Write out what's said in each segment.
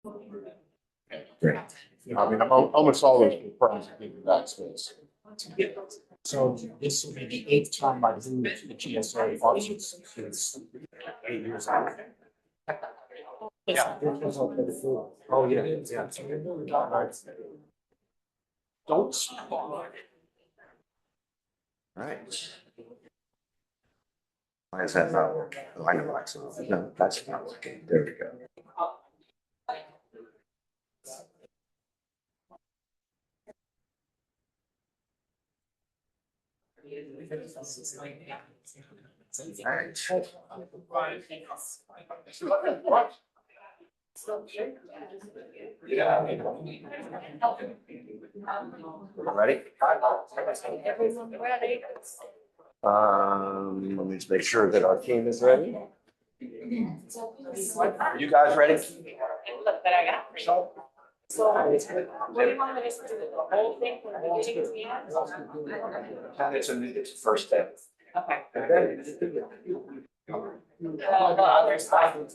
Great. I mean, I'm almost always surprised at that space. So this will be the 8th time I've moved to the GSA offices since 8 years ago. Yeah. Oh, yeah, yeah. Don't. Right. Why is that not working? Oh, I know why. No, that's not working. There we go. Ready? Everyone ready? Let me just make sure that our team is ready. Are you guys ready? Look that I got for you. So, what do you want me to do? The whole thing from the beginning to the end? It's the first day. Okay. The other side. Okay.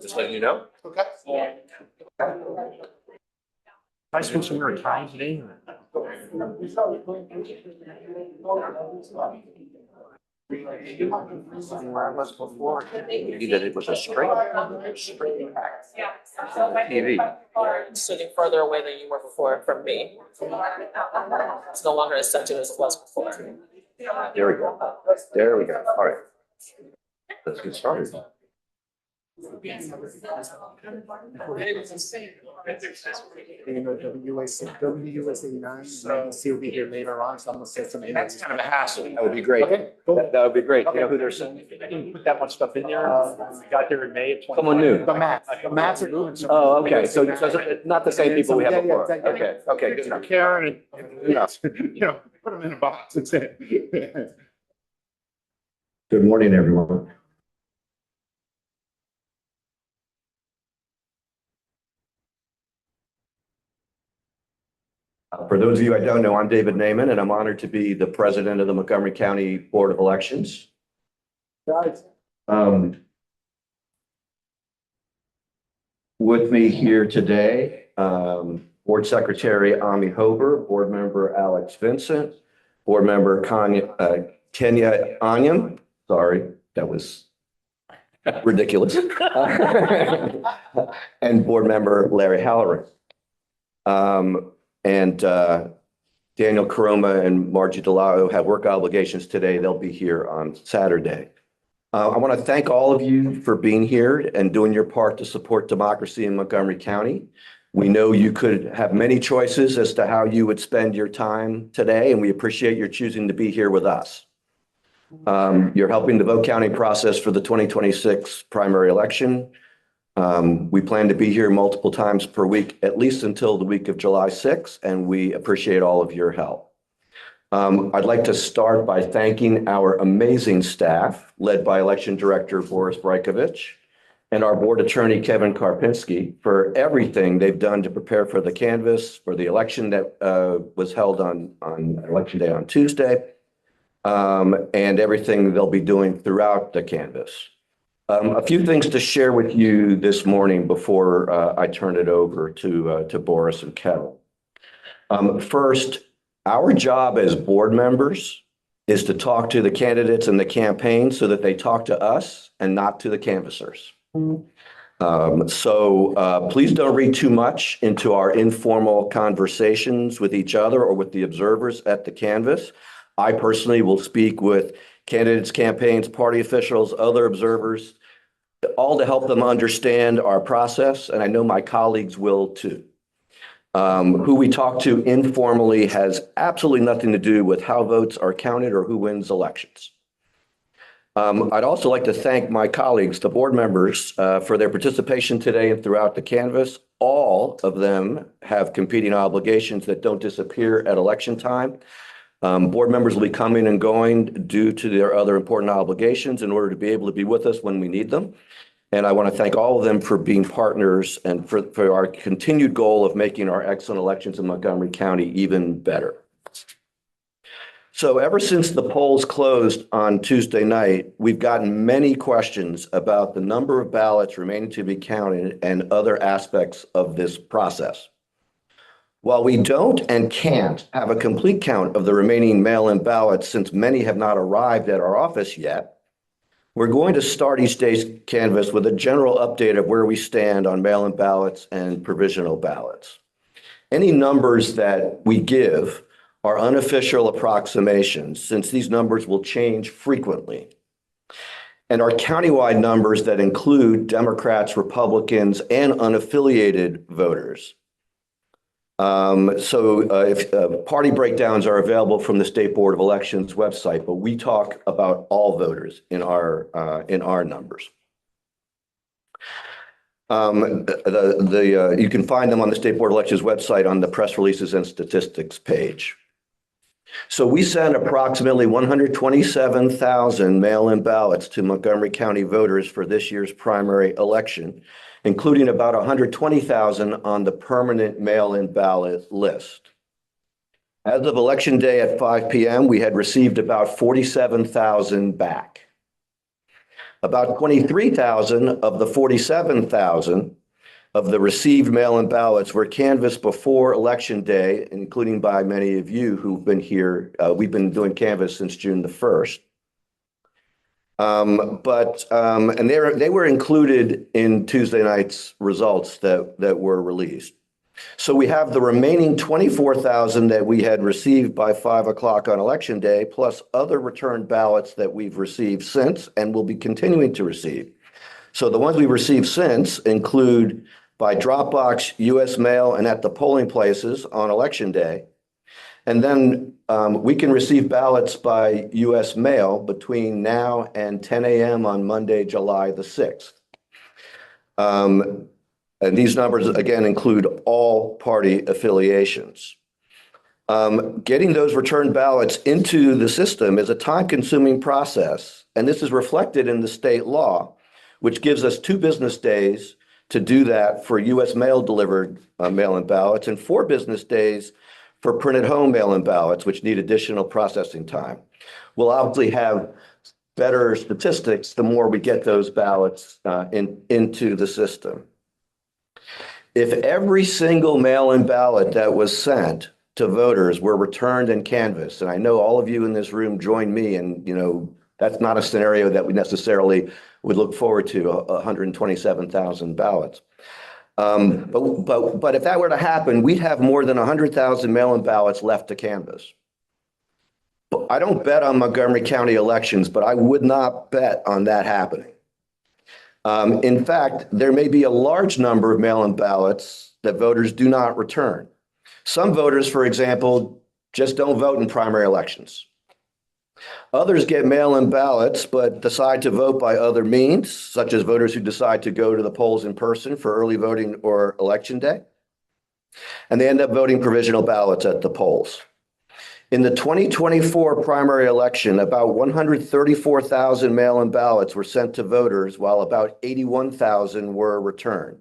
Just letting you know. Okay. I spent some more time today. Where I was before, you did it with a straight TV. Sitting further away than you were before from me. It's no longer as sensitive as it was before. There we go. There we go. All right. Let's get started. You know, WUSA 9, so will be here later on, so I'm gonna set some. That's kind of a hassle. That would be great. Okay, cool. That would be great. You Okay. know who they're sending? I didn't put that much stuff in there. We got there in May of 20. Someone new. The mats are doing something. Oh, okay. So it's not the same people we had before. Yeah. Okay, okay, good enough. Karen and, put them in a box, that's it. Good morning, everyone. For those of you I don't know, I'm David Naiman, and I'm honored to be the president of the Montgomery County Board of Elections. With me here today, Board Secretary Ami Hober, Board Member Alex Vincent, Board Member Kenya Anyam. Sorry, that was ridiculous. And Board Member Larry Halloran. And Daniel Caroma and Margie DeLao have work obligations today. They'll be here on Saturday. I want to thank all of you for being here and doing your part to support democracy in Montgomery County. We know you could have many choices as to how you would spend your time today, and we appreciate your choosing to be here with us. You're helping the vote counting process for the 2026 primary election. We plan to be here multiple times per week, at least until the week of July 6th, and we appreciate all of your help. I'd like to start by thanking our amazing staff, led by Election Director Boris Brajkovic and our Board Attorney Kevin Karpinski, for everything they've done to prepare for the canvass, for the election that was held on Election Day on Tuesday, and everything they'll be doing throughout the canvass. A few things to share with you this morning before I turn it over to Boris and Kevin. First, our job as board members is to talk to the candidates and the campaign so that they talk to us and not to the canvassers. Please don't read too much into our informal conversations with each other or with the observers at the canvass. I personally will speak with candidates, campaigns, party officials, other observers, all to help them understand our process, and I know my colleagues will too. Who we talk to informally has absolutely nothing to do with how votes are counted or who wins elections. I'd also like to thank my colleagues, the board members, for their participation today and throughout the canvass. All of them have competing obligations that don't disappear at election time. Board members will be coming and going due to their other important obligations in order to be able to be with us when we need them. And I want to thank all of them for being partners and for our continued goal of making our excellent elections in Montgomery County even better. So ever since the polls closed on Tuesday night, we've gotten many questions about the number of ballots remaining to be counted and other aspects of this process. While we don't and can't have a complete count of the remaining mail-in ballots since many have not arrived at our office yet, we're going to start each day's canvass with a general update of where we stand on mail-in ballots and provisional ballots. Any numbers that we give are unofficial approximations, since these numbers will change frequently, and are countywide numbers that include Democrats, Republicans, and unaffiliated voters. If party breakdowns are available from the State Board of Elections website, but we talk about all voters in our numbers. You can find them on the State Board of Elections website on the press releases and statistics page. So we sent approximately 127,000 mail-in ballots to Montgomery County voters for this year's primary election, including about 120,000 on the permanent mail-in ballot list. As of Election Day at 5 p.m., we had received about 47,000 back. About 23,000 of the 47,000 of the received mail-in ballots were canvassed before Election Day, including by many of you who've been here. We've been doing canvass since June the 1st. They were included in Tuesday night's results that were released. So we have the remaining 24,000 that we had received by 5 o'clock on Election Day, plus other returned ballots that we've received since and will be continuing to receive. So the ones we've received since include by Dropbox, U.S. mail, and at the polling places on Election Day. And then we can receive ballots by U.S. mail between now and 10 a.m. on Monday, July the 6th. And these numbers, again, include all party affiliations. Getting those returned ballots into the system is a time-consuming process, and this is reflected in the state law, which gives us 2 business days to do that for U.S. mail-delivered mail-in ballots and 4 business days for printed home mail-in ballots, which need additional processing time. We'll obviously have better statistics the more we get those ballots into the system. If every single mail-in ballot that was sent to voters were returned and canvassed, and I know all of you in this room join me, and that's not a scenario that we necessarily would look forward to, 127,000 ballots. But if that were to happen, we'd have more than 100,000 mail-in ballots left to canvass. I don't bet on Montgomery County elections, but I would not bet on that happening. In fact, there may be a large number of mail-in ballots that voters do not return. Some voters, for example, just don't vote in primary elections. Others get mail-in ballots, but decide to vote by other means, such as voters who decide to go to the polls in person for early voting or Election Day. And they end up voting provisional ballots at the polls. In the 2024 primary election, about 134,000 mail-in ballots were sent to voters, while about 81,000 were returned.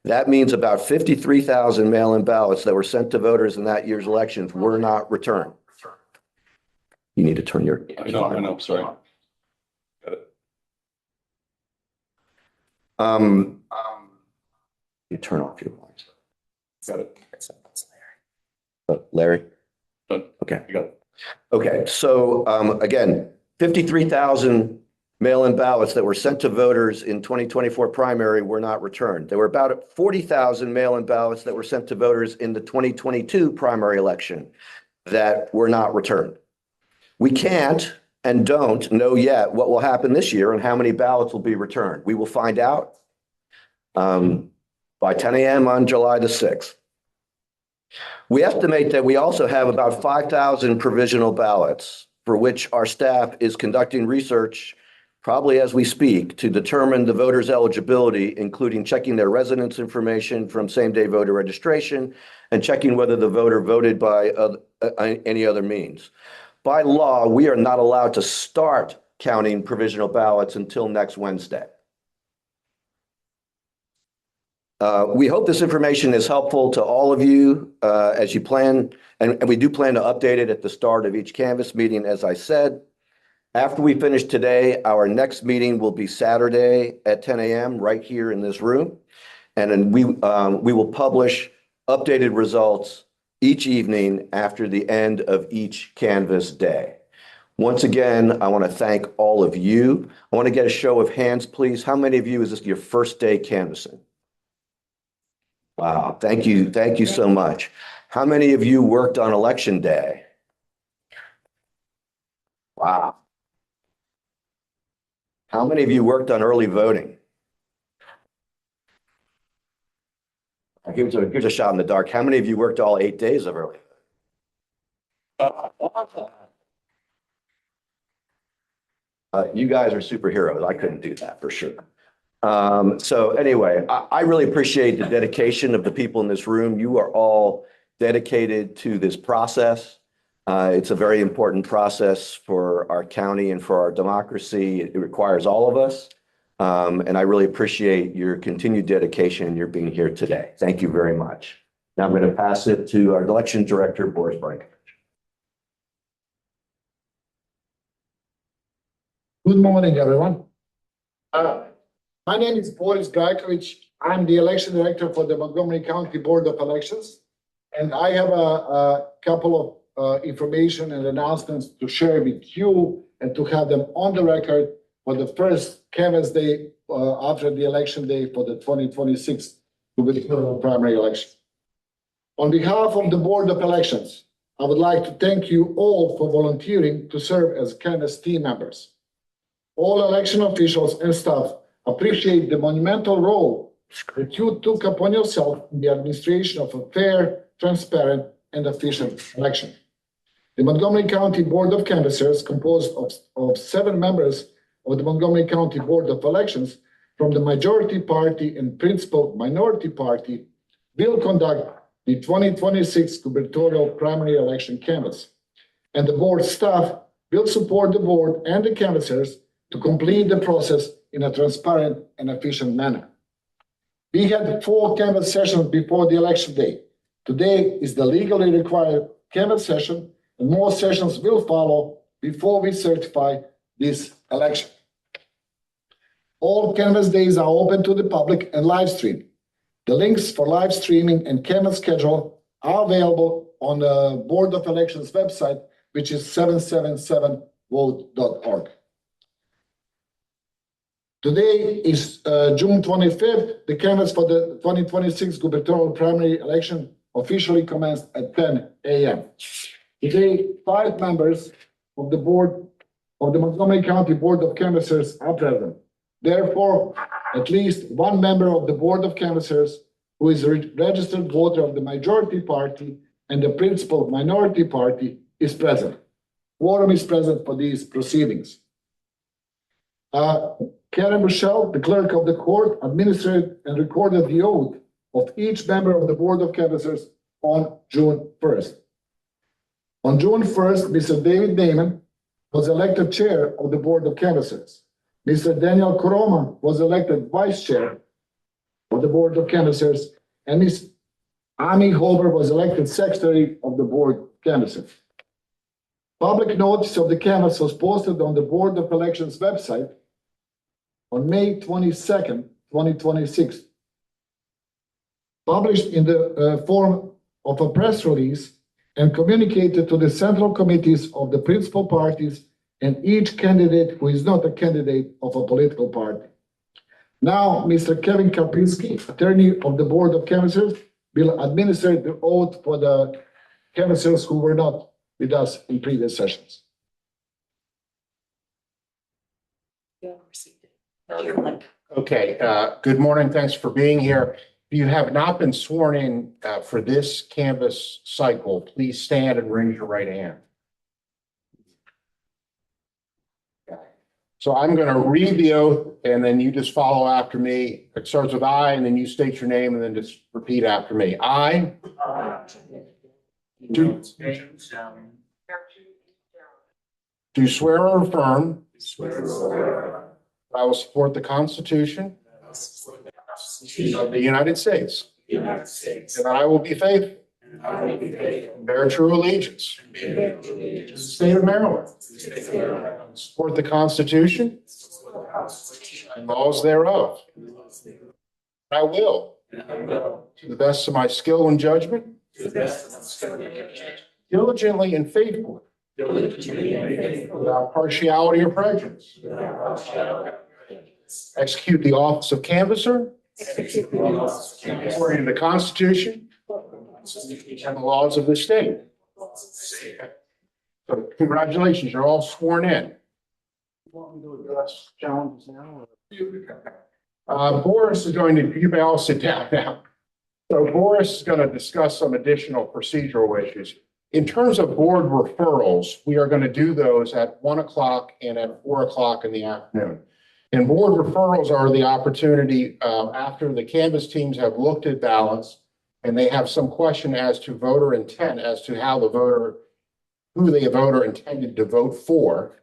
That means about 53,000 mail-in ballots that were sent to voters in that year's elections were not returned. You need to turn your. I know, sorry. Got it. You turn off your voice. Got it. Larry? Done. Okay. You got it. Okay, so again, 53,000 mail-in ballots that were sent to voters in 2024 primary were not returned. There were about 40,000 mail-in ballots that were sent to voters in the 2022 primary election that were not returned. We can't and don't know yet what will happen this year and how many ballots will be returned. We will find out by 10 a.m. on July the 6th. We estimate that we also have about 5,000 provisional ballots for which our staff is conducting research, probably as we speak, to determine the voter's eligibility, including checking their residence information from same-day voter registration and checking whether the voter voted by any other means. By law, we are not allowed to start counting provisional ballots until next Wednesday. We hope this information is helpful to all of you as you plan, and we do plan to update it at the start of each Canvas meeting, as I said. After we finish today, our next meeting will be Saturday at 10 a.m. right here in this room. And then we will publish updated results each evening after the end of each Canvas day. Once again, I want to thank all of you. I want to get a show of hands, please. How many of you is this your first day canvassing? Wow, thank you. Thank you so much. How many of you worked on election day? Wow. How many of you worked on early voting? Here's a shot in the dark. How many of you worked all 8 days of early voting? You guys are superheroes. I couldn't do that for sure. So anyway, I really appreciate the dedication of the people in this room. You are all dedicated to this process. It's a very important process for our county and for our democracy. It requires all of us. And I really appreciate your continued dedication and your being here today. Thank you very much. Now I'm going to pass it to our election director, Boris Brankovich. Good morning, everyone. My name is Boris Brankovich. I'm the election director for the Montgomery County Board of Elections. And I have a couple of information and announcements to share with you and to have them on the record for the first Canvas day after the election day for the 2026 gubernatorial primary election. On behalf of the Board of Elections, I would like to thank you all for volunteering to serve as Canvas team members. All election officials and staff appreciate the monumental role that you took upon yourself in the administration of a fair, transparent, and efficient election. The Montgomery County Board of Canvassers, composed of 7 members of the Montgomery County Board of Elections from the majority party and principal minority party, will conduct the 2026 gubernatorial primary election canvass. And the board staff will support the board and the canvassers to complete the process in a transparent and efficient manner. We had 4 canvass sessions before the election day. Today is the legally required canvass session, and more sessions will follow before we certify this election. All canvass days are open to the public and live stream. The links for live streaming and canvass schedule are available on the Board of Elections website, which is 777vote.org. Today is June 25th. The canvass for the 2026 gubernatorial primary election officially commenced at 10 a.m. Today, 5 members of the board of the Montgomery County Board of Canvassers are present. Therefore, at least 1 member of the Board of Canvassers who is a registered voter of the majority party and the principal minority party is present. Quorum is present for these proceedings. Karen Michelle, the clerk of the court, administered and recorded the oath of each member of the Board of Canvassers on June 1st. On June 1st, Mr. David Naiman was elected chair of the Board of Canvassers. Mr. Daniel Koroma was elected vice chair of the Board of Canvassers, and Ms. Amy Holber was elected secretary of the Board of Canvassers. Public notice of the canvass was posted on the Board of Elections website on May 22nd, 2026. Published in the form of a press release and communicated to the central committees of the principal parties and each candidate who is not a candidate of a political party. Now, Mr. Kevin Kapinski, attorney of the Board of Canvassers, will administer the oath for the canvassers who were not with us in previous sessions. Okay, good morning. Thanks for being here. If you have not been sworn in for this canvass cycle, please stand and raise your right hand. So I'm going to read the oath and then you just follow after me. It starts with I and then you state your name and then just repeat after me. I do swear or affirm I will support the Constitution Constitution of the United States, of the United States, and that I will be faithful and I will be faithful and bear true allegiance and bear true to the allegiance state of Maryland, to the state of Maryland, and support the Constitution support the Constitution and laws thereof. and the laws thereof, I will, and I will, to the best of my skill and judgment, to the best of my skill and judgment, diligently and faithfully, diligently and faithfully, without partiality or prejudice, without partiality or prejudice, execute the office of canvasser execute the laws of Kansas, according to the Constitution and the laws of the state. So congratulations, you're all sworn in. Want me to address challenges now? Boris is going to, you may all sit down now. So Boris is going to discuss some additional procedural issues. In terms of board referrals, we are going to do those at 1 o'clock and at 4 o'clock in the afternoon. And board referrals are the opportunity after the canvas teams have looked at ballots and they have some question as to voter intent, as to how the voter, who the voter intended to vote for.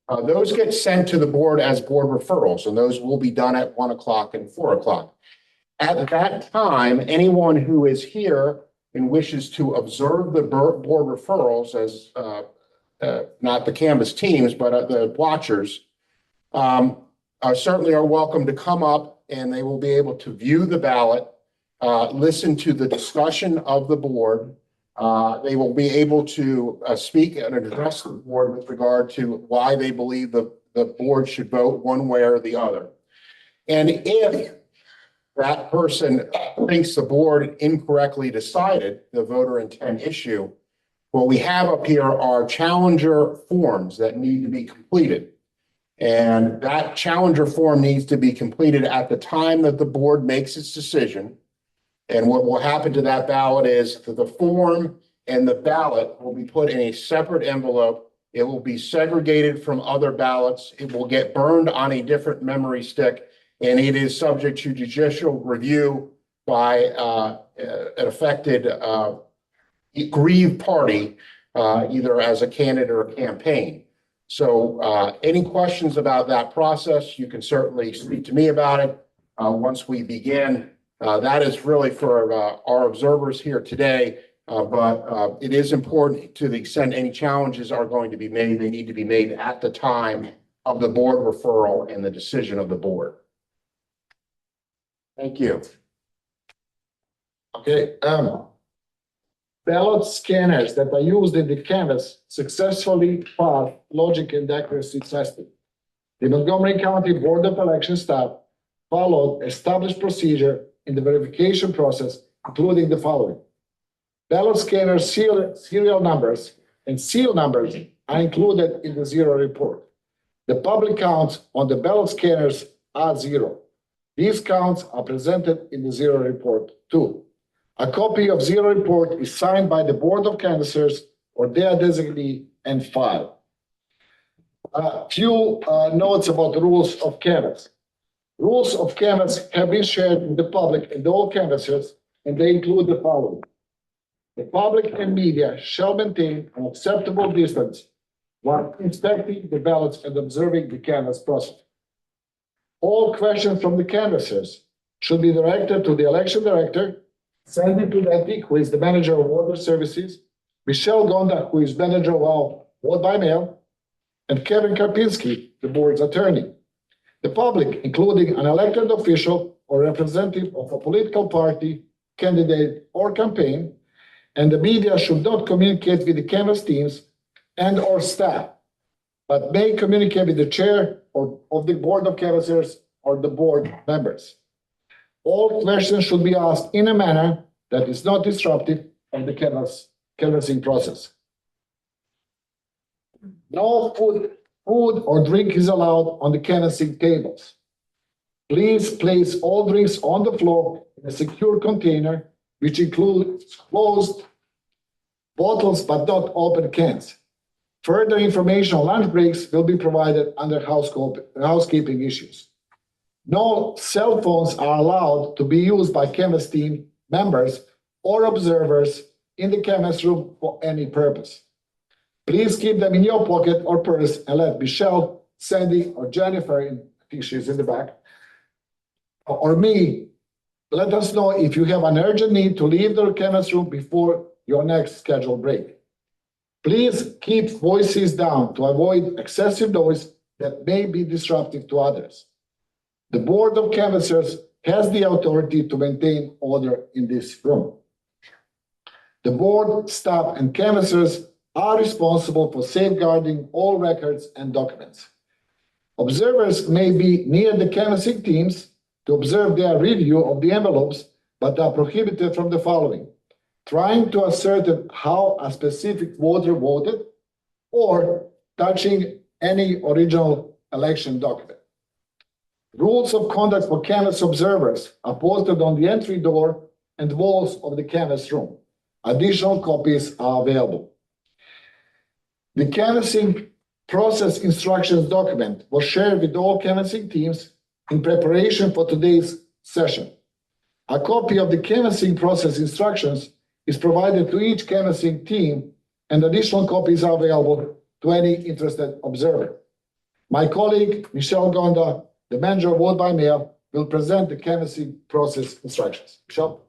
Those get sent to the board as board referrals, and those will be done at 1 o'clock and 4 o'clock. At that time, anyone who is here and wishes to observe the board referrals as not the canvas teams, but the watchers, certainly are welcome to come up and they will be able to view the ballot, listen to the discussion of the board. They will be able to speak and address the board with regard to why they believe the board should vote one way or the other. And if that person thinks the board incorrectly decided the voter intent issue, what we have up here are challenger forms that need to be completed. And that challenger form needs to be completed at the time that the board makes its decision. And what will happen to that ballot is that the form and the ballot will be put in a separate envelope. It will be segregated from other ballots. It will get burned on a different memory stick, and it is subject to judicial review by an affected aggrieved party, either as a candidate or a campaign. So any questions about that process, you can certainly speak to me about it once we begin. That is really for our observers here today, but it is important to the extent any challenges are going to be made, they need to be made at the time of the board referral and the decision of the board. Thank you. Okay, ballot scanners that are used in the canvas successfully passed logic and accuracy testing. The Montgomery County Board of Election staff followed established procedure in the verification process, including the following. Ballot scanner serial numbers and seal numbers are included in the zero report. The public counts on the ballot scanners are zero. These counts are presented in the zero report too. A copy of zero report is signed by the Board of Canvassers or their designee and filed. A few notes about the rules of canvass. Rules of canvass have been shared with the public and all canvassers, and they include the following. The public and media shall maintain an acceptable distance while inspecting the ballots and observing the canvass process. All questions from the canvassers should be directed to the election director, Sandy Pudetti, who is the manager of voter services, Michelle Gonda, who is manager of vote by mail, and Kevin Karpinski, the board's attorney. The public, including an elected official or representative of a political party, candidate, or campaign, and the media should not communicate with the canvass teams and or staff, but may communicate with the chair of the board of canvassers or the board members. All questions should be asked in a manner that is not disruptive of the canvassing process. No food or drink is allowed on the canvassing tables. Please place all drinks on the floor in a secure container, which includes closed bottles but not open cans. Further information on lunch breaks will be provided under housekeeping issues. No cell phones are allowed to be used by canvass team members or observers in the canvass room for any purpose. Please keep them in your pocket or purse and let Michelle, Sandy, or Jennifer, I think she's in the back, or me let us know if you have an urgent need to leave the canvas room before your next scheduled break. Please keep voices down to avoid excessive noise that may be disruptive to others. The Board of Canvassers has the authority to maintain order in this room. The board, staff, and canvassers are responsible for safeguarding all records and documents. Observers may be near the canvassing teams to observe their review of the envelopes, but are prohibited from the following: trying to ascertain how a specific voter voted, or touching any original election document. Rules of conduct for canvass observers are posted on the entry door and walls of the canvass room. Additional copies are available. The canvassing process instructions document was shared with all canvassing teams in preparation for today's session. A copy of the canvassing process instructions is provided to each canvassing team, and additional copies are available to any interested observer. My colleague, Michelle Gonda, the manager of vote by mail, will present the canvassing process instructions. Michelle?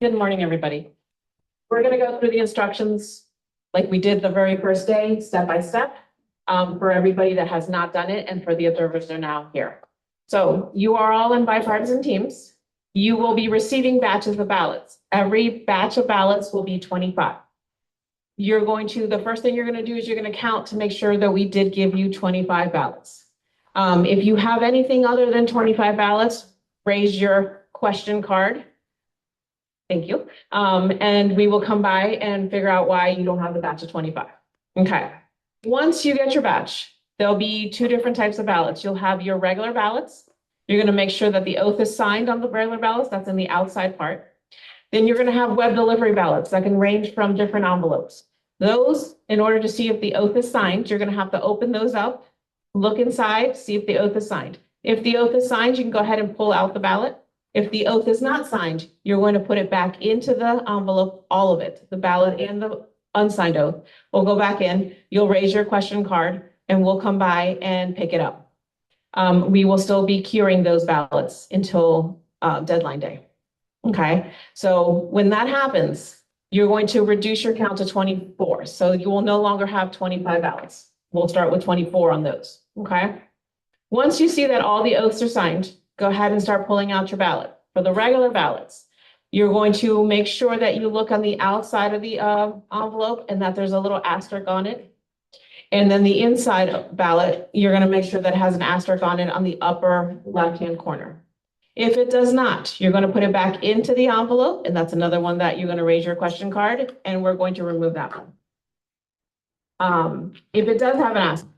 Good morning, everybody. We're going to go through the instructions like we did the very first day, step by step, for everybody that has not done it and for the observers that are now here. So you are all in bipartisan teams. You will be receiving batches of ballots. Every batch of ballots will be 25. The first thing you're going to do is you're going to count to make sure that we did give you 25 ballots. If you have anything other than 25 ballots, raise your question card. Thank you. And we will come by and figure out why you don't have the batch of 25. Okay. Once you get your batch, there'll be two different types of ballots. You'll have your regular ballots. You're going to make sure that the oath is signed on the regular ballots. That's in the outside part. Then you're going to have web delivery ballots that can range from different envelopes. Those, in order to see if the oath is signed, you're going to have to open those up, look inside, see if the oath is signed. If the oath is signed, you can go ahead and pull out the ballot. If the oath is not signed, you're going to put it back into the envelope, all of it, the ballot and the unsigned oath. We'll go back in, you'll raise your question card, and we'll come by and pick it up. We will still be curing those ballots until deadline day. Okay, so when that happens, you're going to reduce your count to 24. So you will no longer have 25 ballots. We'll start with 24 on those, okay? Once you see that all the oaths are signed, go ahead and start pulling out your ballot. For the regular ballots, you're going to make sure that you look on the outside of the envelope and that there's a little asterisk on it. And then the inside ballot, you're going to make sure that it has an asterisk on it on the upper left-hand corner. If it does not, you're going to put it back into the envelope, and that's another one that you're going to raise your question card, and we're going to remove that one. If it does have an asterisk,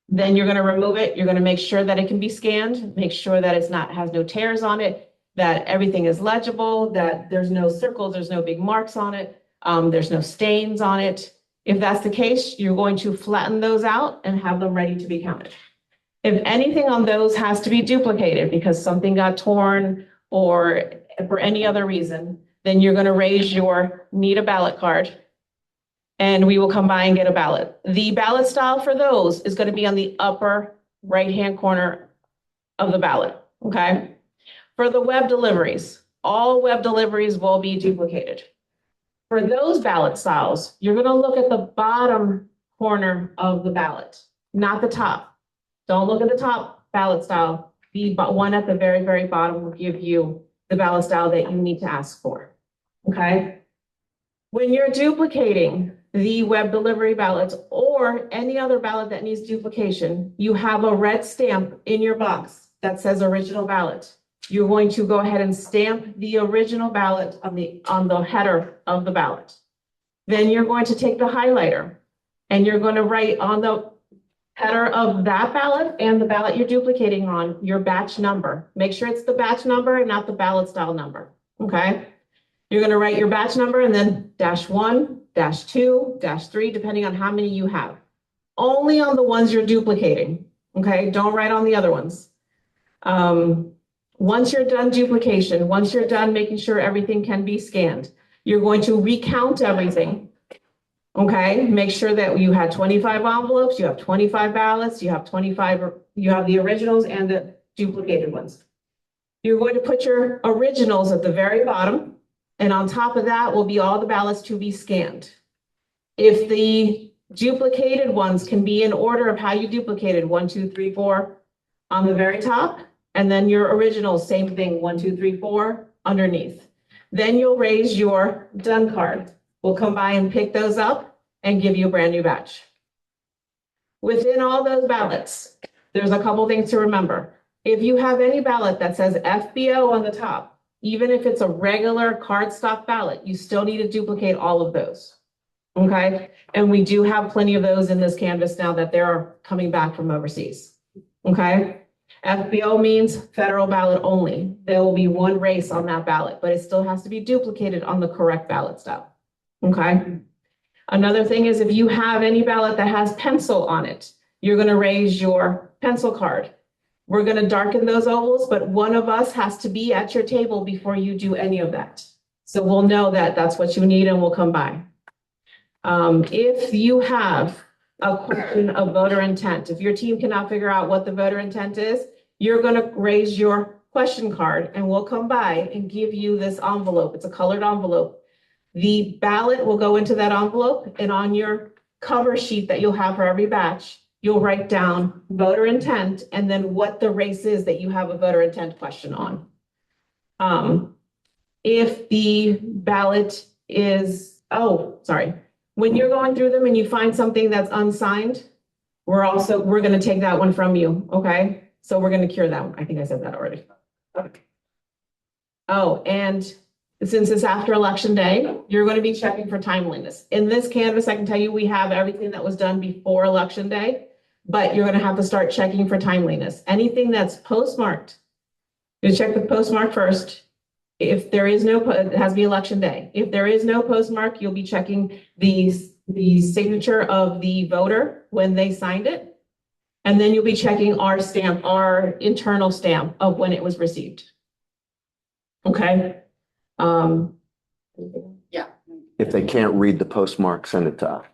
then you're going to remove it. You're going to make sure that it can be scanned, make sure that has no tears on it, that everything is legible, that there's no circles, there's no big marks on it, there's no stains on it. If that's the case, you're going to flatten those out and have them ready to be counted. If anything on those has to be duplicated because something got torn or for any other reason, then you're going to raise your need a ballot card and we will come by and get a ballot. The ballot style for those is going to be on the upper right-hand corner of the ballot, okay? For the web deliveries, all web deliveries will be duplicated. For those ballot styles, you're going to look at the bottom corner of the ballot, not the top. Don't look at the top ballot style. The one at the very, very bottom will give you the ballot style that you need to ask for, okay? When you're duplicating the web delivery ballots or any other ballot that needs duplication, you have a red stamp in your box that says original ballot. You're going to go ahead and stamp the original ballot on the header of the ballot. Then you're going to take the highlighter and you're going to write on the header of that ballot and the ballot you're duplicating on your batch number. Make sure it's the batch number and not the ballot style number, okay? You're going to write your batch number and then -1, -2, -3, depending on how many you have. Only on the ones you're duplicating, okay? Don't write on the other ones. Once you're done duplication, once you're done making sure everything can be scanned, you're going to recount everything. Okay, make sure that you had 25 envelopes, you have 25 ballots, you have 25, you have the originals and the duplicated ones. You're going to put your originals at the very bottom, and on top of that will be all the ballots to be scanned. If the duplicated ones can be in order of how you duplicated, 1, 2, 3, 4 on the very top, and then your originals, same thing, 1, 2, 3, 4 underneath. Then you'll raise your done card. We'll come by and pick those up and give you a brand new batch. Within all those ballots, there's a couple things to remember. If you have any ballot that says FBO on the top, even if it's a regular cardstock ballot, you still need to duplicate all of those. Okay, and we do have plenty of those in this canvas now that they're coming back from overseas. Okay, FBO means federal ballot only. There will be one race on that ballot, but it still has to be duplicated on the correct ballot style. Okay. Another thing is if you have any ballot that has pencil on it, you're going to raise your pencil card. We're going to darken those ovals, but one of us has to be at your table before you do any of that. So we'll know that that's what you need and we'll come by. If you have a question of voter intent, if your team cannot figure out what the voter intent is, you're going to raise your question card and we'll come by and give you this envelope. It's a colored envelope. The ballot will go into that envelope, and on your cover sheet that you'll have for every batch, you'll write down voter intent and then what the race is that you have a voter intent question on. If the ballot is, when you're going through them and you find something that's unsigned, we're going to take that one from you, okay? So we're going to cure that one. I think I said that already. Okay. Oh, and since it's after election day, you're going to be checking for timeliness. In this canvas, I can tell you we have everything that was done before election day, but you're going to have to start checking for timeliness. Anything that's postmarked, you check the postmark first. If there is no, it has to be election day. If there is no postmark, you'll be checking the signature of the voter when they signed it. And then you'll be checking our stamp, our internal stamp of when it was received. Okay. Yeah. If they can't read the postmark, send it to us.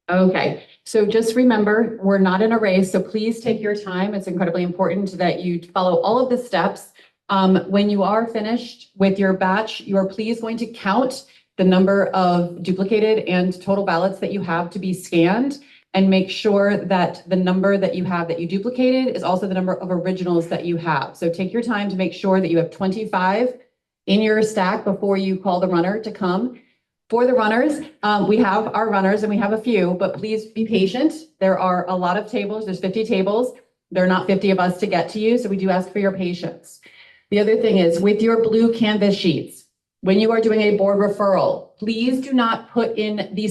Okay, so just remember, we're not in a race, so please take your time. It's incredibly important that you follow all of the steps. When you are finished with your batch, you're please going to count the number of duplicated and total ballots that you have to be scanned and make sure that the number that you have that you duplicated is also the number of originals that you have. So take your time to make sure that you have 25 in your stack before you call the runner to come. For the runners, we have our runners and we have a few, but please be patient. There are a lot of tables. There's 50 tables. There are not 50 of us to get to you, so we do ask for your patience. The other thing is with your blue canvas sheets, when you are doing a board referral, please do not put in the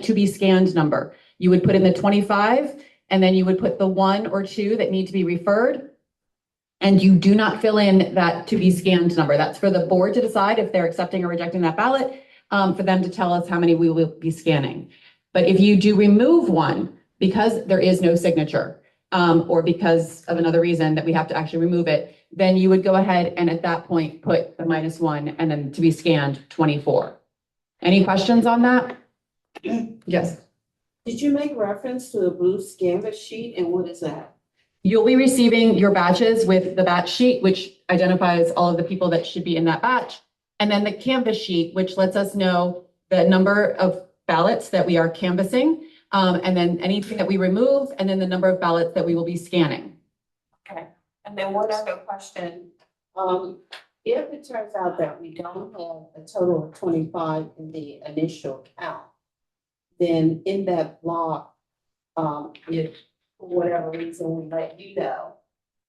to be scanned number. You would put in the 25 and then you would put the 1 or 2 that need to be referred. And you do not fill in that to be scanned number. That's for the board to decide if they're accepting or rejecting that ballot, for them to tell us how many we will be scanning. But if you do remove one because there is no signature, or because of another reason that we have to actually remove it, then you would go ahead and at that point put the -1 and then to be scanned 24. Any questions on that? Yes. Did you make reference to the blue canvas sheet, and what is that? You'll be receiving your batches with the batch sheet, which identifies all of the people that should be in that batch. And then the canvas sheet, which lets us know the number of ballots that we are canvassing, and then anything that we remove, and then the number of ballots that we will be scanning. Okay, and then one other question. If it turns out that we don't have a total of 25 in the initial count, then in that block, if for whatever reason we let you know,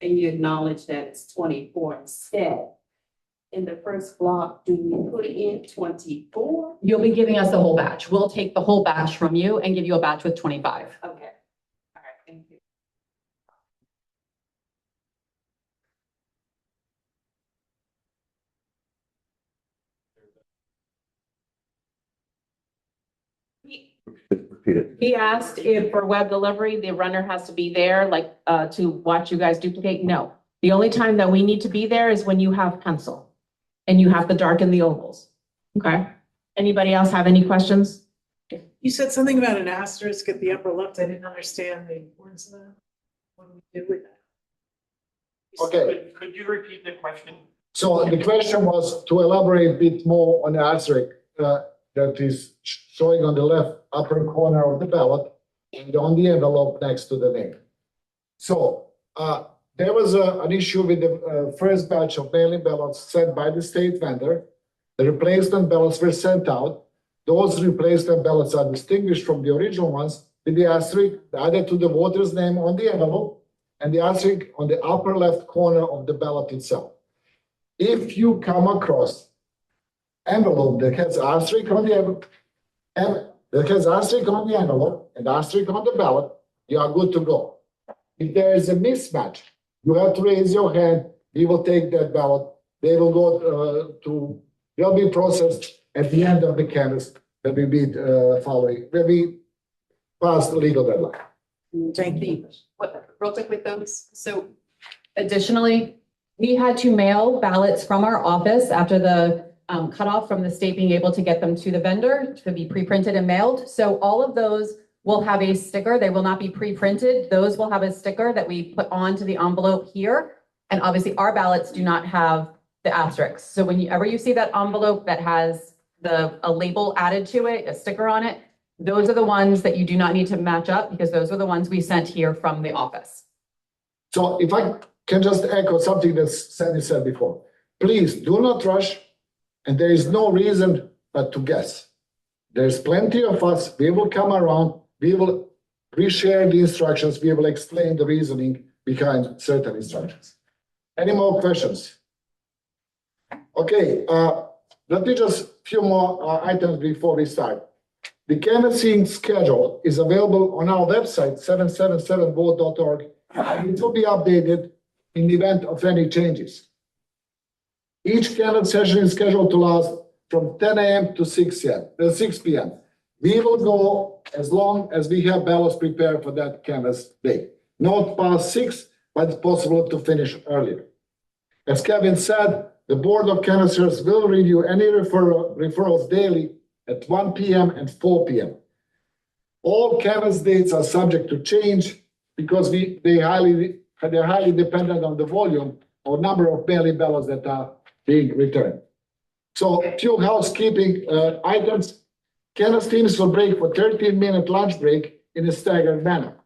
and you acknowledge that it's 24 instead, in the first block, do we put in 24? You'll be giving us the whole batch. We'll take the whole batch from you and give you a batch with 25. Okay, all right, thank you. Repeat it. He asked if for web delivery, the runner has to be there, like, to watch you guys duplicate. No, the only time that we need to be there is when you have pencil and you have to darken the ovals. Okay. Anybody else have any questions? You said something about an asterisk at the upper left. I didn't understand the importance of that. What do we do with that? Okay. Could you repeat the question? So the question was to elaborate a bit more on the asterisk that is showing on the left upper corner of the ballot and on the envelope next to the name. So there was an issue with the first batch of mail-in ballots sent by the state vendor. The replacement ballots were sent out. Those replacement ballots are distinguished from the original ones with the asterisk added to the voter's name on the envelope and the asterisk on the upper left corner of the ballot itself. If you come across envelope that has asterisk on the envelope, and that has asterisk on the envelope and asterisk on the ballot, you are good to go. If there is a mismatch, you have to raise your hand. We will take that ballot. They will go they'll be processed at the end of the canvass that will be when we pass the legal deadline. Real quick with those. So additionally, we had to mail ballots from our office after the cutoff from the state being able to get them to the vendor to be pre-printed and mailed. So all of those will have a sticker. They will not be pre-printed. Those will have a sticker that we put onto the envelope here. And obviously our ballots do not have the asterisks. So whenever you see that envelope that has a label added to it, a sticker on it, those are the ones that you do not need to match up because those are the ones we sent here from the office. So if I can just echo something that Sandy said before, please do not rush. And there is no reason but to guess. There's plenty of us. We will come around. We will reshare the instructions. We will explain the reasoning behind certain instructions. Any more questions? Okay, let me just few more items before we start. The canvassing schedule is available on our website, 777vote.org, and it will be updated in the event of any changes. Each canvass session is scheduled to last from 10 a.m. to 6 p.m. We will go as long as we have ballots prepared for that canvass day. Not past 6, but it's possible to finish earlier. As Kevin said, the Board of Canvassers will review any referrals daily at 1 p.m. and 4 p.m. All canvass dates are subject to change because they're highly dependent on the volume or number of mail-in ballots that are being returned. So a few housekeeping items. Canvass teams will break for 13-minute lunch break in a staggered manner.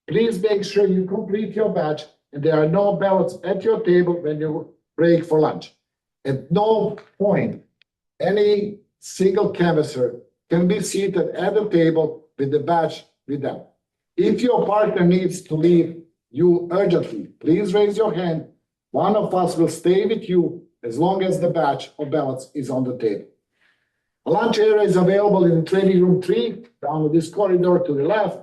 Please make sure you complete your batch and there are no ballots at your table when you break for lunch. At no point, any single canvasser can be seated at the table with the batch with them. If your partner needs to leave you urgently, please raise your hand. One of us will stay with you as long as the batch of ballots is on the table. A lunch area is available in training room 3, down this corridor to the left.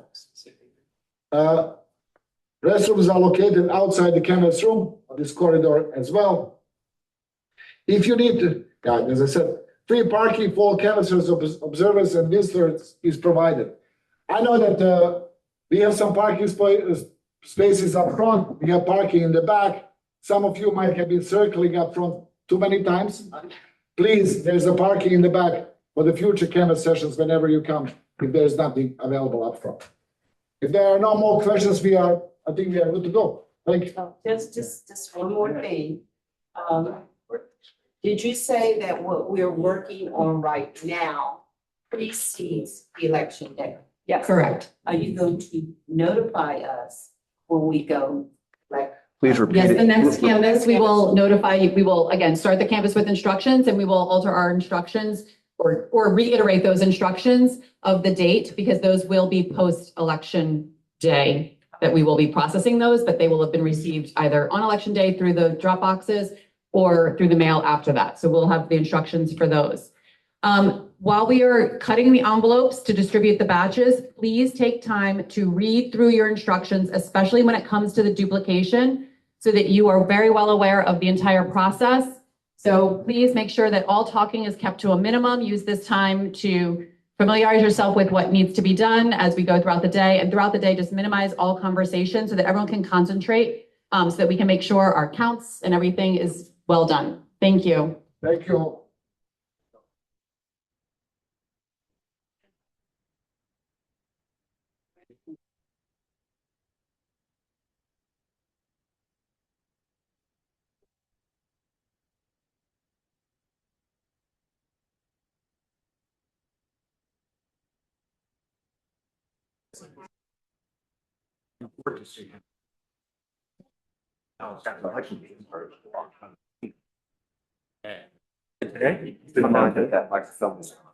Restrooms are located outside the canvas room of this corridor as well. If you need to, as I said, free parking for canvassers, observers, and visitors is provided. I know that we have some parking spaces up front. We have parking in the back. Some of you might have been circling up front too many times. Please, there's a parking in the back for the future canvas sessions whenever you come, if there's nothing available up front. If there are no more questions, I think we are good to go. Thank you. Just one more thing. Did you say that what we're working on right now precedes election day? Yes. Correct. Are you going to notify us when we go, like? Please repeat Yes, it. the next canvas, we will notify you. We will, again, start the canvas with instructions and we will alter our instructions or reiterate those instructions of the date because those will be post-election day that we will be processing those, but they will have been received either on election day through the drop boxes or through the mail after that. So we'll have the instructions for those. While we are cutting the envelopes to distribute the batches, please take time to read through your instructions, especially when it comes to the duplication, so that you are very well aware of the entire process. So please make sure that all talking is kept to a minimum. Use this time to familiarize yourself with what needs to be done as we go throughout the day. And throughout the day, just minimize all conversation so that everyone can concentrate, so that we can make sure our counts and everything is well done. Thank you. Thank you. Today? Keep in mind that that microphone is on.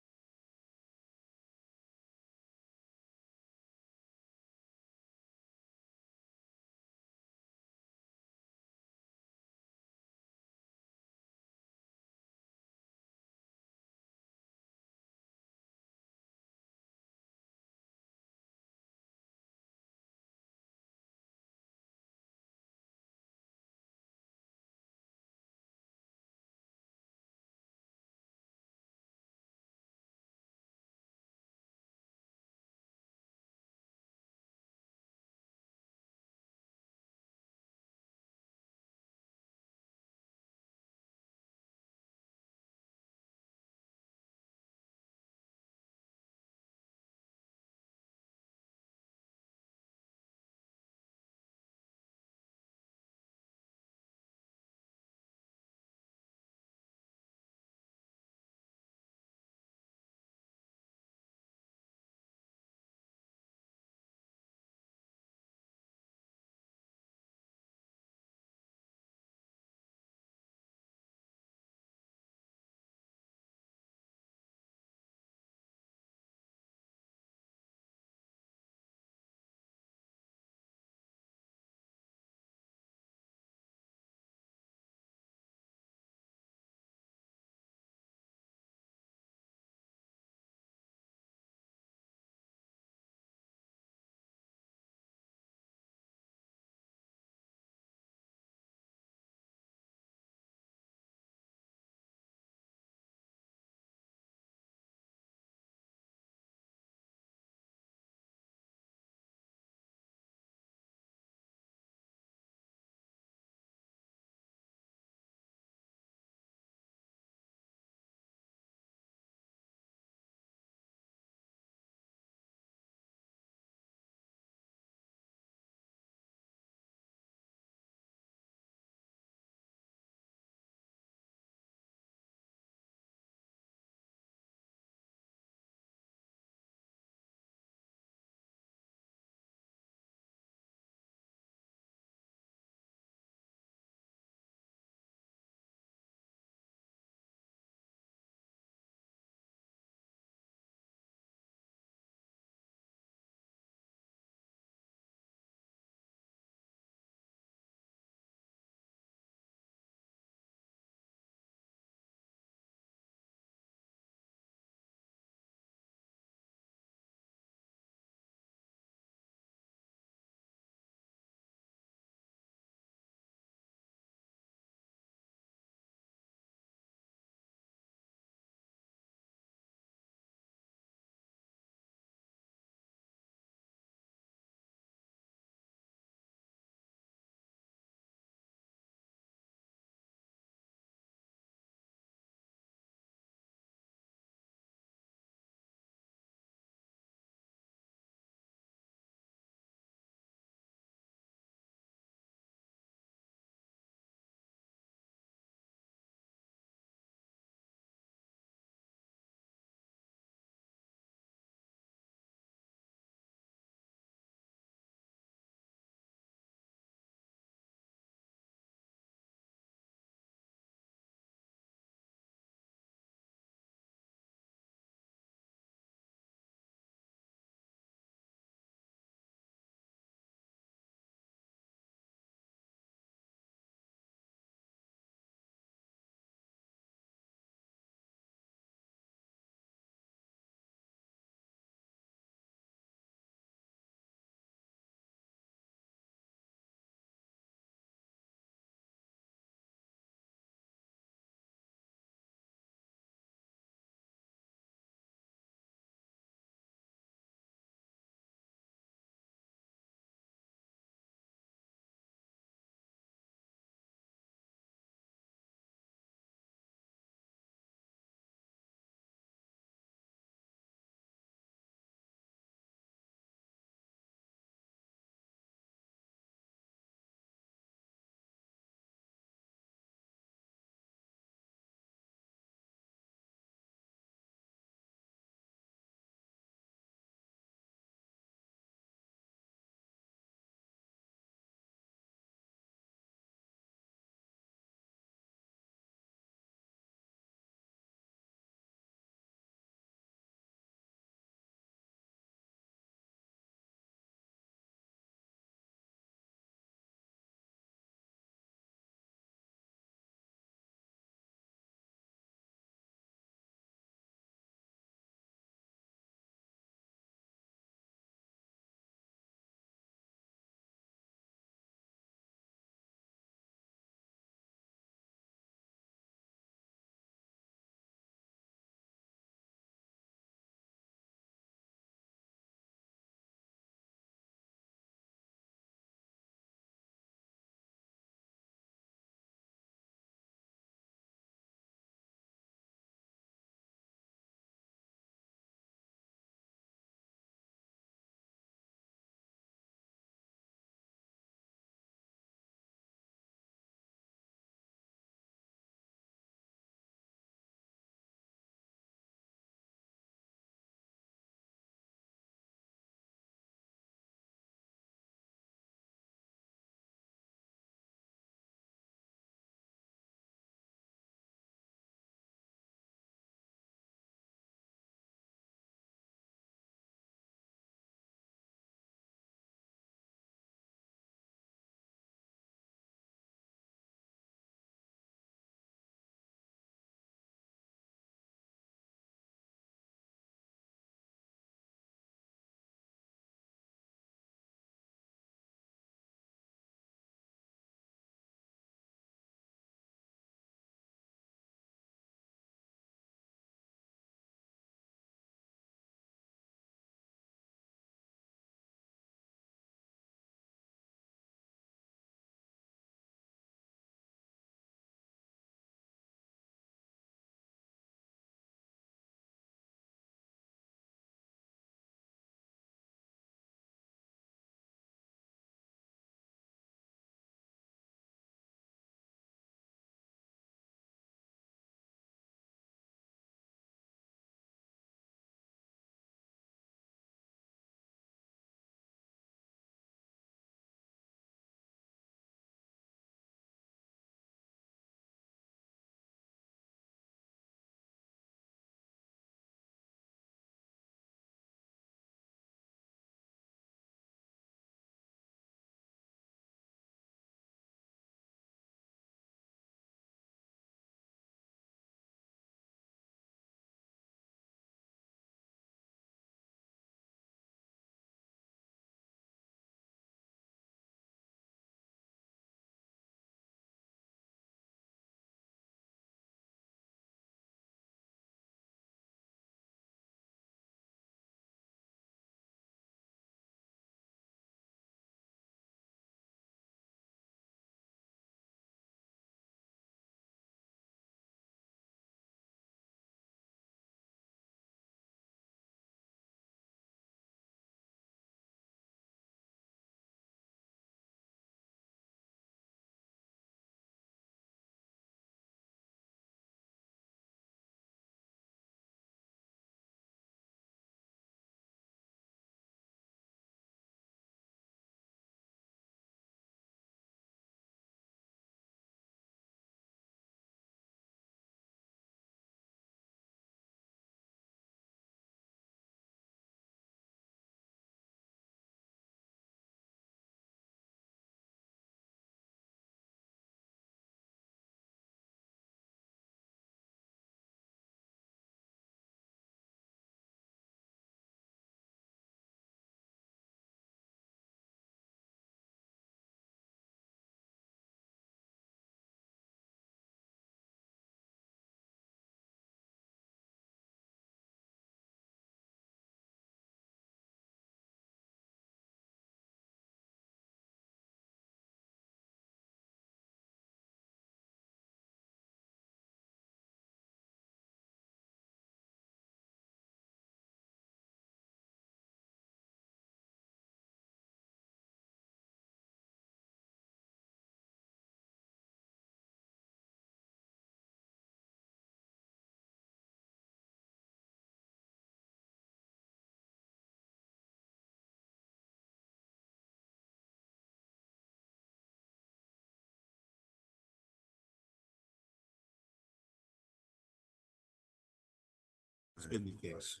It's been the case.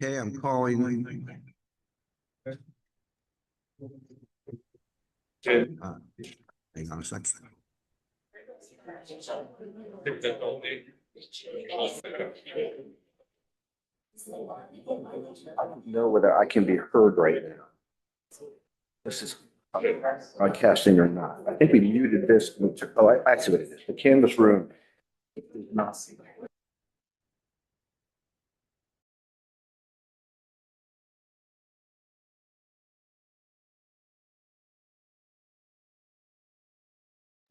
Okay, I'm calling. Hang on a second. I don't know whether I can be heard right now. This is broadcasting or not. I think we muted this. Oh, I see what it is. The canvas room is not.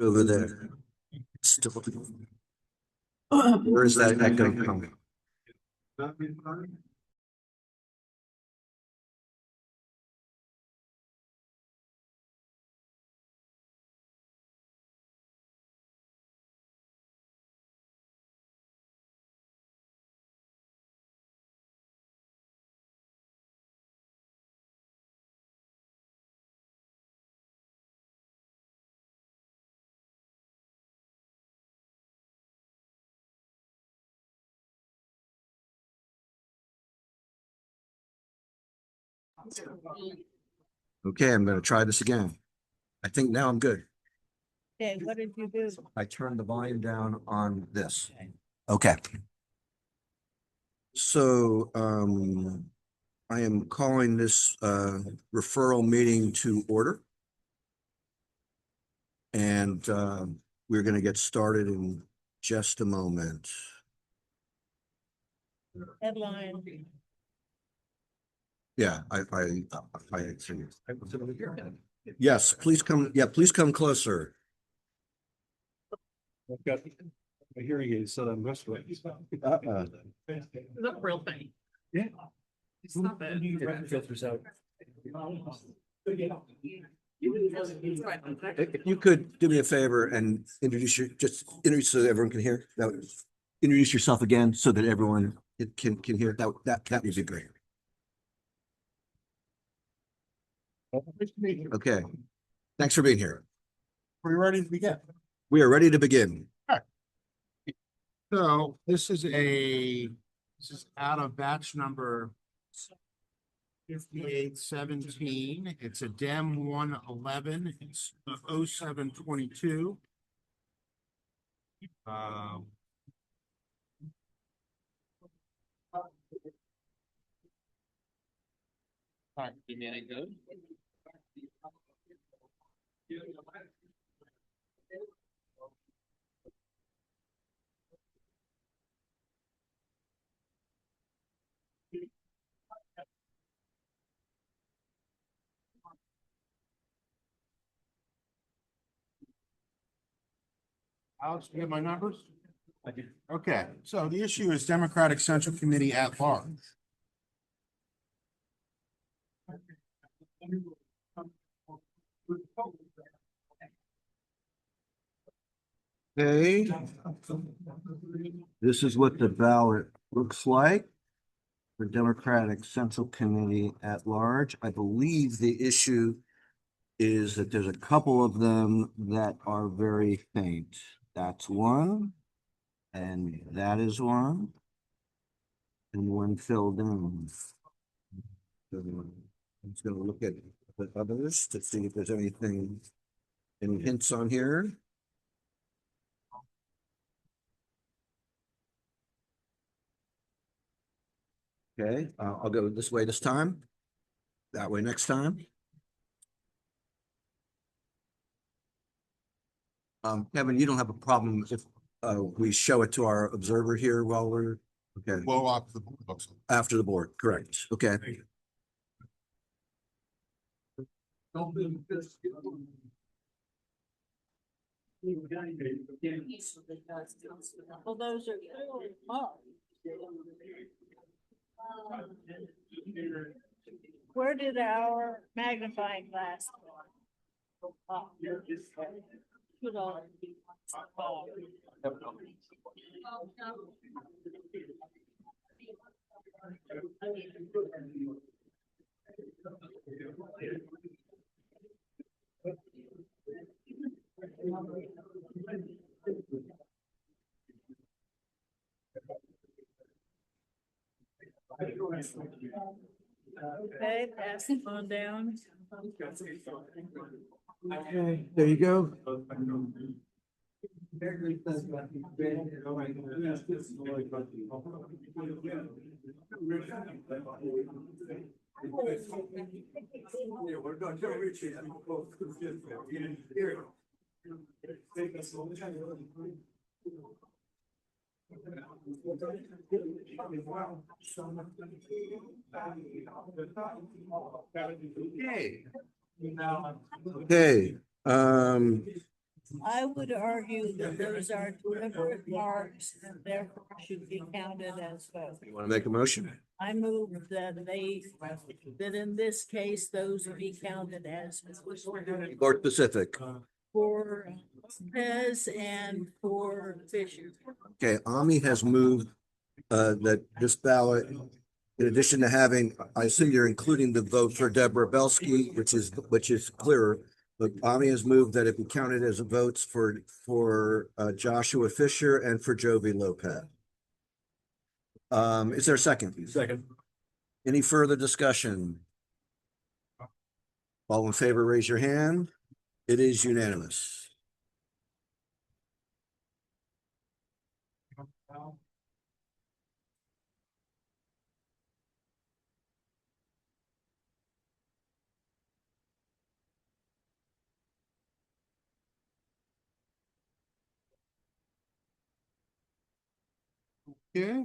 Over there. Still. Where is that echo coming? Okay, I'm going to try this again. I think now I'm good. Okay, what did you do? I turned the volume down on this. Okay. So, I am calling this, referral meeting to order. And, we're going to get started in just a moment. Headline. Yeah, yes, please come. Yeah, please come closer. I've got a hearing aid, so I'm resting. Look real funny. Yeah. Stop it. Filters out. If you could do me a favor and just introduce so that everyone can hear. Introduce yourself again so that everyone can hear. That would be great. Okay. Thanks for being here. We're ready to begin. We are ready to begin. So this is out of batch number 5817. It's a DEM 111. It's 0722. Do me any good? Alex, you get my numbers? I do. Okay, so the issue is Democratic Central Committee at large. Okay. This is what the ballot looks like for Democratic Central Committee at large. I believe the issue is that there's a couple of them that are very faint. That's one. And that is one. And one filled in. So I'm just gonna look at the others to see if there's anything, any hints on here. Okay, I'll go this way this time. That way next time. Kevin, you don't have a problem if we show it to our observer here while we're, okay, Well, off the books. after the board, correct, okay. Well, those are clearly marked. Where did our magnifying glass go? Oh. Should all be- Okay, pass it on down. Okay, there you go. Okay. Okay, I would argue that those are deliberate marks and therefore should be counted as votes. you want to make a motion? I move that in this case, those be counted as More specific. for Pez and for Fisher. Okay, Ami has moved that this ballot, in addition to having, I assume you're including the vote for Deborah Belsky, which is clearer. But Ami has moved that it be counted as votes for Joshua Fisher and for Jovi Lopez. Is there a second? Second. Any further discussion? All in favor, raise your hand. It is unanimous. Okay.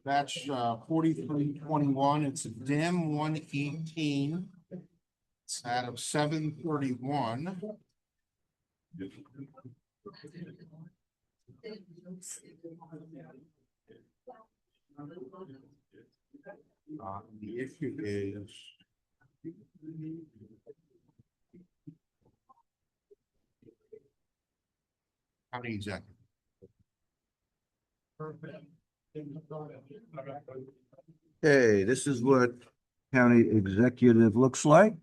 Batch 4321, it's a DIM 118. It's out of 731. The issue is county executive. Okay, this is what county executive looks like.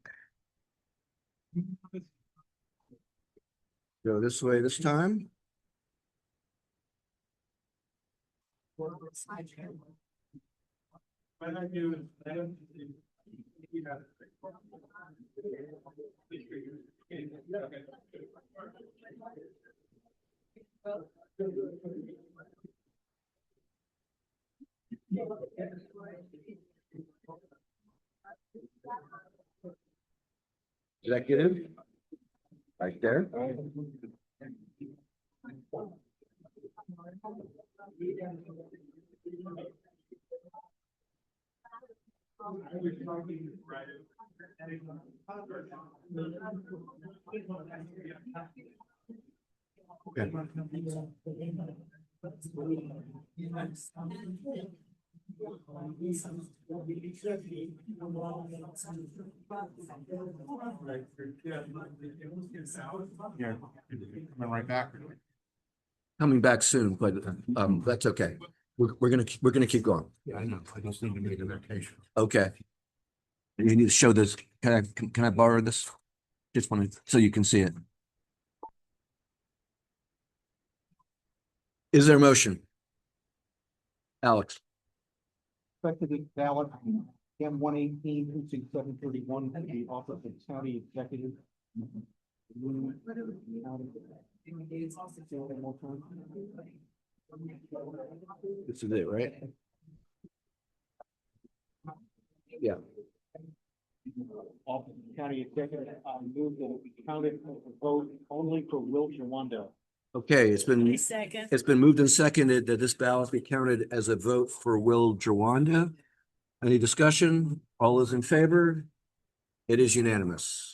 Go this way this time. Executive, right there. Okay. Here, coming right back. Coming back soon, but that's okay. We're gonna keep going. Yeah, I know. I just need to make a notation. Okay. You need to show this. Can I borrow this? Just wanted, so you can see it. Is there a motion? Alex, Effective ballot, M 118, precinct 731, the office of county executive. this is it, right? Yeah. Office of county executive, I move that it be counted as a vote only for Will Jawanda. Okay, Second. it's been moved and seconded that this ballot be counted as a vote for Will Jawanda. Any discussion? All those in favor? It is unanimous.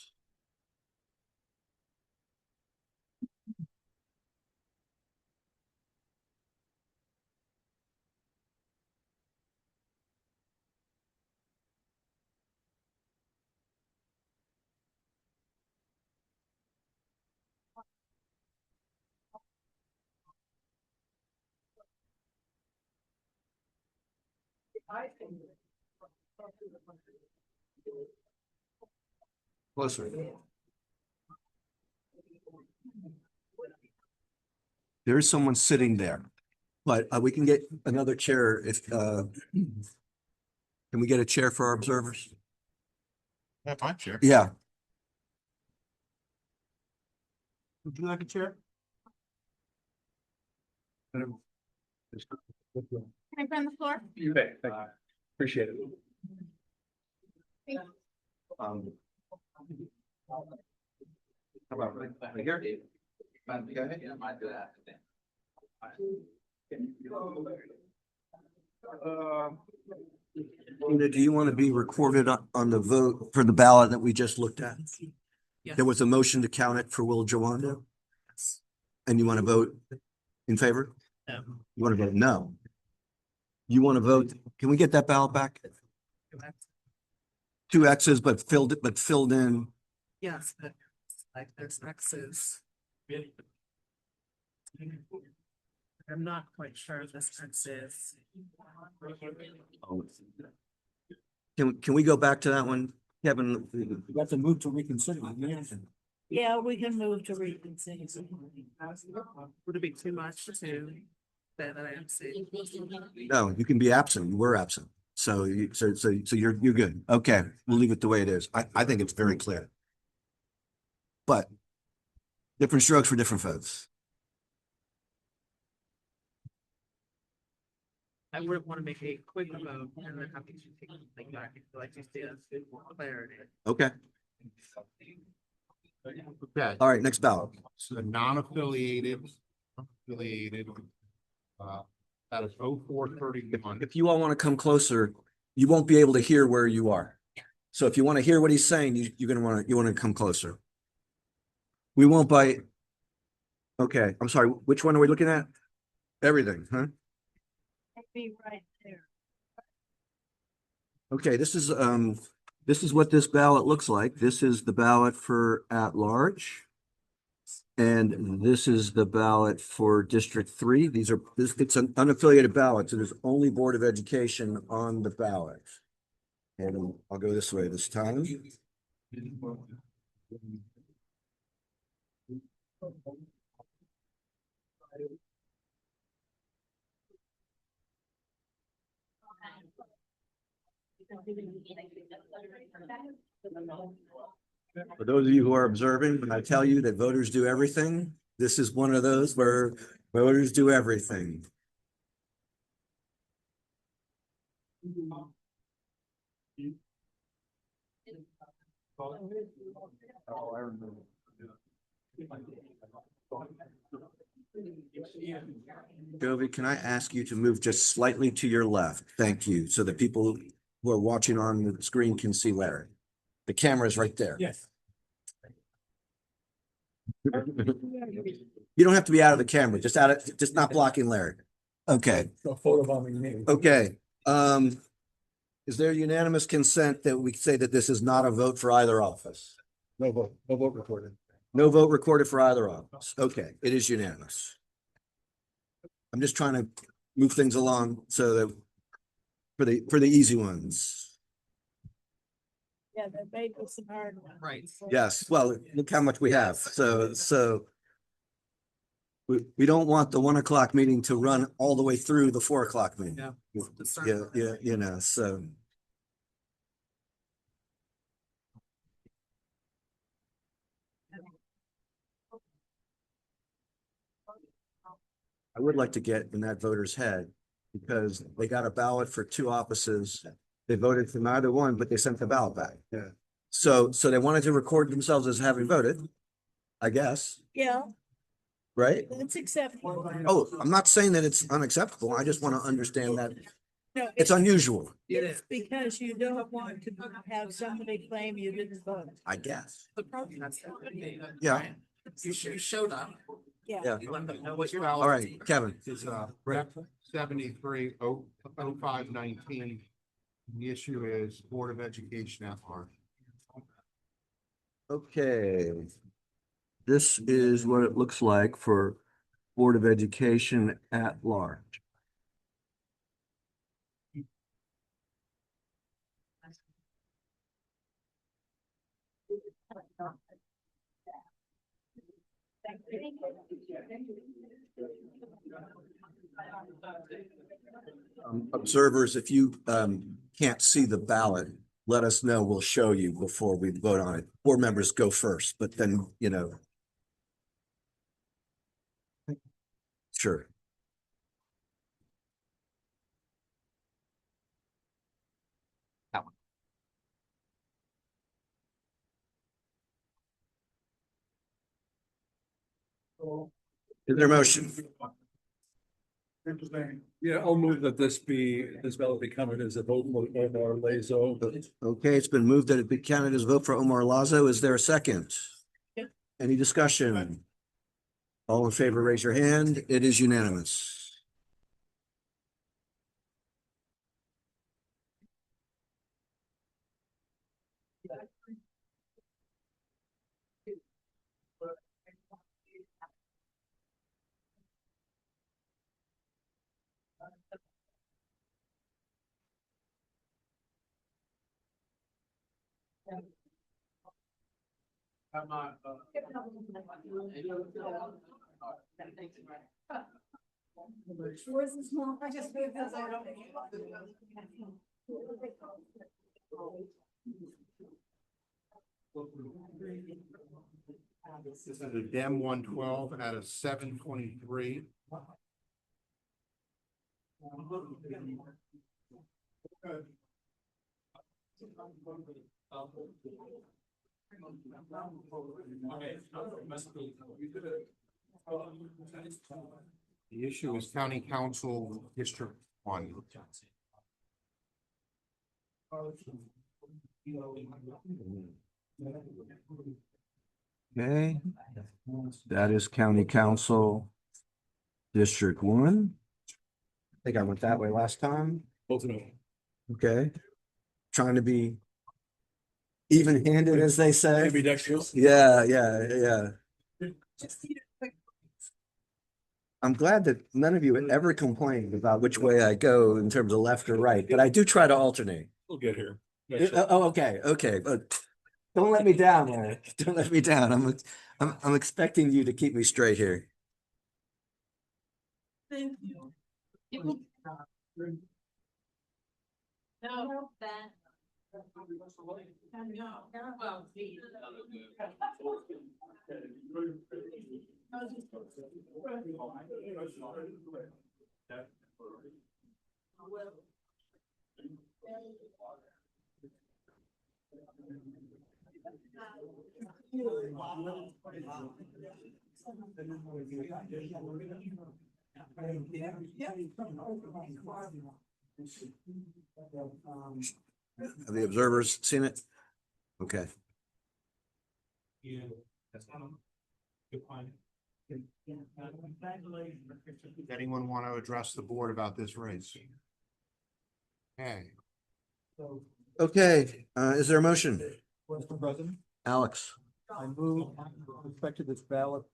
Closer. There is someone sitting there, but we can get another chair if, can we get a chair for our observers? My chair. Yeah. Would you like a chair? Can I find the floor? You bet, thank you. Appreciate it. Um, How about right here? Tina, do you want to be recorded on the vote for the ballot that we just looked at? Yes. There was a motion to count it for Will Jawanda, and you want to vote in favor? No. You want to vote no? You want to vote, can we get that ballot back? Two X's, but filled in. Yes, but like there's X's. I'm not quite sure this X is. Can we go back to that one? Kevin, we got to move to reconsider. Yeah, we can move to reconsider. Would it be too much to say that I am saying? No, you can be absent. You were absent. So you're good. Okay, we'll leave it the way it is. I think it's very clear. But different strokes for different folks. I would want to make a quick vote and then have you take something back. I feel like you see that's good clarity. Okay. Okay. All right, next ballot. So the non-affiliated, that is 0431. If you all want to come closer, you won't be able to hear where you are. So if you want to hear what he's saying, you want to come closer. We won't bite. Okay, I'm sorry. Which one are we looking at? Everything, huh? Be right there. Okay, this is what this ballot looks like. This is the ballot for at large. And this is the ballot for District 3. It's an unaffiliated ballot, so there's only Board of Education on the ballot. And I'll go this way this time. For those of you who are observing, when I tell you that voters do everything, this is one of those where voters do everything. Jovi, can I ask you to move just slightly to your left? Thank you. So that people who are watching on the screen can see Larry. The camera is right there. Yes. You don't have to be out of the camera, just not blocking Larry. Okay, No photobombing me. okay. Is there unanimous consent that we say that this is not a vote for either office? No vote recorded. No vote recorded for either office. Okay, it is unanimous. I'm just trying to move things along so that for the easy ones. Yeah, that may be some hard ones. Right. Yes, well, look how much we have. So we don't want the 1 o'clock meeting to run all the way through the 4 o'clock meeting. Yeah, you know, so. I would like to get in that voter's head because they got a ballot for two offices. They voted for neither one, but they sent the ballot back. Yeah. So they wanted to record themselves as having voted, I guess, Yeah, right? that's acceptable. Oh, I'm not saying that it's unacceptable. I just want to understand that No, it's unusual, it's because you don't want to have somebody claim you didn't vote. I guess. The problem is. Yeah. You showed up. Yeah. You let them know what you're. All right, Kevin. Is Rep 730519. The issue is Board of Education at large. Okay. This is what it looks like for Board of Education at large. Observers, if you can't see the ballot, let us know. We'll show you before we vote on it. Board members go first, but then, you know. Sure. Is there a motion? Yeah, I'll move that this ballot be counted as a vote for Omar Lazo. Okay, it's been moved that it be counted as a vote for Omar Lazo. Is there a second? Yeah. Any discussion? All in favor, raise your hand. It is unanimous. Where's the small? I just moved this out. This is a Dem 112 out of 723. The issue is County Council District 1. Okay, that is County Council District 1. I think I went that way last time. Both of them. Okay. Trying to be even-handed, as they say. Ambidextrous. Yeah. I'm glad that none of you ever complained about which way I go in terms of left or right, but I do try to alternate. We'll get here. Oh, okay, but don't let me down, Eric. Don't let me down. I'm expecting you to keep me straight here. Thank you. No, that. Have the observers seen it? Okay. Does anyone want to address the board about this race? Okay, is there a motion? Mr. President, Alex, I move with respect to this ballot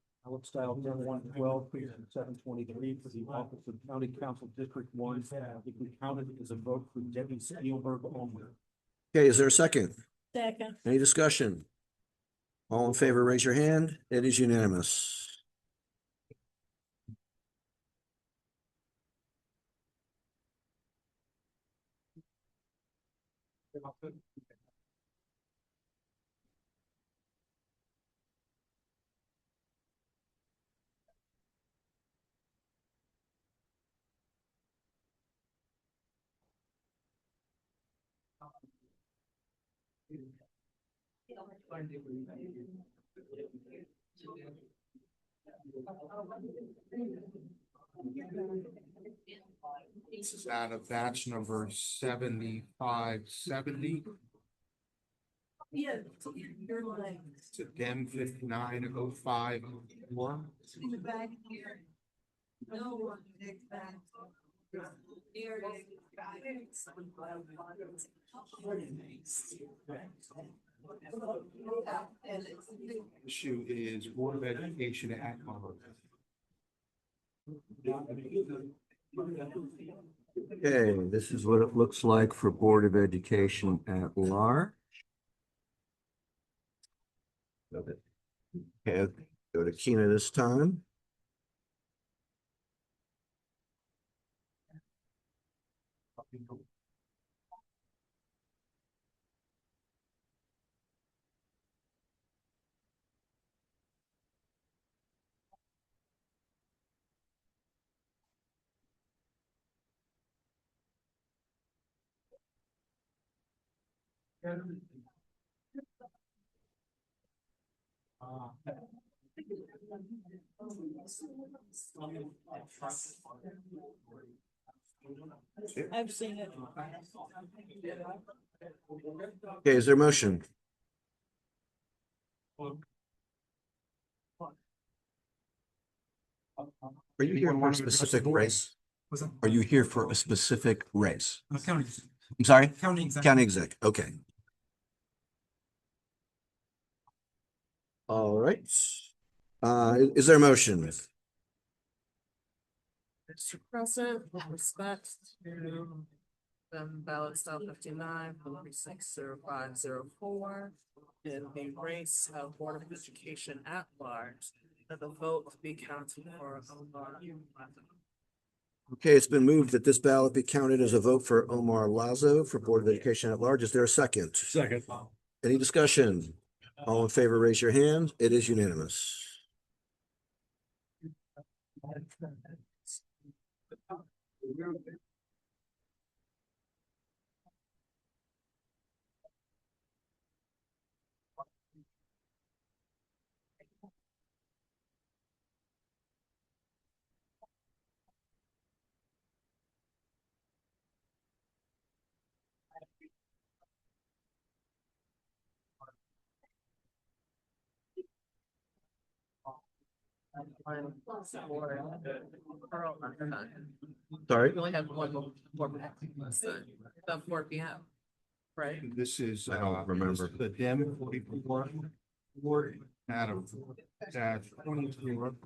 style Dem 112, precinct 723 for the office of County Council District 1. If we count it as a vote for Debbie Spielberg only. okay, is there a second? Second. Any discussion? All in favor, raise your hand. It is unanimous. This is out of batch number 7570 Yeah, you're like. to Dem 5905. In the back here. No one takes back. Here it is. Issue is Board of Education at large. Okay, this is what it looks like for Board of Education at large. Okay, go to Keena this time. I've seen it. Okay, is there a motion? Are you here for a specific race? Are you here for a specific race? County, I'm sorry? county exec. County exec, okay. All right. Is there a motion? Mr. President, with respect to ballot style 59 from precinct 0504 in the race of Board of Education at large, that the vote be counted for Omar. Okay, it's been moved that this ballot be counted as a vote for Omar Lazo for Board of Education at Large. Is there a second? Second. Any discussion? All in favor, raise your hand. It is unanimous. Sorry? We only have one more, about 4 p.m. Right? This is, I don't remember. The Dem 44 Ward Adam dash 22.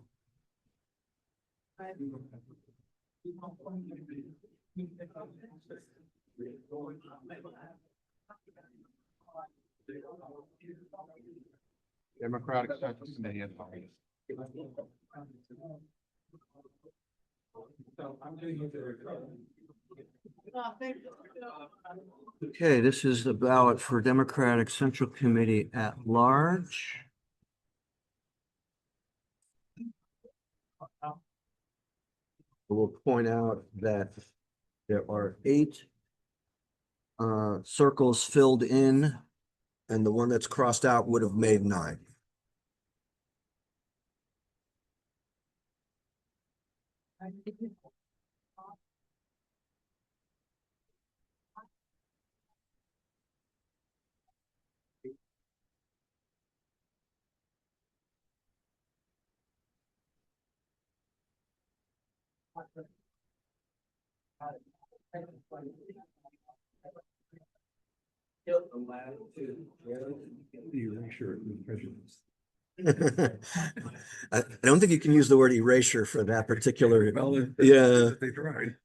Democratic Central Committee. Okay, this is the ballot for Democratic Central Committee at Large. We'll point out that there are 8 circles filled in, and the one that's crossed out would have made 9. I don't think you can use the word erasure for that particular. Yeah. They tried.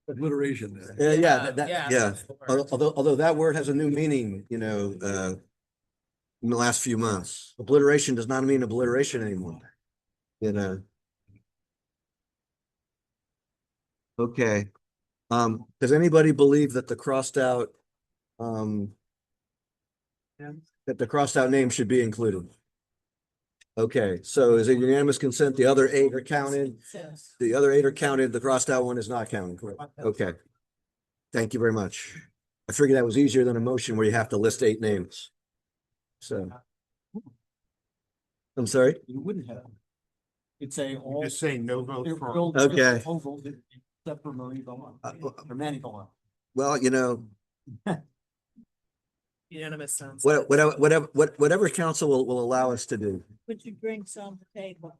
Obliteration. Yeah. Although that word has a new meaning, in the last few months. Obliteration does not mean obliteration anymore. Okay. Does anybody believe that the crossed out name should be included? Okay, so is it unanimous consent? The other 8 are counted? The other 8 are counted, the crossed out one is not counted, correct? Okay. Thank you very much. I figured that was easier than a motion where you have to list 8 names. So. I'm sorry? You wouldn't have. It's a all. Just saying no vote for. Okay. Except for Marie Beaumont, or Manny Beaumont. Well, Unanimous sounds. whatever council will allow us to do. Would you bring some to the table?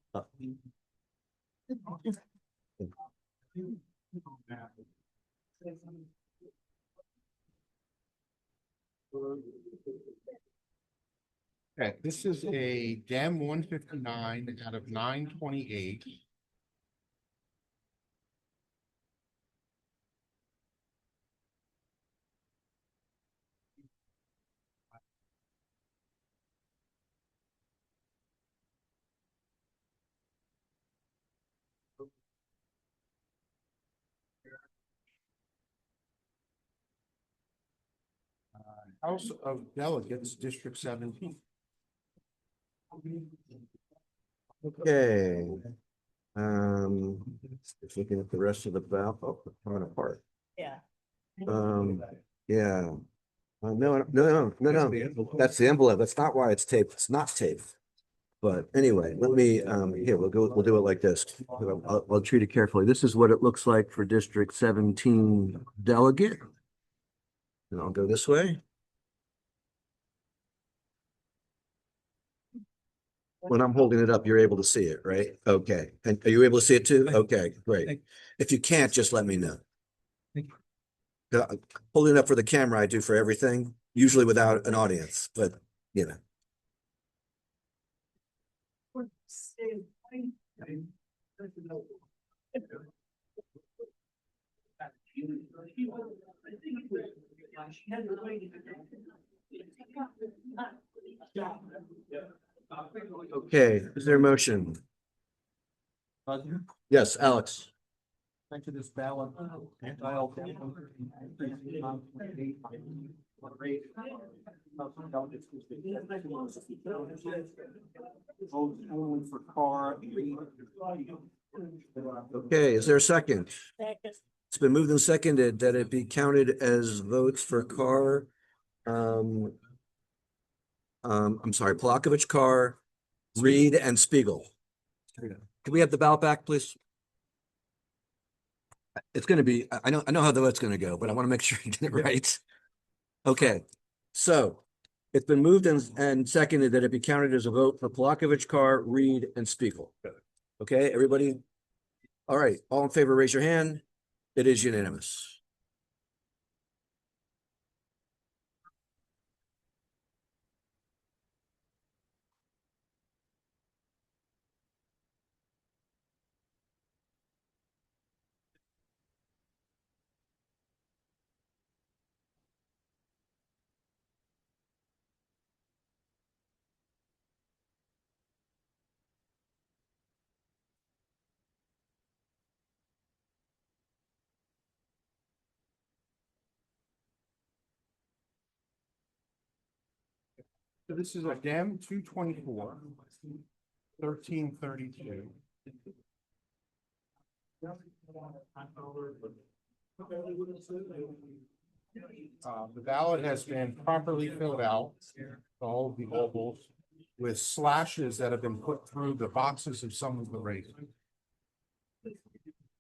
Okay, this is a Dem 159 out of 928. House of Delegates, District 17. Okay. Just looking at the rest of the ballot, oh, torn apart. Yeah. Yeah. No, that's the envelope. That's not why it's taped. It's not taped. But anyway, let me, here, we'll do it like this. I'll treat it carefully. This is what it looks like for District 17 delegate. And I'll go this way. When I'm holding it up, you're able to see it, right? Okay. And are you able to see it too? Okay, great. If you can't, just let me know. Holding it up for the camera, I do for everything, usually without an audience, but you know. Okay, is there a motion? Yes, Alex. Back to this ballot. Vote only for car. Okay, is there a second? Second. It's been moved and seconded that it be counted as votes for Carr. I'm sorry, Palakovich, Carr, Reed, and Spiegel. Can we have the ballot back, please? It's gonna be, I know how the vote's gonna go, but I want to make sure you get it right. Okay, so it's been moved and seconded that it be counted as a vote for Palakovich, Carr, Reed, and Spiegel. Okay, everybody? All right, all in favor, raise your hand. It is unanimous. So this is a Dem 224, 1332. The ballot has been properly filled out, all of the ovals, with slashes that have been put through the boxes of some of the races.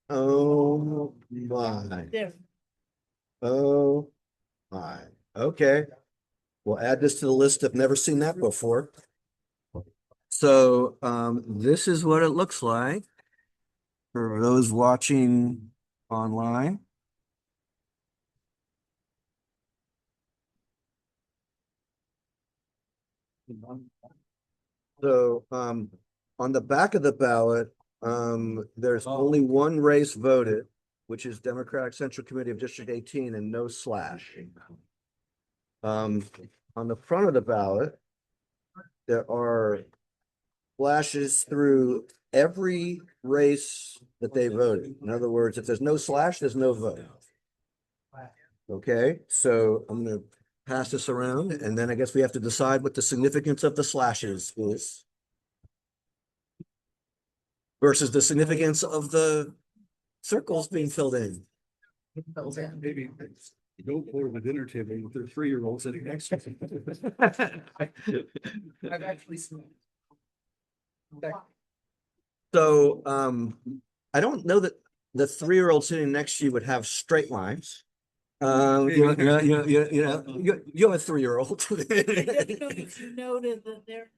Oh my. Oh my. Okay. We'll add this to the list. I've never seen that before. So this is what it looks like for those watching online. So on the back of the ballot, there's only one race voted, which is Democratic Central Committee of District 18 and no slash. On the front of the ballot, there are flashes through every race that they voted. In other words, if there's no slash, there's no vote. Okay, so I'm gonna pass this around and then I guess we have to decide what the significance of the slashes is versus the significance of the circles being filled in. Maybe go for the dinner table with their 3-year-old sitting next to them. I've actually seen. So I don't know that the 3-year-old sitting next to you would have straight lines. You know, you're a 3-year-old. You noted that there.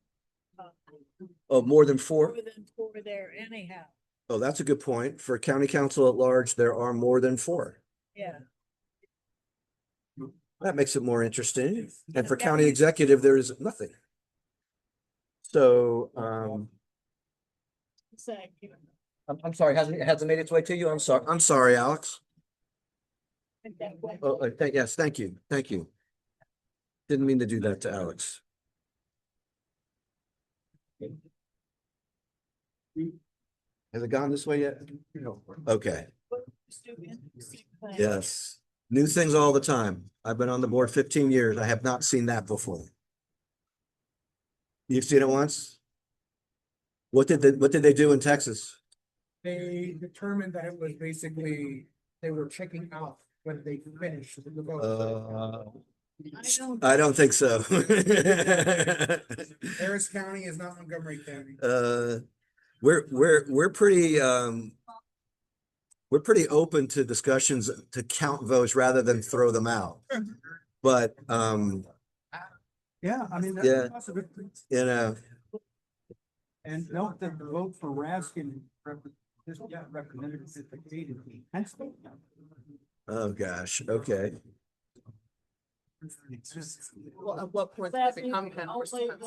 Oh, more than 4? More than 4 there anyhow. Oh, that's a good point. For county council at large, there are more than 4. Yeah. That makes it more interesting. And for county executive, there is nothing. So I'm sorry, hasn't made its way to you? I'm sorry, Alex. Oh, yes, thank you. Didn't mean to do that to Alex. Has it gone this way yet? Okay. Yes. New things all the time. I've been on the board 15 years. I have not seen that before. You've seen it once? What did they do in Texas? They determined that it was basically, they were checking out when they finished the vote. I don't think so. Harris County is not Montgomery County. We're pretty open to discussions to count votes rather than throw them out. But Yeah, I mean, Yeah. that's a possibility. you know, And note that the vote for Raskin represented Pennsylvania. oh gosh, okay. Well, at what point does it become Pennsylvania?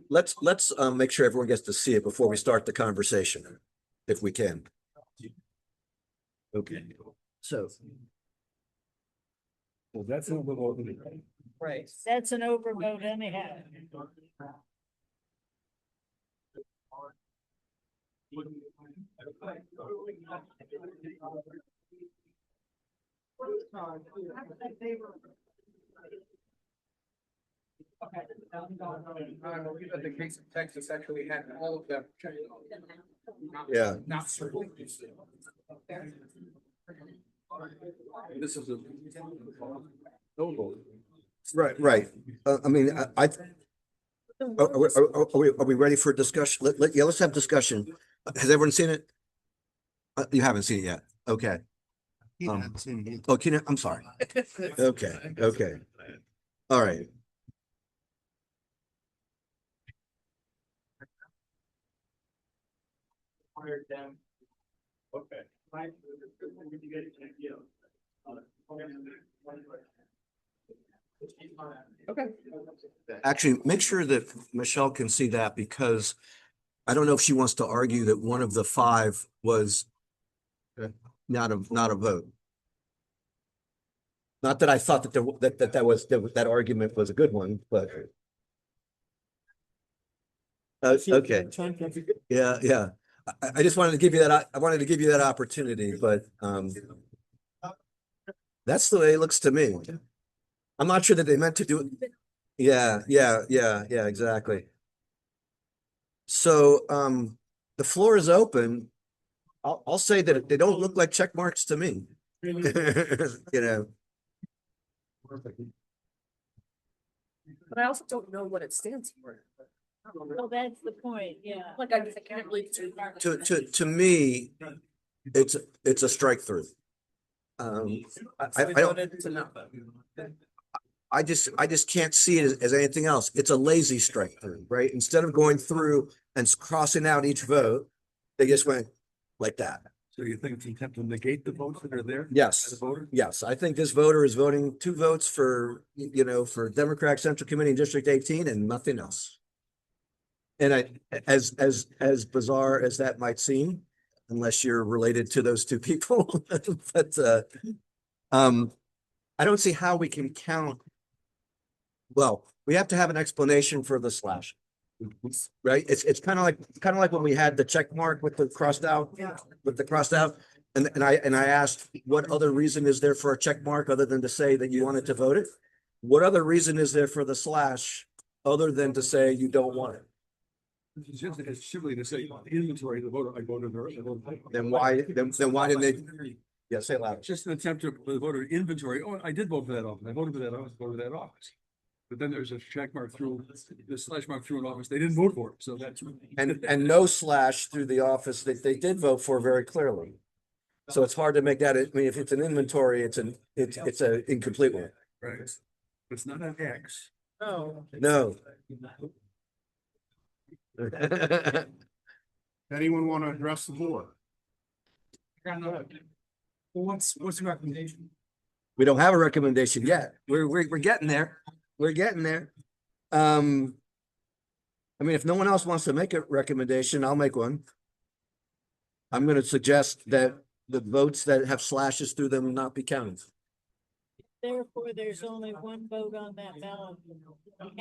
Let's make sure everyone gets to see it before we start the conversation, if we can. Okay, so. Well, that's not the vote. Right. That's an overvote anyhow. The case of Texas actually had all of them. Yeah. Not certain. This is a. Right. I mean, are we ready for discussion? Let's have discussion. Has everyone seen it? You haven't seen it yet. Okay. Oh, Keenan, I'm sorry. Okay. All right. Okay. Actually, make sure that Michelle can see that because I don't know if she wants to argue that one of the five was not a vote. Not that I thought that argument was a good one, but. Okay. Yeah. I just wanted to give you that, I wanted to give you that opportunity, but, that's the way it looks to me. I'm not sure that they meant to do it. Yeah, exactly. So, the floor is open. I'll say that they don't look like check marks to me. You know. But I also don't know what it stands for. Well, that's the point, yeah. Like, I can't really. To me, it's a strike through. I don't, I just can't see it as anything else. It's a lazy strike through, right? Instead of going through and crossing out each vote, they just went like that. So you think it's an attempt to negate the votes that are there? Yes. As a voter? Yes, I think this voter is voting 2 votes for, for Democratic Central Committee in District 18 and nothing else. And as bizarre as that might seem, unless you're related to those 2 people, but I don't see how we can count. Well, we have to have an explanation for the slash, right? It's kind of like when we had the check mark with the crossed out, and I asked, what other reason is there for a check mark other than to say that you wanted to vote it? What other reason is there for the slash other than to say you don't want it? It's just, it's simply to say inventory, the voter, I voted there. Then why didn't they? Yeah, say it loud. It's just an attempt to the voter inventory. Oh, I did vote for that office. I voted for that office, voted for that office. But then there's a check mark through, the slash mark through an office. They didn't vote for it. So that's. And no slash through the office that they did vote for very clearly. So it's hard to make that. I mean, if it's an inventory, it's an incomplete one. Right. It's not an X. Oh. No. Anyone want to address the board? What's the recommendation? We don't have a recommendation yet. We're getting there. We're getting there. I mean, if no one else wants to make a recommendation, I'll make one. I'm going to suggest that the votes that have slashes through them not be counted. Therefore, there's only one vote on that ballot. On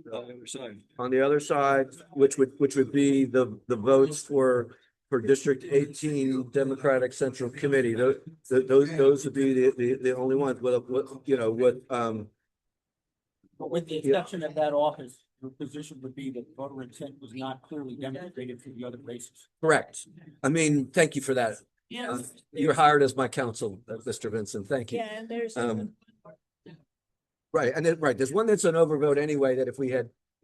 the other side. On the other side, which would be the votes for for District 18 Democratic Central Committee. Those would be the only ones With the exception of that office, your position would be that voter intent was not clearly demonstrated through the other races. correct. I mean, thank you for that. Yes. You're hired as my counsel, Mr. Vincent. Thank you. Yeah, and there's. Right, and there's one that's an overvote anyway, that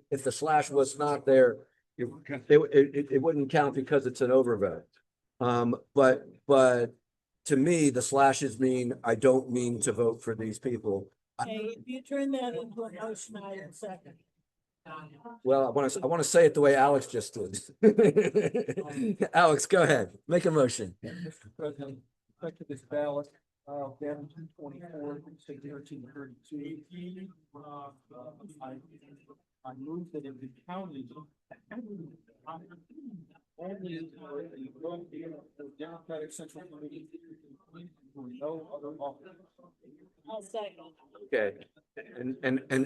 if the slash was not there, it wouldn't count because it's an overvote. But to me, the slashes mean I don't mean to vote for these people. Okay, if you turn that into a motion, I will second. Well, I want to say it the way Alex just did. Alex, go ahead, make a motion. Mr. President, back to this ballot, down 224, 1332. I move that it be counted. Only the Democratic Central Committee, no other office. I'll second. Okay,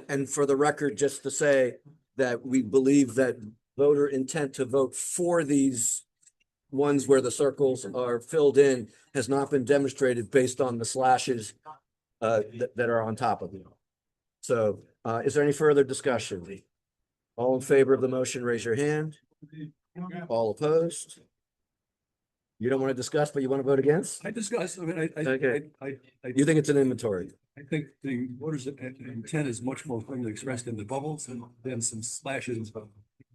and for the record, just to say that we believe that voter intent to vote for these ones where the circles are filled in has not been demonstrated based on the slashes that are on top of them. So is there any further discussion? All in favor of the motion, raise your hand. All opposed? You don't want to discuss, but you want to vote against? I discussed, I mean, Okay. You think it's an inventory? I think the voters' intent is much more clearly expressed in the bubbles and then some slashes.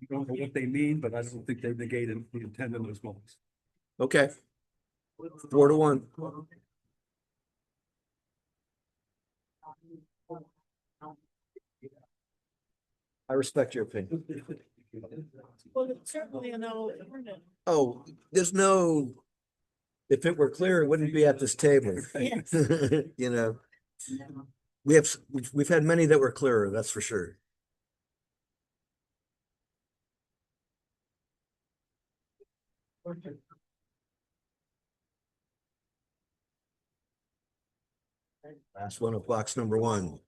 You don't know what they mean, but I don't think they've negated the intent in those bubbles. Okay. 4-1. I respect your opinion. Well, it's certainly an alternate. Oh, there's no, if it were clear, it wouldn't be at this table. Yes. You know, we've had many that were clearer, that's for sure. Last one of box number 1.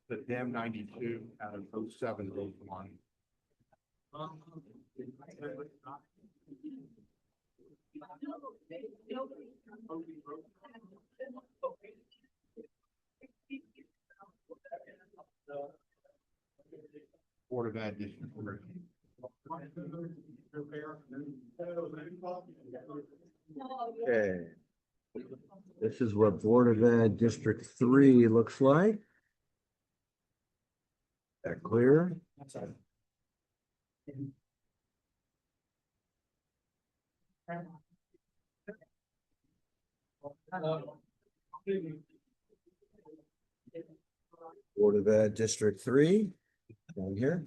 The damn 92 out of 07 goes one. Board of Ed District 3. Okay. This is what Board of Ed District 3 looks like. That clear? Board of Ed District 3, down here.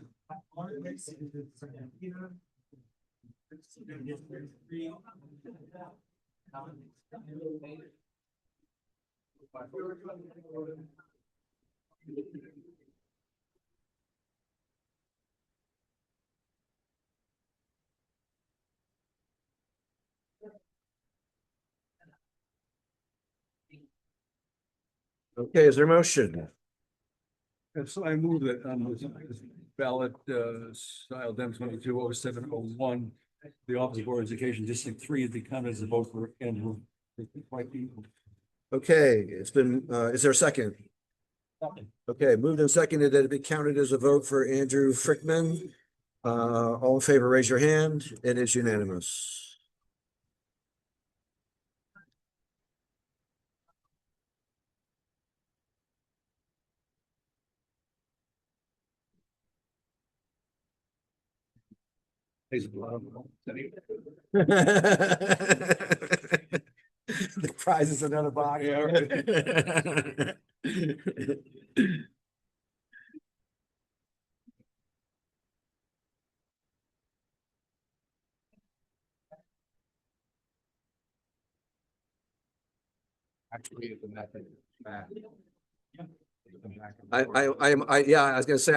Okay, is there a motion? And so I move that this ballot style Dem 220701, the Office of Board of Education District 3 is counted as a vote for Andrew. Okay, it's been, is there a second? Okay, moved and seconded that it be counted as a vote for Andrew Frickman. All in favor, raise your hand. It is unanimous. The prize is another box. Yeah, Actually, it's a method. Yeah, I was gonna say,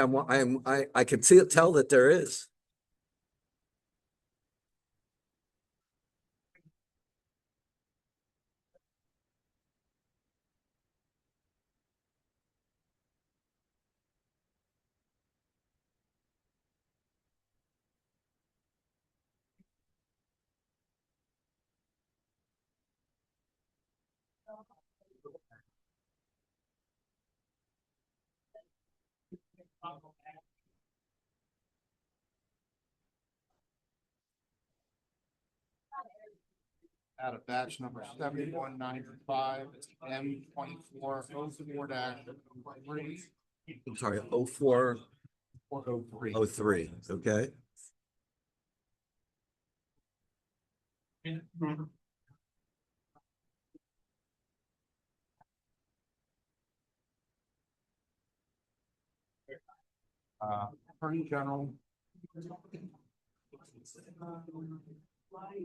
I can tell that there is. Out of batch number 7195, M2404-3. I'm sorry, 04. 03, okay? Attorney General.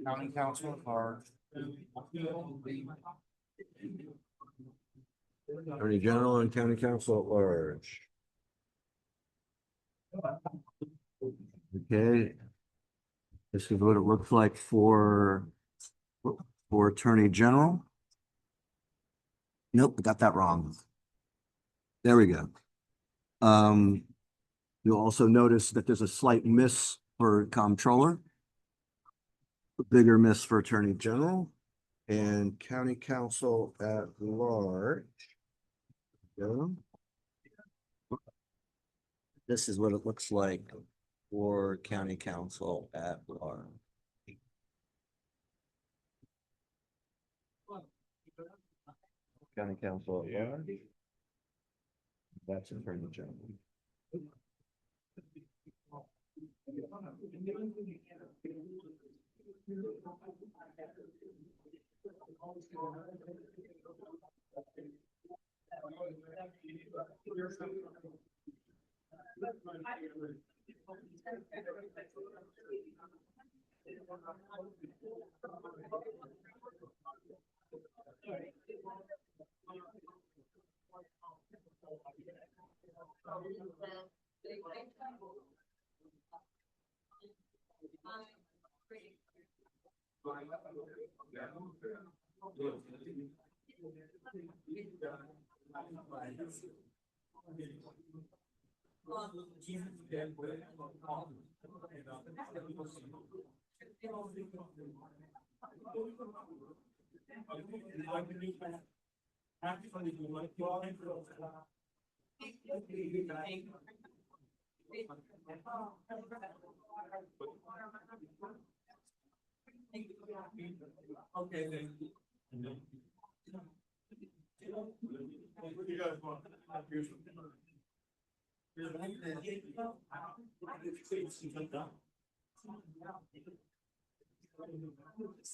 County Council at Large. Attorney General and County Council at Large. Okay. This is what it looks like for Attorney General. Nope, got that wrong. There we go. You'll also notice that there's a slight miss for Comptroller. A bigger miss for Attorney General and County Council at Large. Yeah. This is what it looks like for County Council at Large. County Council at Large. That's Attorney General.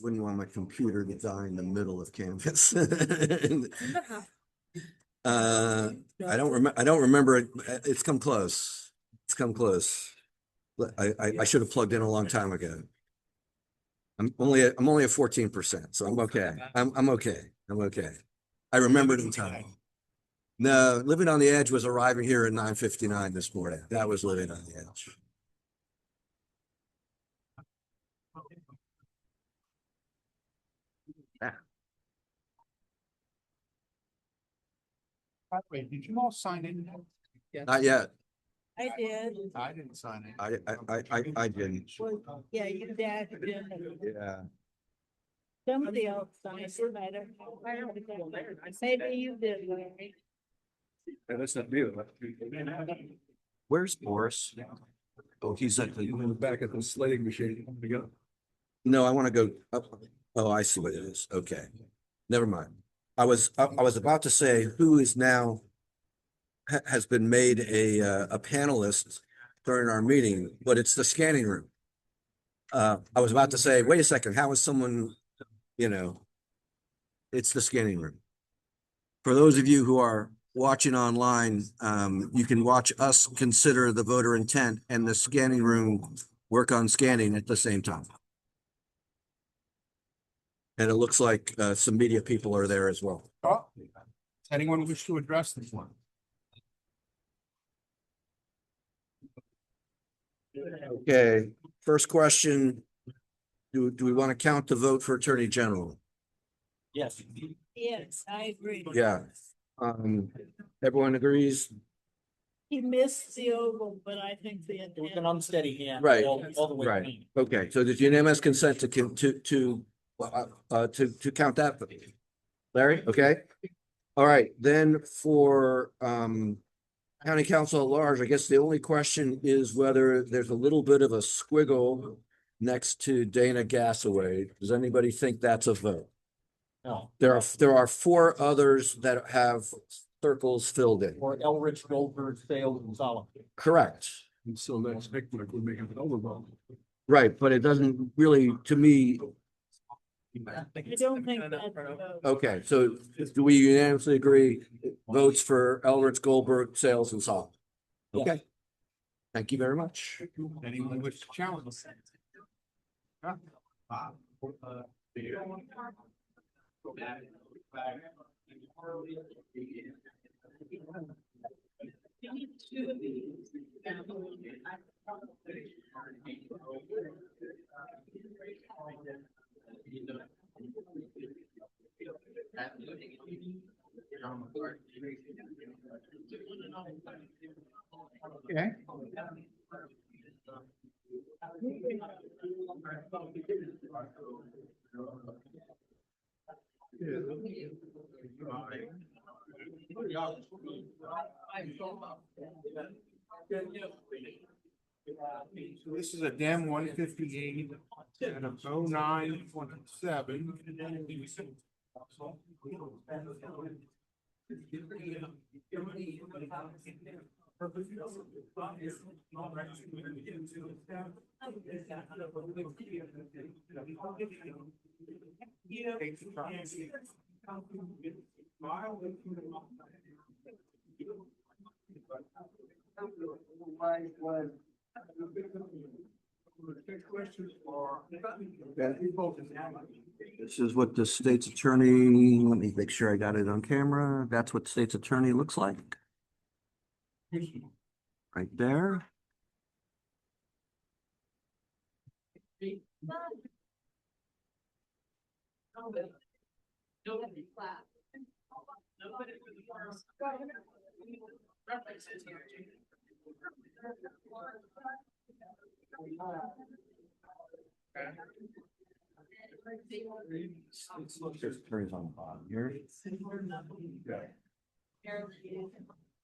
Wouldn't want my computer to die in the middle of Canvas. I don't remember it. It's come close. It's come close. I should have plugged in a long time ago. I'm only at 14%, so I'm okay. I'm okay. I'm okay. I remembered in time. No, living on the edge was arriving here at 9:59 this morning. That was living on the edge. By the way, did you all sign in? Not yet. I did. I didn't sign it. I didn't. Yeah, your dad did. Yeah. Somebody else signed it. I don't know. Maybe you did, Larry. That's not me. Where's Boris? Oh, he's at the Back at the sledding machine. We go. No, I want to go up. Oh, I see what it is. Okay. Never mind. I was about to say who is now has been made a panelist during our meeting, but it's the scanning room. I was about to say, wait a second, how is someone, it's the scanning room. For those of you who are watching online, you can watch us consider the voter intent and the scanning room work on scanning at the same time. And it looks like some media people are there as well. Does anyone wish to address this one? Okay, first question. Do we want to count the vote for Attorney General? Yes. Yes, I agree. Yeah. Everyone agrees? He missed the oval, but I think the. It was an unsteady hand. Right, All the way. right. clean. Okay, so there's unanimous consent to count that. Larry, okay? All right, then for county council at large, I guess the only question is whether there's a little bit of a squiggle next to Dana Gasaway. Does anybody think that's a vote? No. There are four others that have circles filled in. Or Elrich, Goldberg, Sales, and Solomon. Correct. And so that's Nick would make it an overvote. Right, but it doesn't really, to me, I don't think that's. okay, so do we unanimously agree votes for Elrich, Goldberg, Sales, and Solomon? Okay. Thank you very much. Anyone wish to challenge? Okay. So this is a DEM 158 and a 0927. This is what the state's attorney, let me make sure I got it on camera. That's what the state's attorney looks like. Right there. There's attorneys on the bottom here.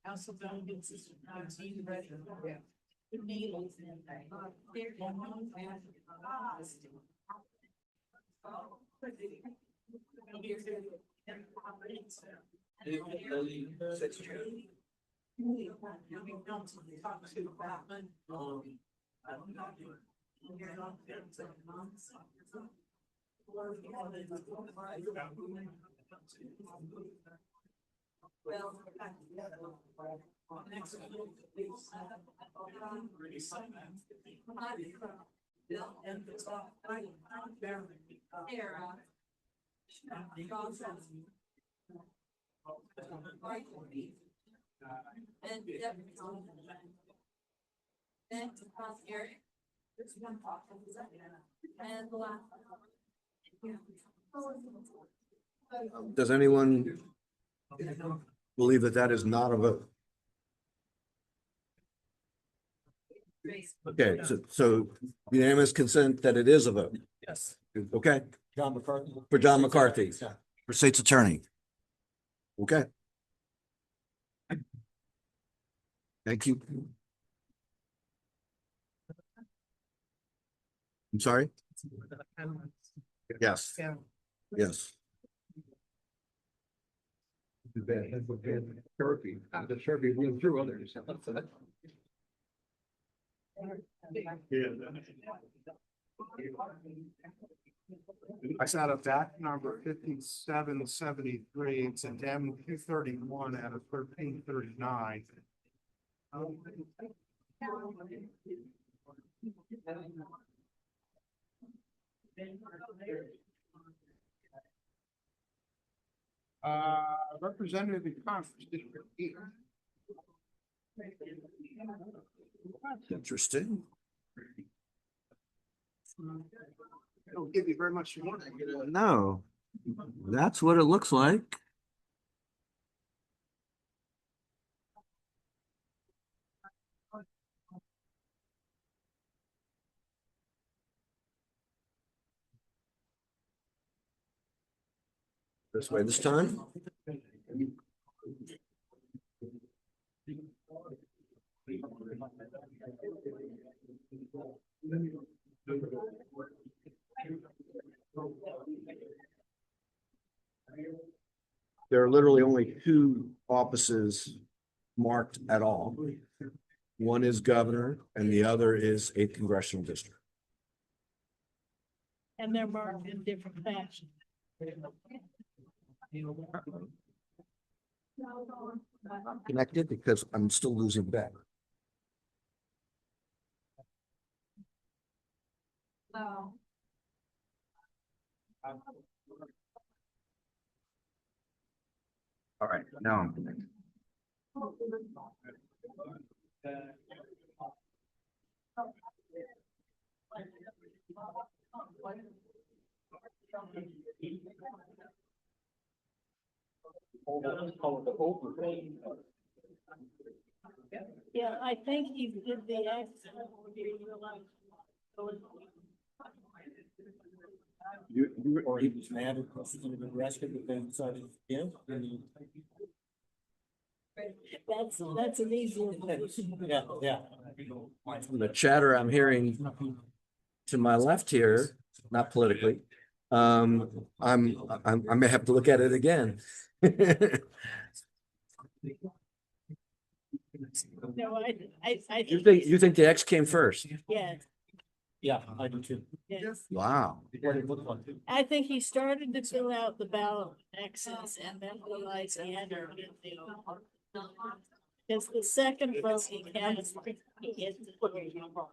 Also don't get system, ready. The needles and they're Does anyone believe that that is not a vote? Okay, so unanimous consent that it is a vote. Yes. Okay, John McCarthy. for John McCarthy, for state's attorney. Okay. Thank you. I'm sorry? Yes. Yes. Therapy. The therapy went through others. I sat up that number 5773. It's a DEM 231 out of 1339. Representative in Conference District 8. That's interesting. Don't give you very much. No, that's what it looks like. This way this time. There are literally only two offices marked at all. One is governor and the other is a congressional district. And they're marked in different fashion. Connected because I'm still losing back. Oh. All right, now I'm connected. Yeah, I think he did the X. Or he was mad at us and the rest of it, then decided, yeah. That's an easy one. Yeah, yeah. From the chatter I'm hearing to my left here, not politically, I may have to look at it again. No, I. You think the X came first? Yeah, Yeah, I do too. yes. Wow. What it looked like. I think he started to fill out the ballot X's and then realized he had to get the. Because the second vote he had, he had to put it on.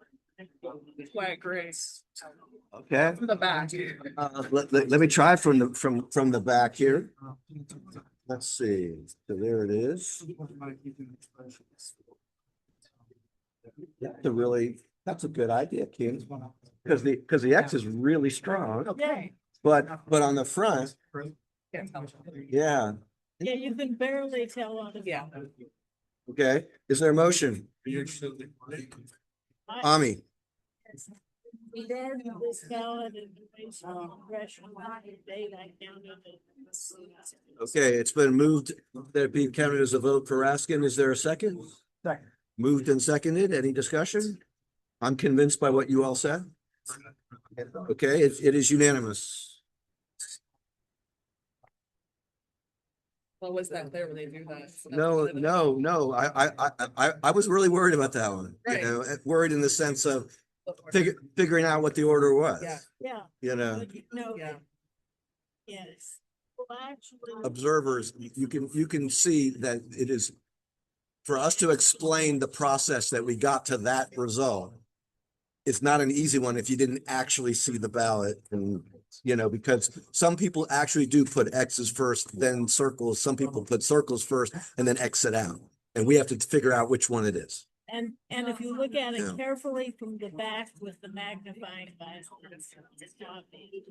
Flag race. Okay. From the back. Let me try from the back here. Let's see. So there it is. That's a good idea, King. Because the X is really strong. Okay. But on the front, yeah. Yeah, you can barely tell on the. Yeah. Okay. Is there a motion? Ami, He did this ballot information congressional date, I counted it. okay, it's been moved that it be counted as a vote for Raskin. Is there a second? Second. Moved and seconded. Any discussion? I'm convinced by what you all said. Okay, it is unanimous. What was that there when they do that? No. I was really worried about that one. Right. You know, worried in the sense of figuring out what the order was. Yeah. Yeah. You know, But no. Yeah. Yes. Well, actually. observers, you can see that it is for us to explain the process that we got to that result. It's not an easy one if you didn't actually see the ballot, and you know, because some people actually do put X's first, then circles. Some people put circles first and then X it out. And we have to figure out which one it is. And if you look at Yeah. it carefully from the back with the magnifying glass, it's not me.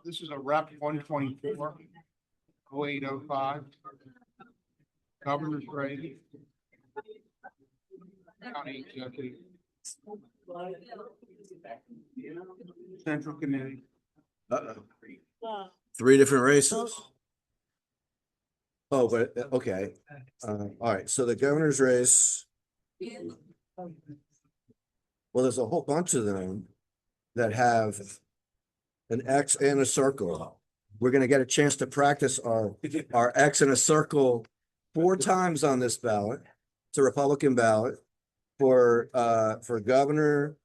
This is a rep 124, 0805. Governor's race. County executive. Central committee. Well, Three different races. Oh, but okay. All right. So the governor's race. Well, there's a whole bunch of them that have an X and a circle. We're going to get a chance to practice our X and a circle 4 times on this ballot. It's a Republican ballot for governor,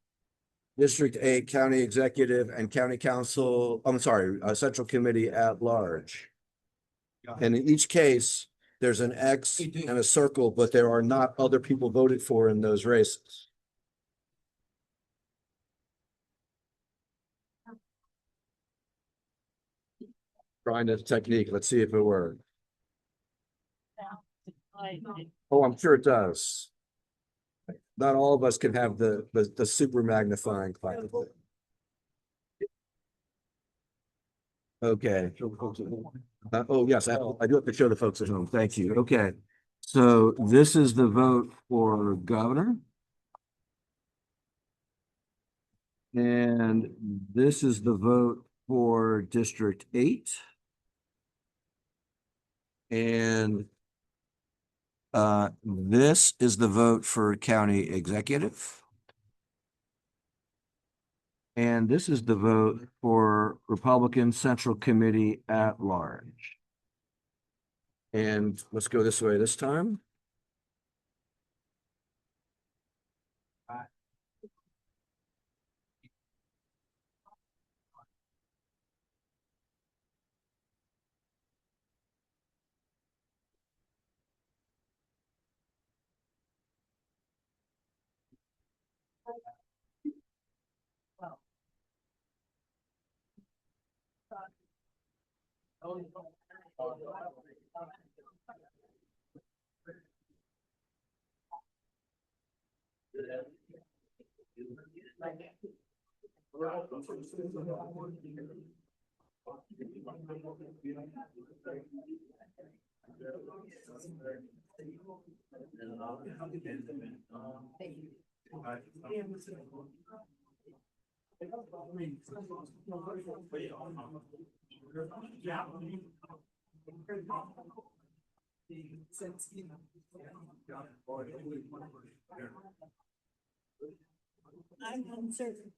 District 8, county executive, and county council. I'm sorry, central committee at large. And in each case, there's an X and a circle, but there are not other people voted for in those races. Trying this technique. Let's see if it works. Oh, I'm sure it does. Not all of us can have the super magnifying class. Okay. Oh, yes, I do have to show the folks at home. Thank you. Okay. So this is the vote for governor. And this is the vote for District 8. And this is the vote for county executive. And this is the vote for Republican Central Committee at large. And let's go this way this time. I'm uncertain.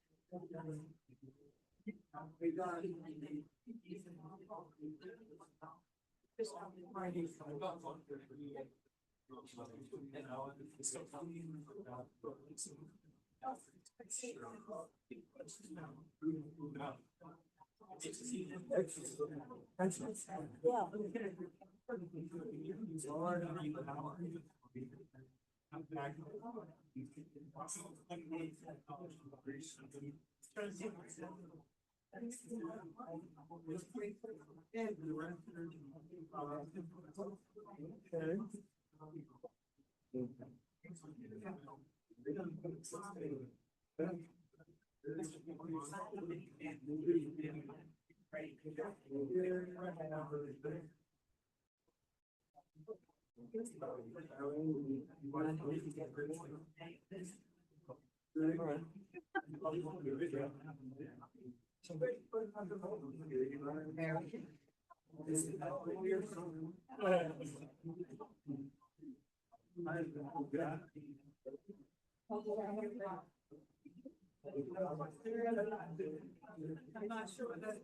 I'm not sure that.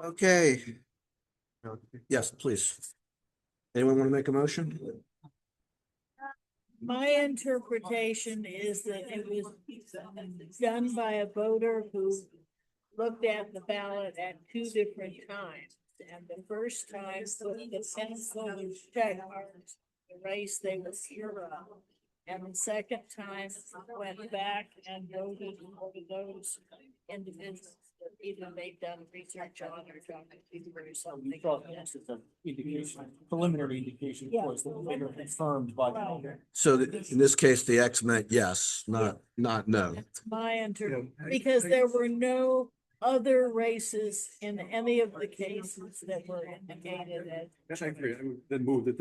Okay. Yes, please. Anyone want to make a motion? My interpretation is that it was done by a voter who looked at the ballot at two different times. and the first time the pencil was checked, the race they were 0. And the second time went back and voted for those individuals that either they've done research on or done or something. We thought this is an indication, preliminary indication, of Yeah. course, that later confirmed by. So in this case, the X meant yes, not no. That's my because there were no other races in any of the cases that were indicated as, Yes, I agree. I would then move that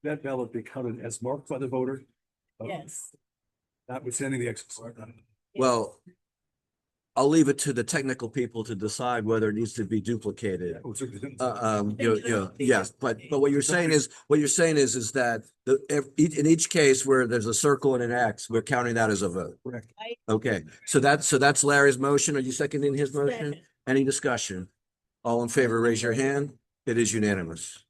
that ballot be counted as marked by the voter. yes. Notwithstanding the X's. Well, I'll leave it to the technical people to decide whether it needs to be duplicated. Yes, but what you're saying is that in each case where there's a circle and an X, we're counting that as a vote. Correct. Okay, so that's Larry's motion. Are you seconding his motion? Second. Any discussion? All in favor, raise your hand. It is unanimous.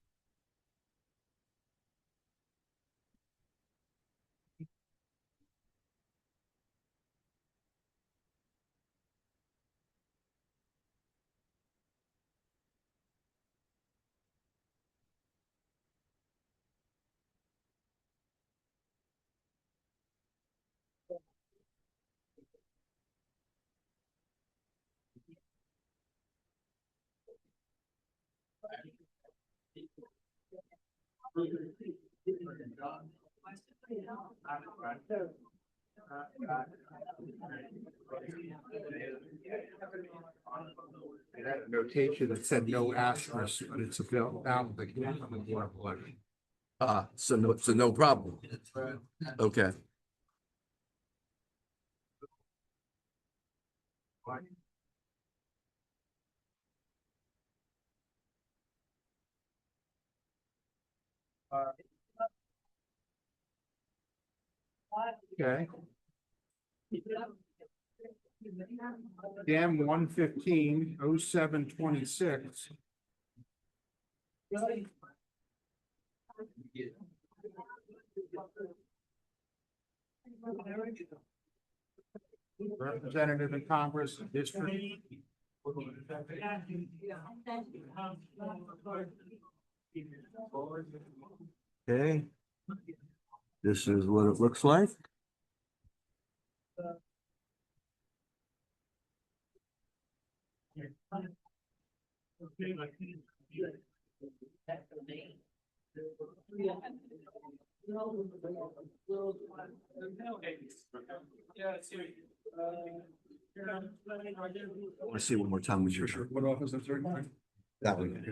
It had a notation that said no asterisk, but it's a bill down the. So no problem. Okay. Okay. Dam 115-07-26. Representative in Congress, District. Okay. This is what it looks like. I want to see one more time with your shirt. What office is there? That one.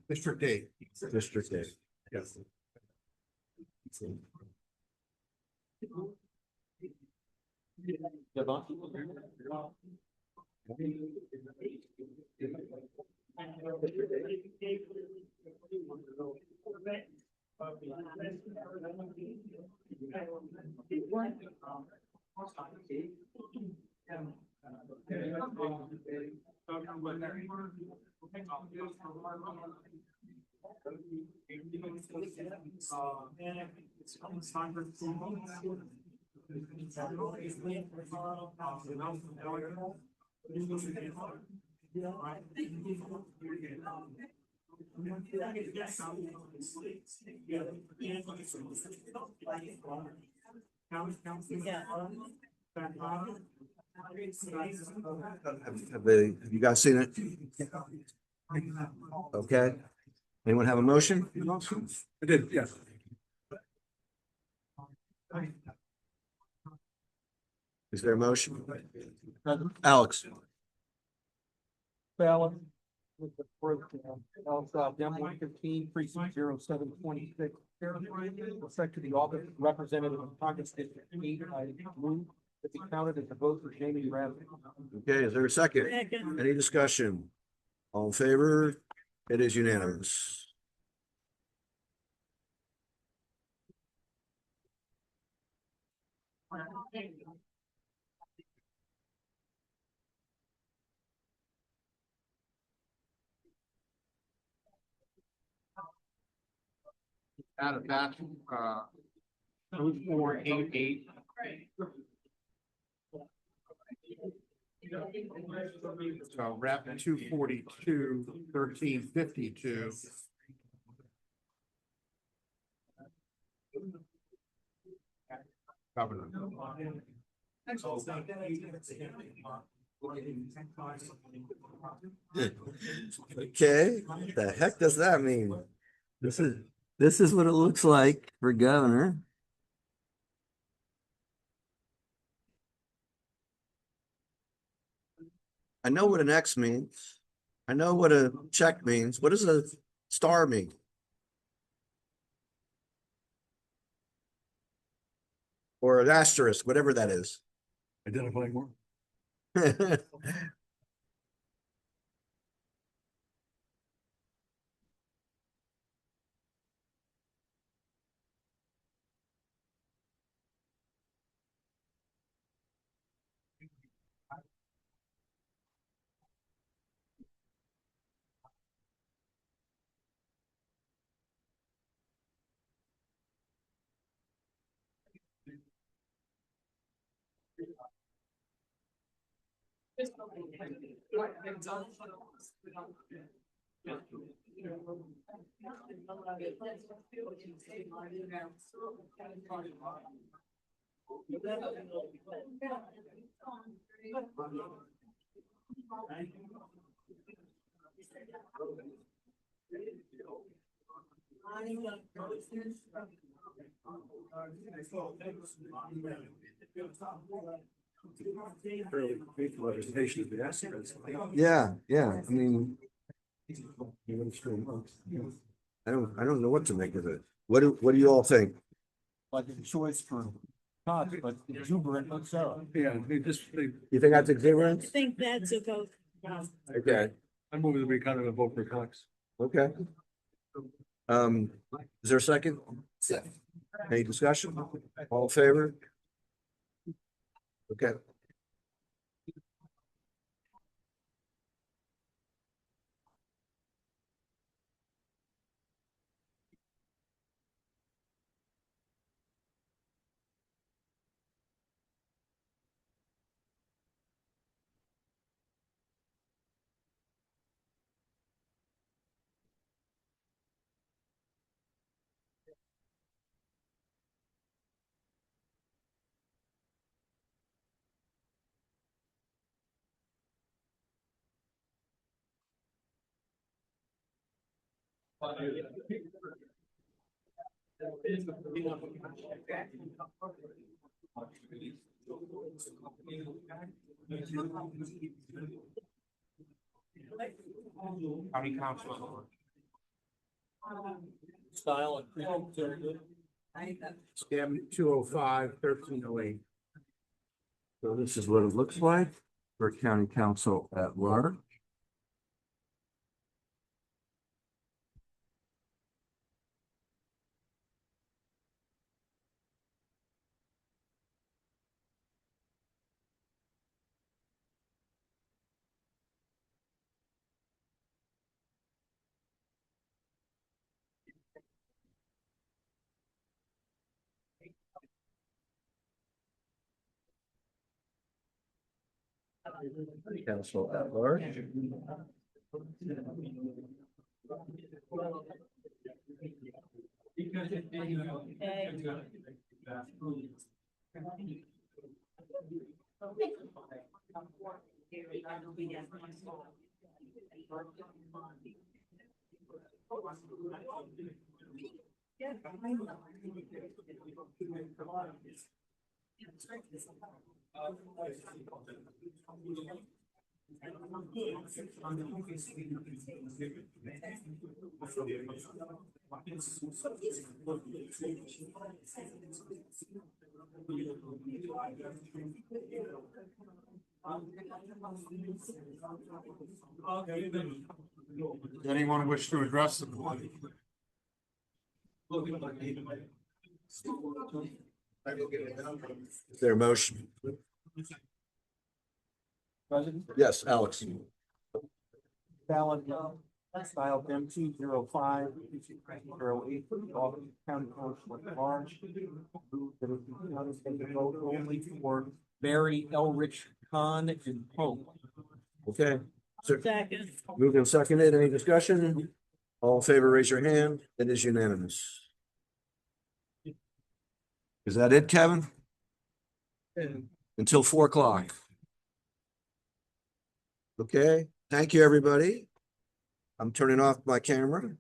District 8. District A. Yes. Have you guys seen it? Okay. Anyone have a motion? I did, yes. Is there a motion? Alex? Ballot. With the first, Dem 115, precinct 0726. With respect to the office of representative of Congress District 8, I move that be counted as a vote for Jamie Radley. Okay, is there a second? Second. Any discussion? All in favor? It is unanimous. Out of that, 0488. So Rep 242, 1352. Governor. Okay, what the heck does that mean? This is what it looks like for governor. I know what an X means. I know what a check means. What does a star mean? Or an asterisk, whatever that is. Identifying more. Yeah, yeah, I mean. I don't know what to make of it. What do you all think? Like a choice for Cox, but exuberant, but so. Yeah, You think that's I exuberant? think that's a vote. Okay, I'm moving to be kind of a vote for Cox. okay. Is there a second? Any discussion? All in favor? Okay. County Council. Style and. Scam 205, 1308. So this is what it looks like for county council at large. Council at large. Does anyone wish to address the board? Is there a motion? President, Yes, Alex. ballot style M 205-08 for the office of county council at large. Move that it be counted as a vote only for Barry Elrich Khan and Pope. Okay, so Second. moved and seconded. Any discussion? All in favor, raise your hand. It is unanimous. Is that it, Kevin? Until 4 o'clock. Okay, thank you, everybody. I'm turning off my camera.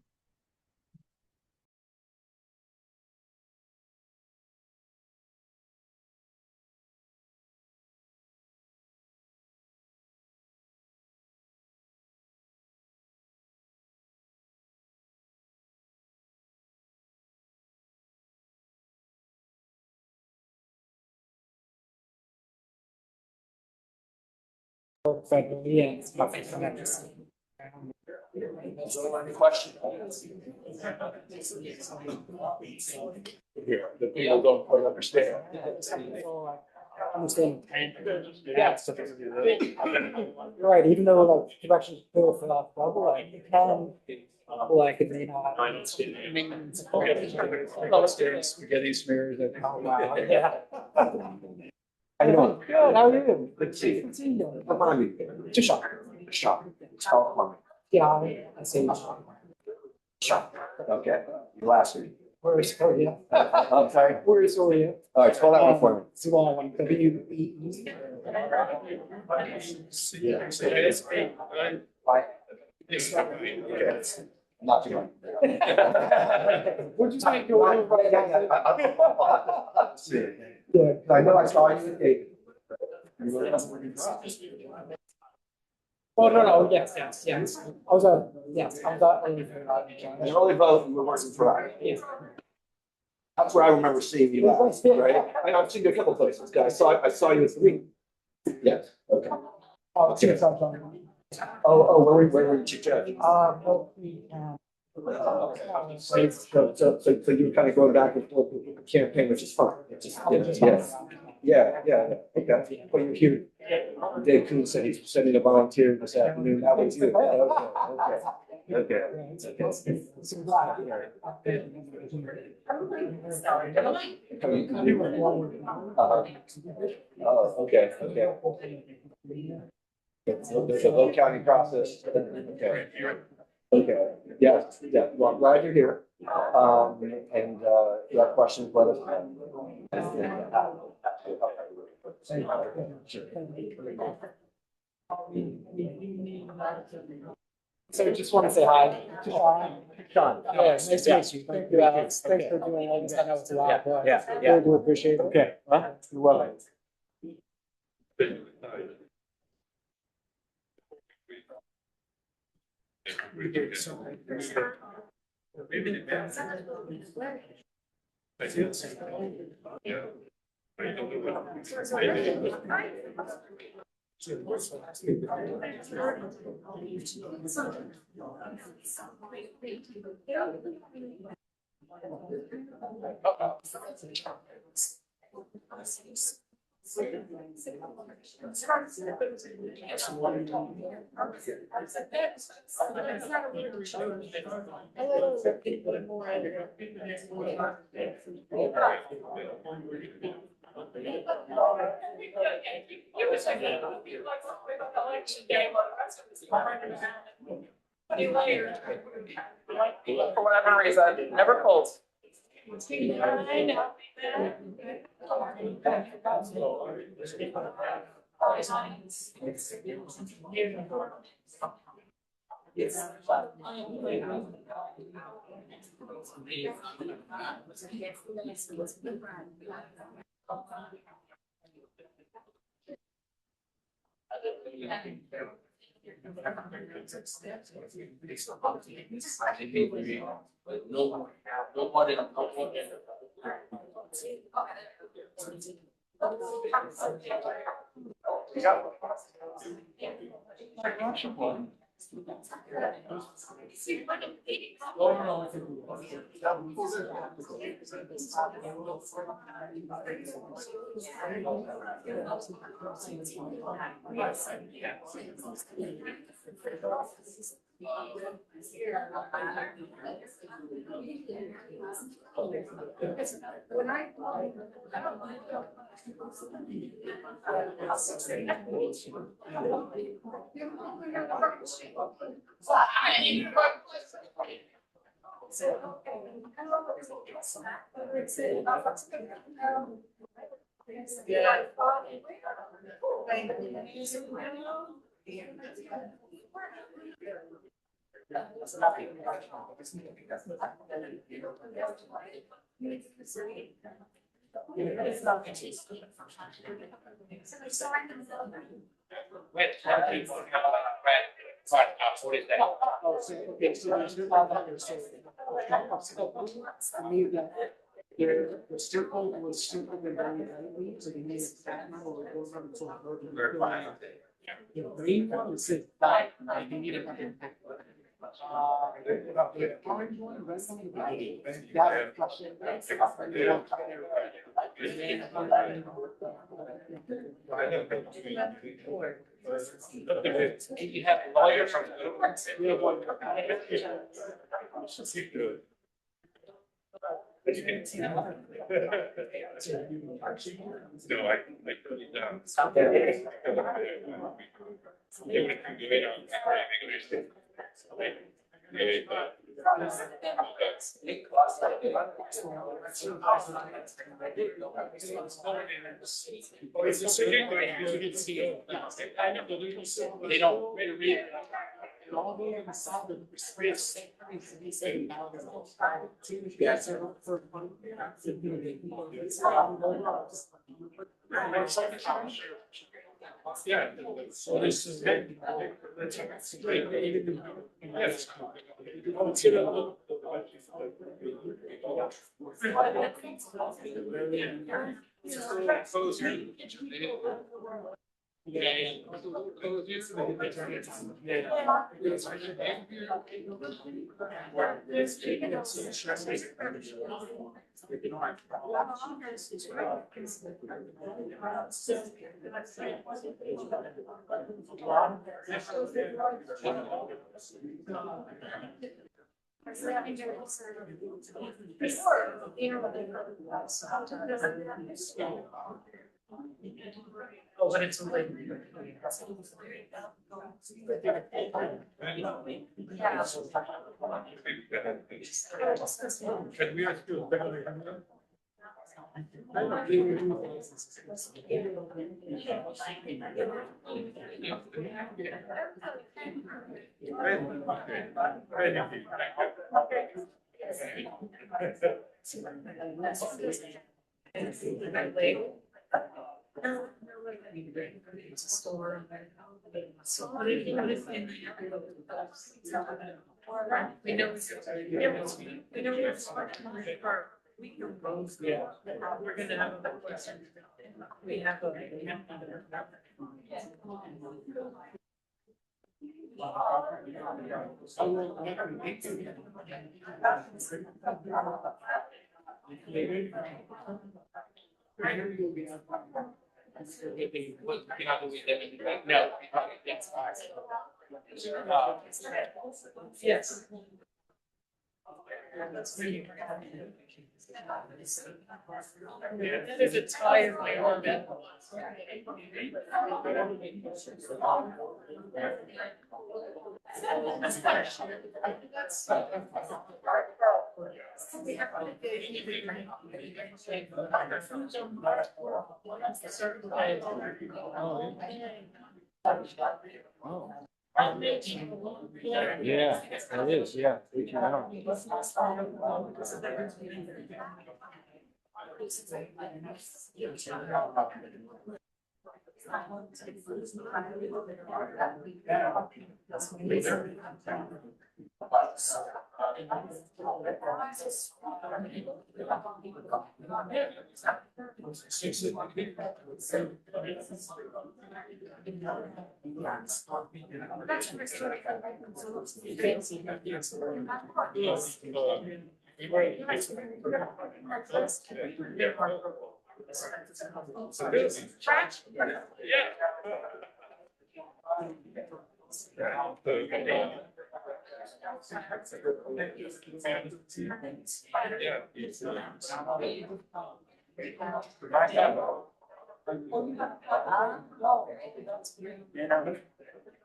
Question. Here, the people don't quite understand. Understand. Yeah. You're right, even though like directions clear for that bubble, like you can, like it may not. Spaghetti smears and. Yeah. How you doing? Good, how are you? Good to see you. Good to see you. Come on, just shop. Shop. Tell Yeah, I say. shop. Okay. You last week. Where is, oh, yeah. I'm sorry. Where is Oreo? All right, spell that one for me. It's a long one, W-E-E. Bye. Okay. Not too much. What'd you say? Go over right now? Yeah, I know I saw you with David. Oh, no, yes. I was yes, I was An early vote, you were working for us. Yeah. That's where I remember seeing you last, right? I've seen you a couple places, guys. I saw you at three. Yes, okay. Oh, Okay. Oh, where were you chief judge? no, So you're kind of going back and forth with the campaign, which is fine. It's just, yeah, okay. But you're here. Dave Coon said he's sending a volunteer this afternoon. That was you. Okay. Oh, okay. There's a low county process. Okay, yeah, well, I'm glad you're here. And if you have questions, let us know. So just want to say hi to Sean. Sean. Yeah, nice to meet you. Thank you, Alex. Thanks for doing all this. I know it's a lot, but really do appreciate it. Okay, well, you're welcome. For whatever reason, never cold. I know. The circle was simple and very elegant, so you made it stagnant or it goes on its own. The green one is it, like, you need it. The orange one, red one, that question. You have a lawyer from. No, I totally don't. They don't read. Yeah, so this is good. Yes. Oh, but it's yeah. We're gonna have a question. We have a. No, that's fine. Yes. There's a tire in my orbit. Yeah, it is, yeah.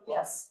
Yes.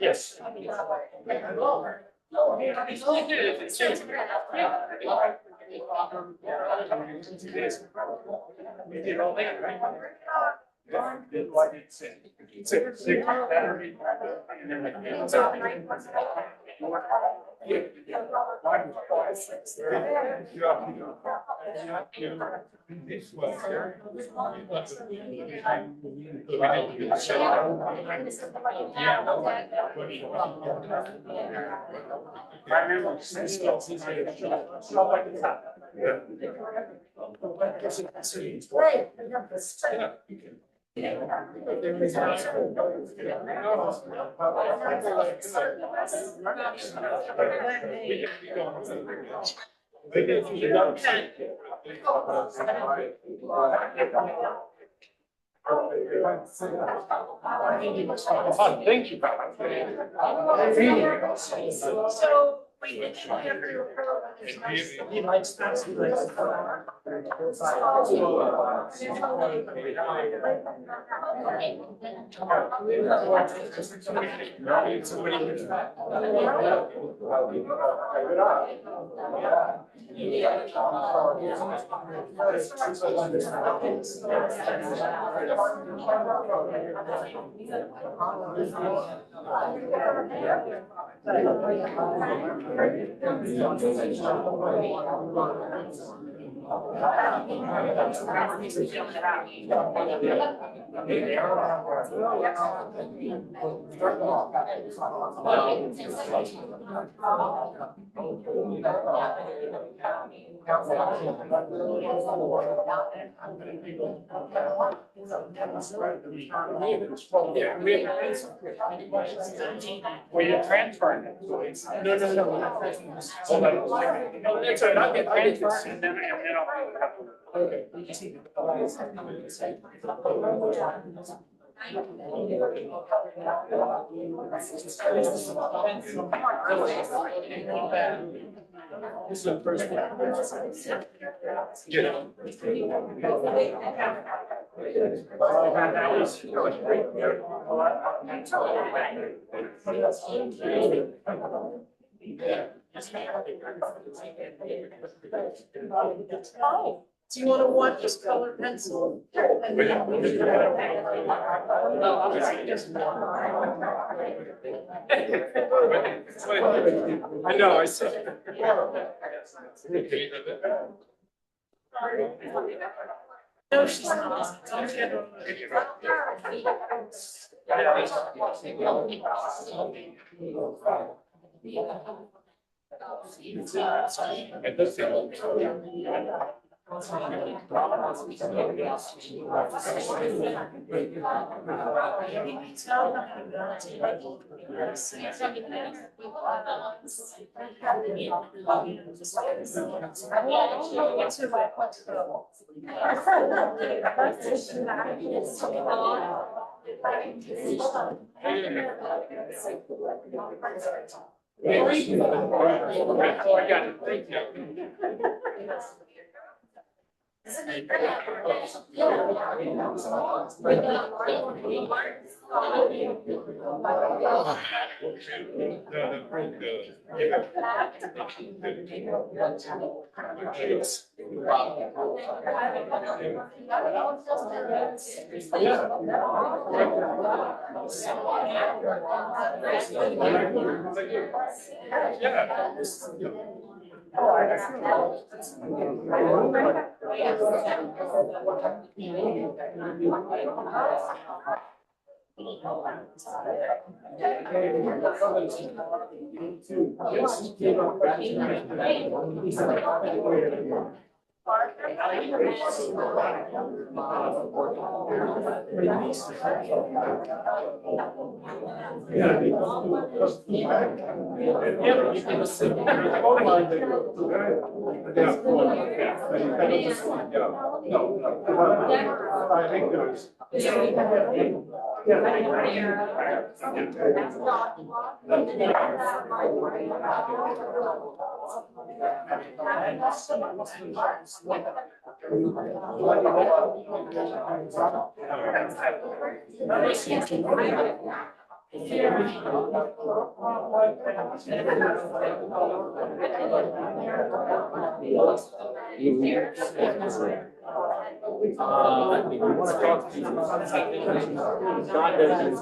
Yes. Thank you. So we did have to approve. He likes that. He likes Well, you're transferring it. No. Hold on. No, that's all right. I'll get transferred and then this is the first one. You know. Oh, do you want to watch this color pencil? I know, I said. No, No, she's not.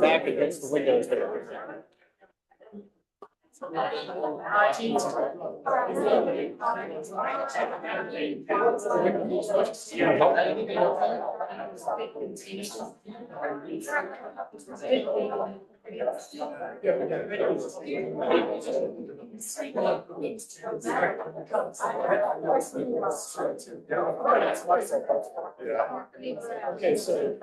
Back against the windows there. Okay, so.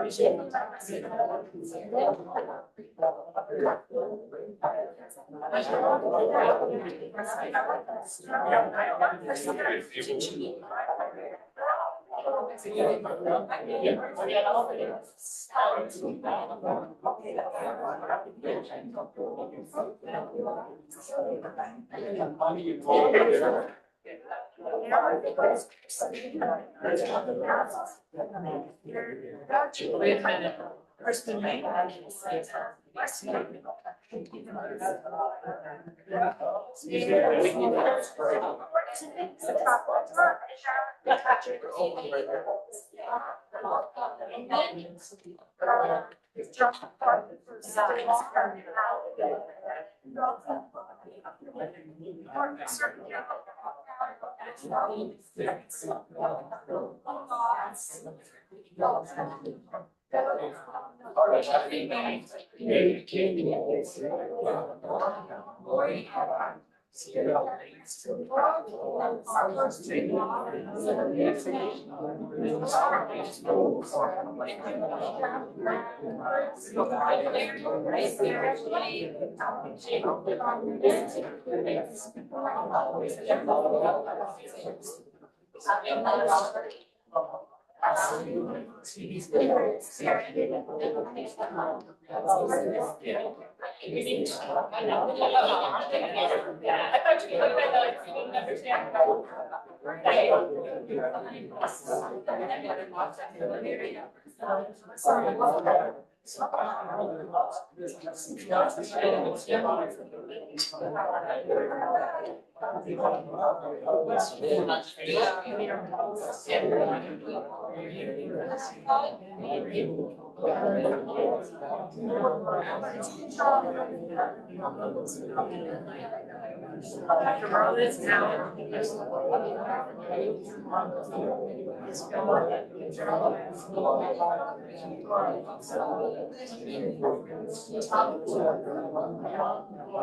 Wait a minute. Kristen May.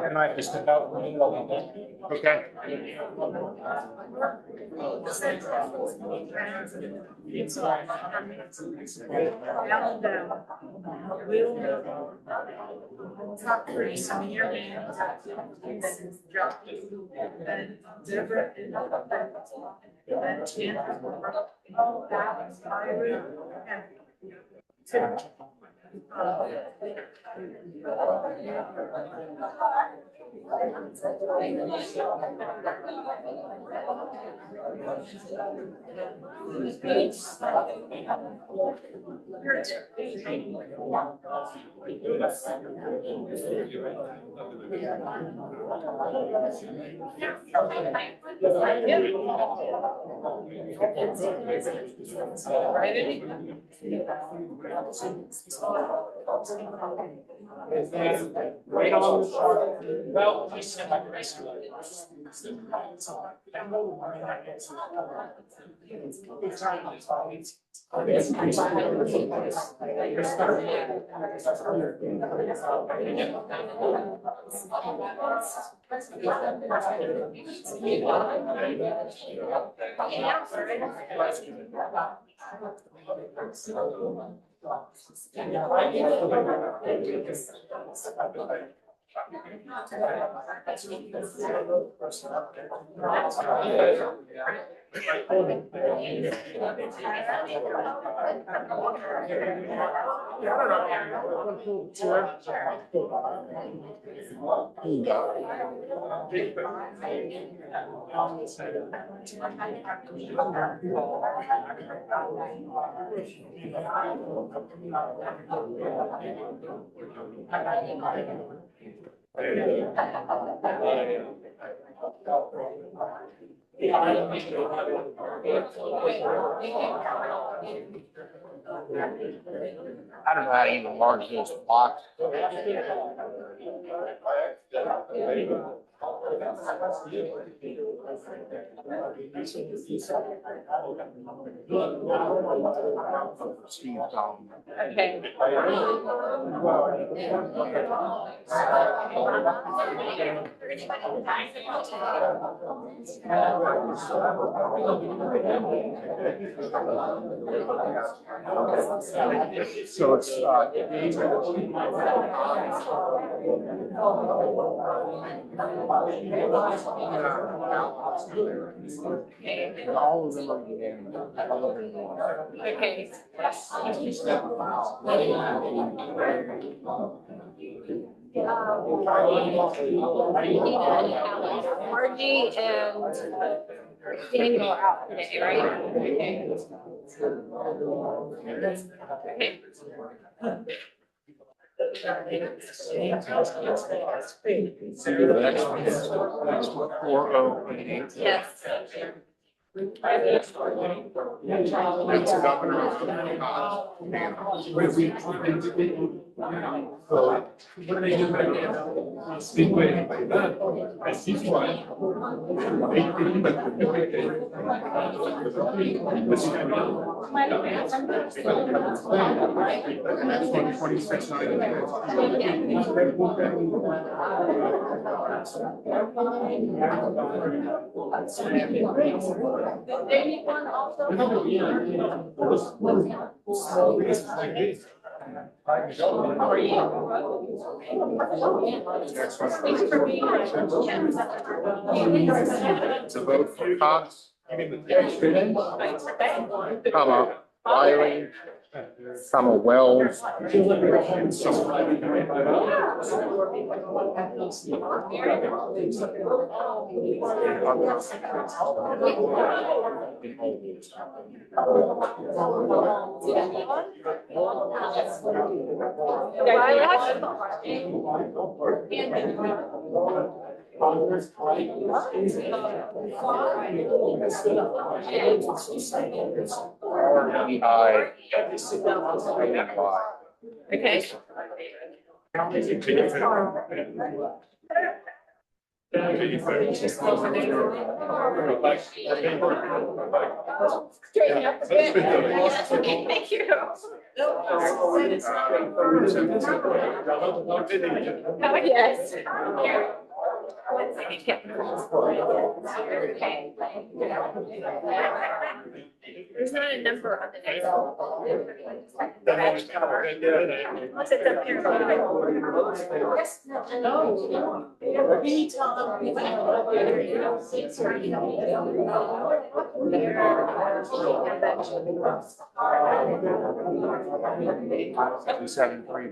And I just step out. Okay. It's all. Down, down. We'll. Top three, some of your hands. And then drop. Then zebra. And then ten. That, Ira, and two. Right on the short. Well, I said my race. I don't know how to even mark this box. Steve Tom. Okay. So it's, all of them are unanimous. All of them are. Okay. Margie and Daniel are out today, right? Okay. Okay. The next one is 4088. Yes. That's the governor of What are they doing right now? Speak with anybody. I see one. Next one, 2698. How are you? Thanks for being here. It's a vote for Cox, comma, Wiley, comma, Wells. Okay. Straighten up a bit. Okay, thank you. Oh, yes. There's not a number on the next Unless it's up here.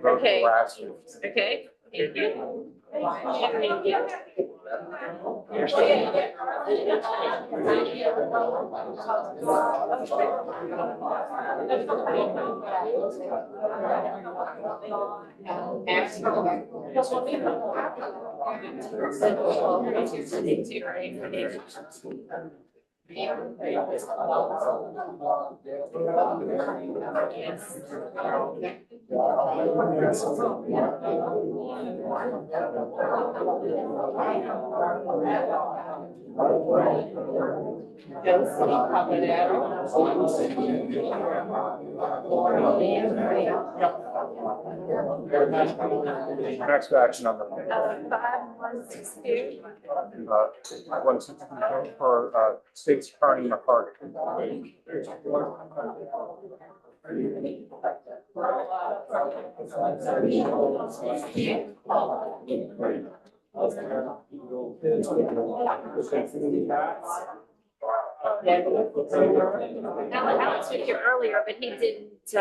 Okay. Okay. Thank you. Thank you. Next action on the. 5162. 162 for state's attorney McCarty. Alex was here earlier, but he didn't,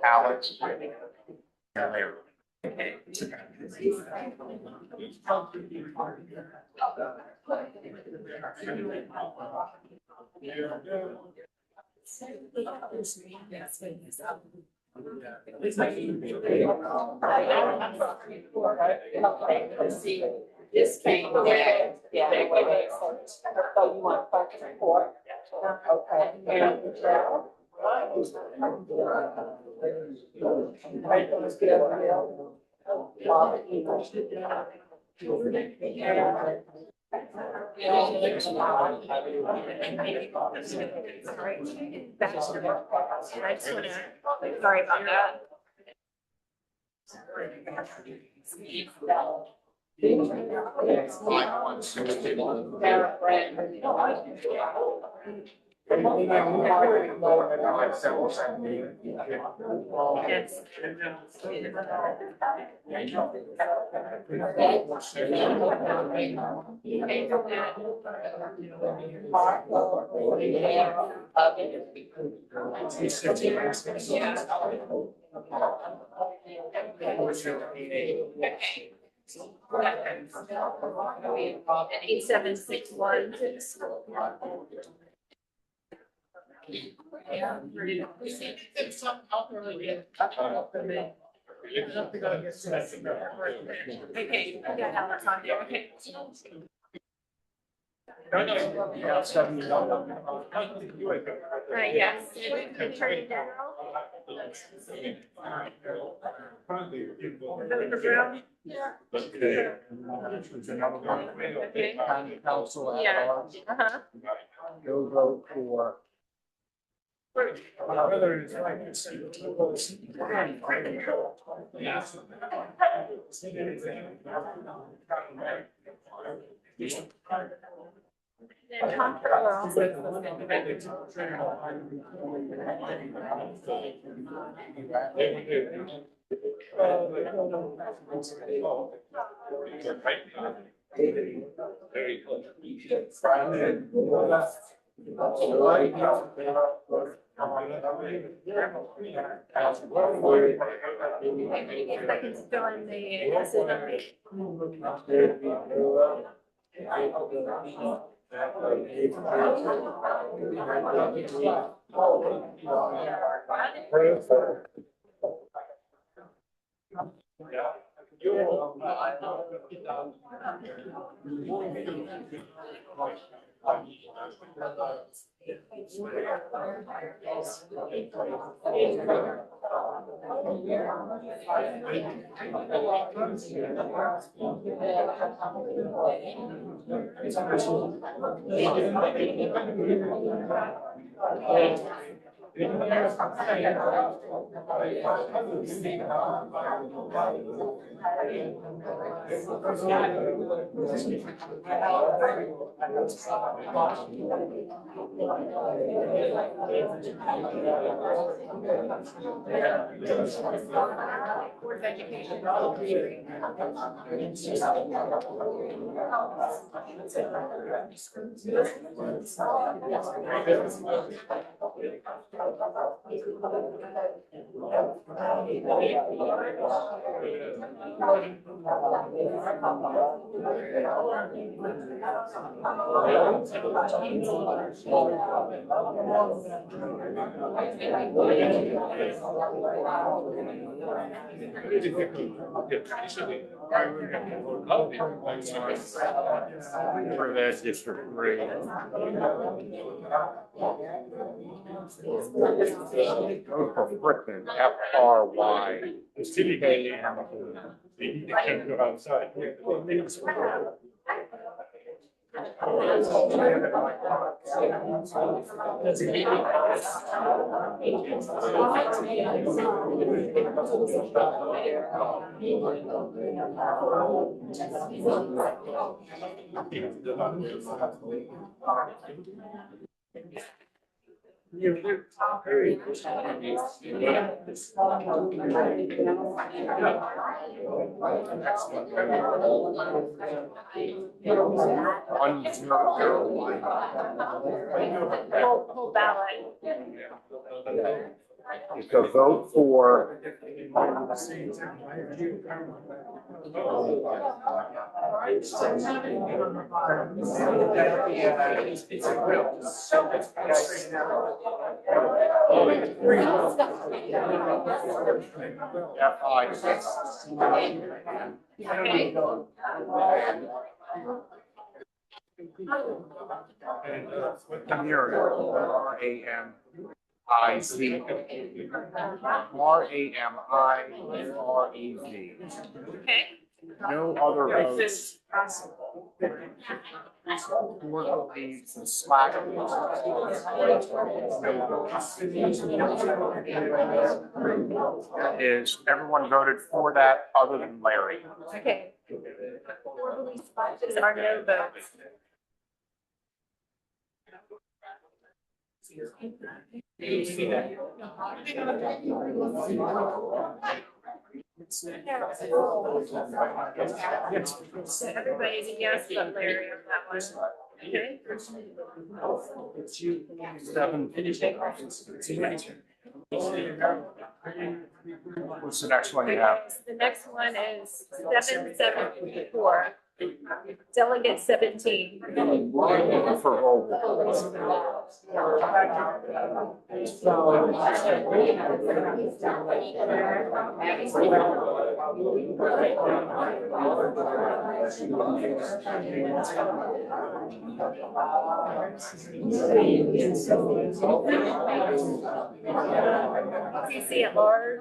Alex. This came, yeah. So you want clerk report? Okay. sorry about that. Yes. At 8761. Okay, yeah, that's on there, okay. Yes, Attorney General. Vote Brown. Okay. County council at Yeah. large. Uh-huh. Go vote for. Whether it's like it's. Then comptroller also. If I can fill in the For that district three. Go for Brickman, FRY. They can't go outside. Full ballot. So vote for. RAMIREZ. Okay. No other votes. Four leaves and slack. Is everyone voted for that other than Larry? Okay. Four belief splashes are no votes. So everybody's a yes, but Larry on that one. Okay. What's the next one you have? The next one is 774. Delegate 17. For roll. CC at large.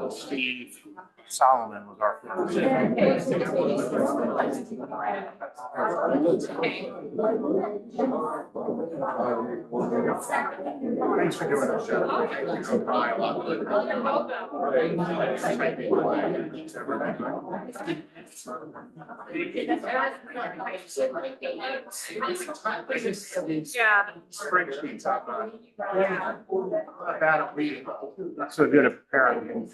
Steve Solomon was our first. Thanks for doing the Yeah. Spreadsheets up about a week. So good at preparing.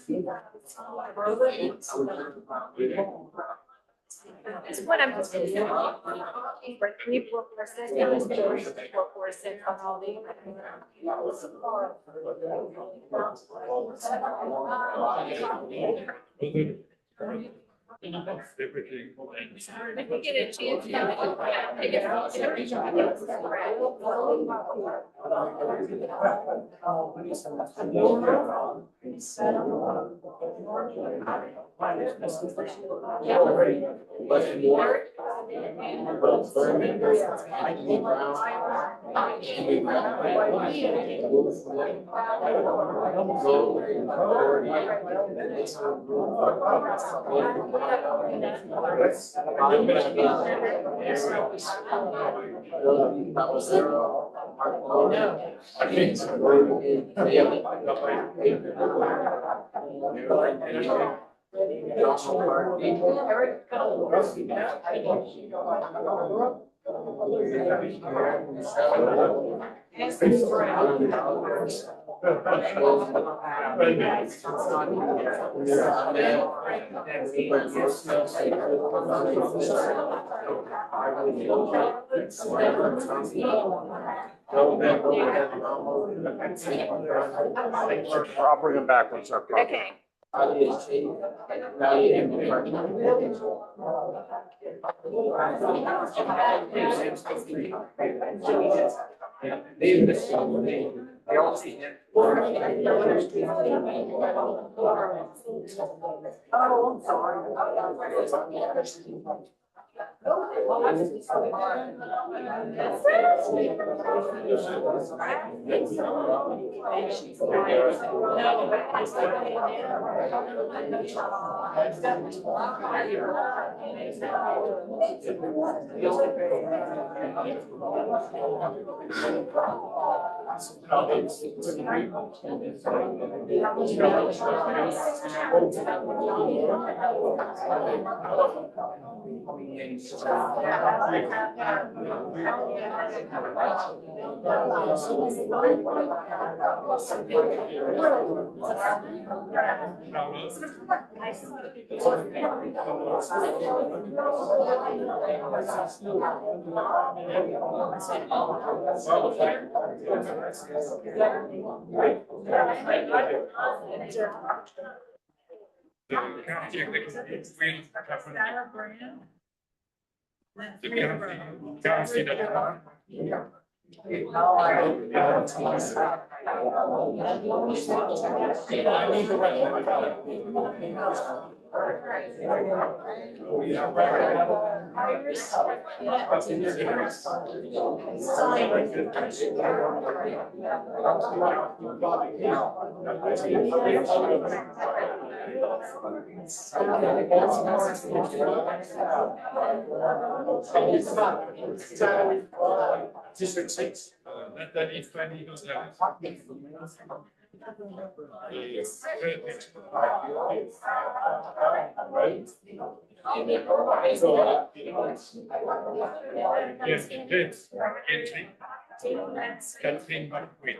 It's what I'm just. For 3, 4, 4, 6, on all the. If we get a chance, I'll bring him back once I. Okay. Oh, I'm sorry. District 6. That is 20. Yes, it is. Catherine McQueen.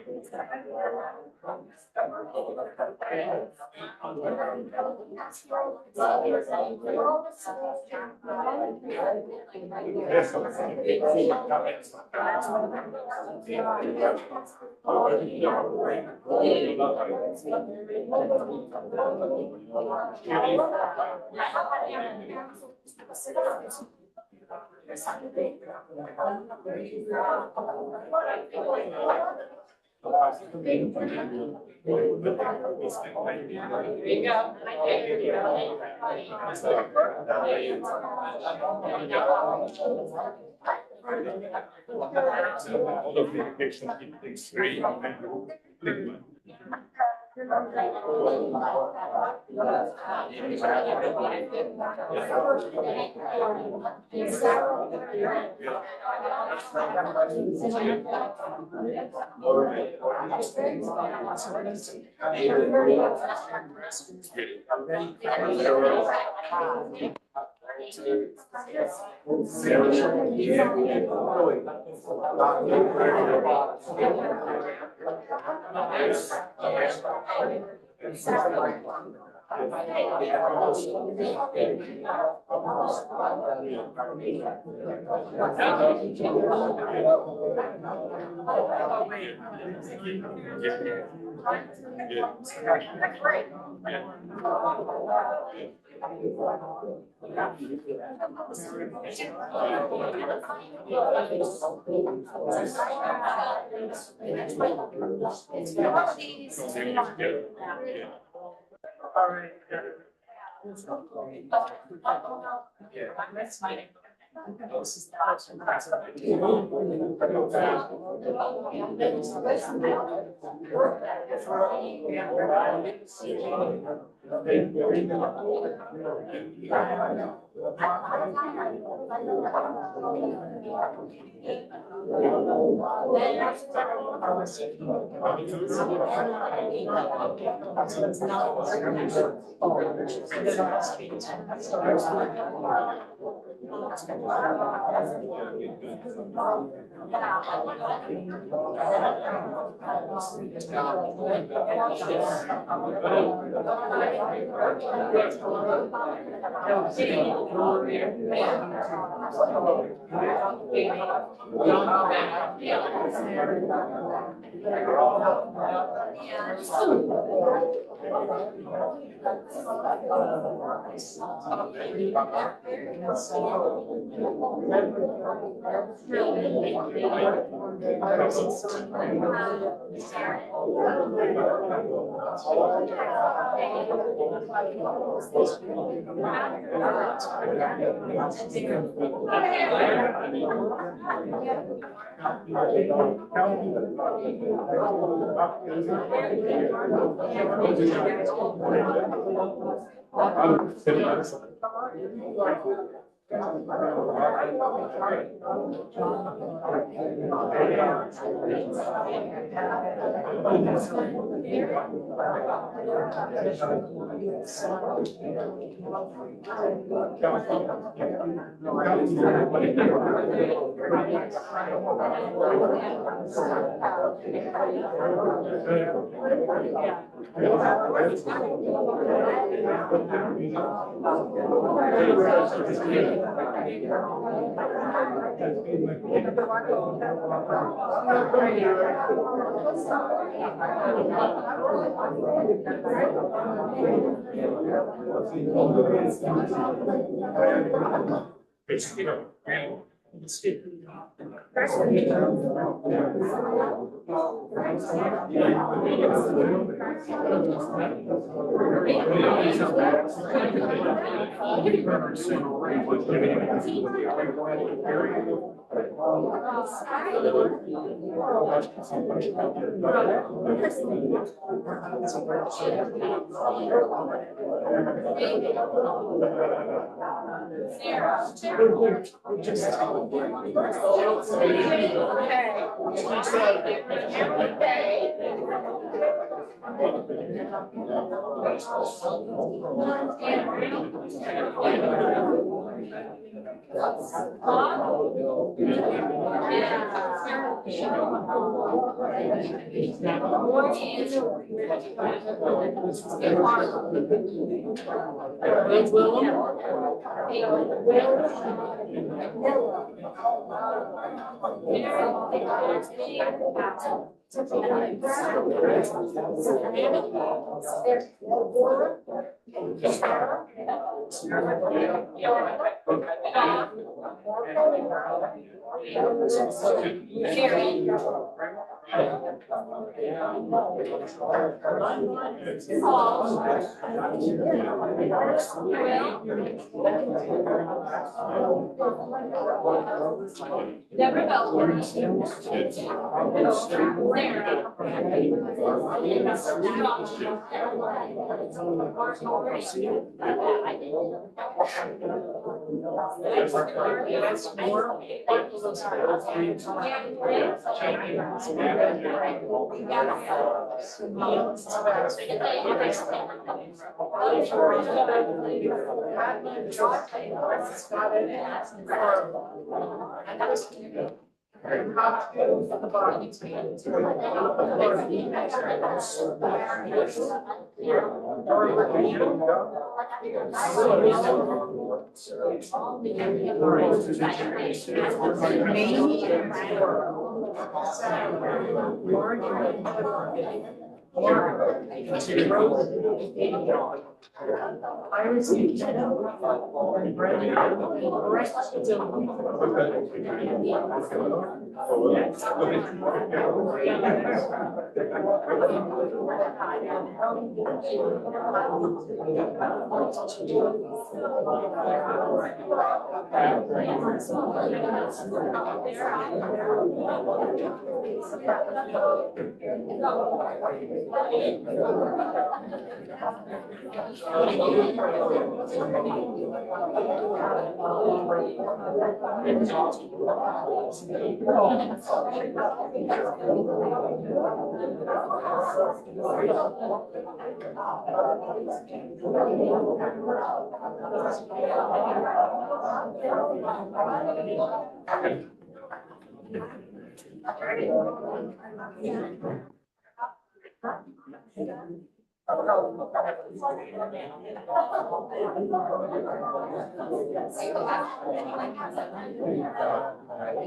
All right.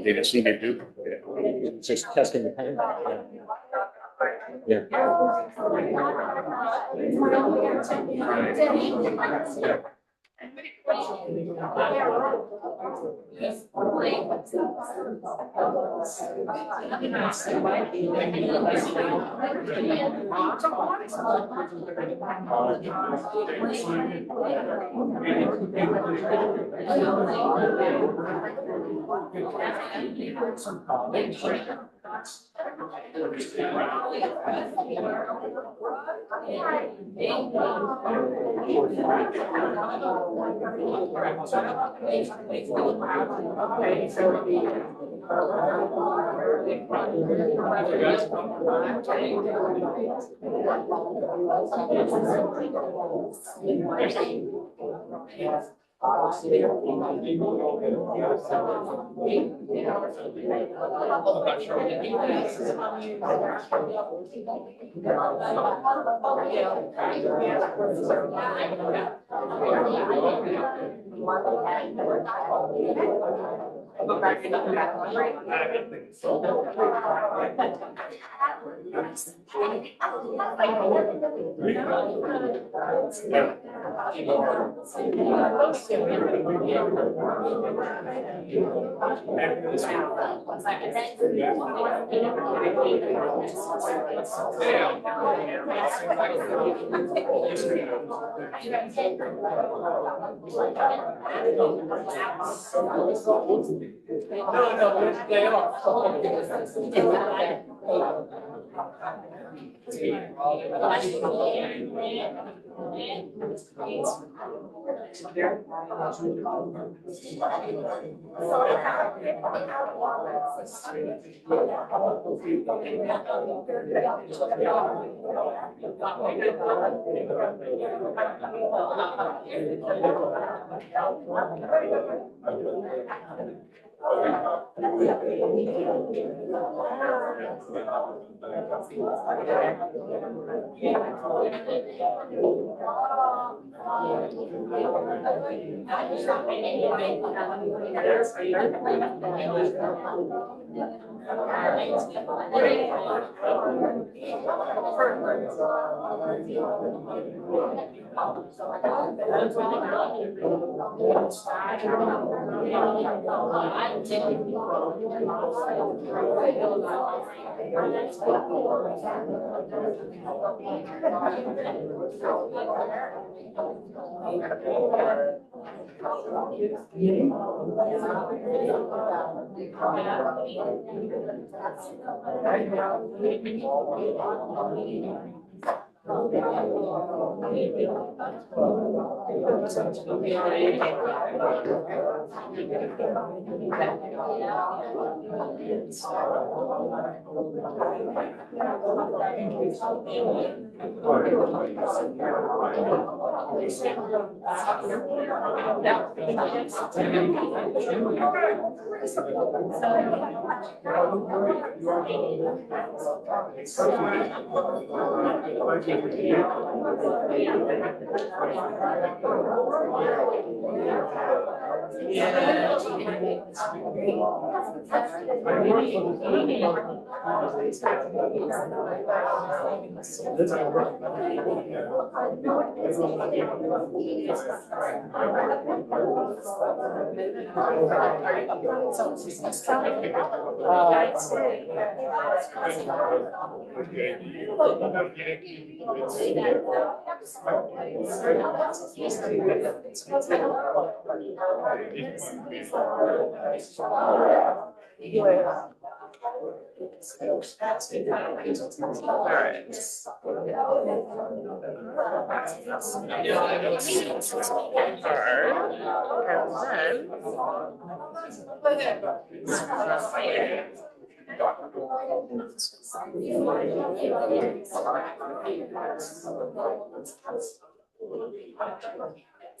They didn't see me do. Just testing the pen. Yeah.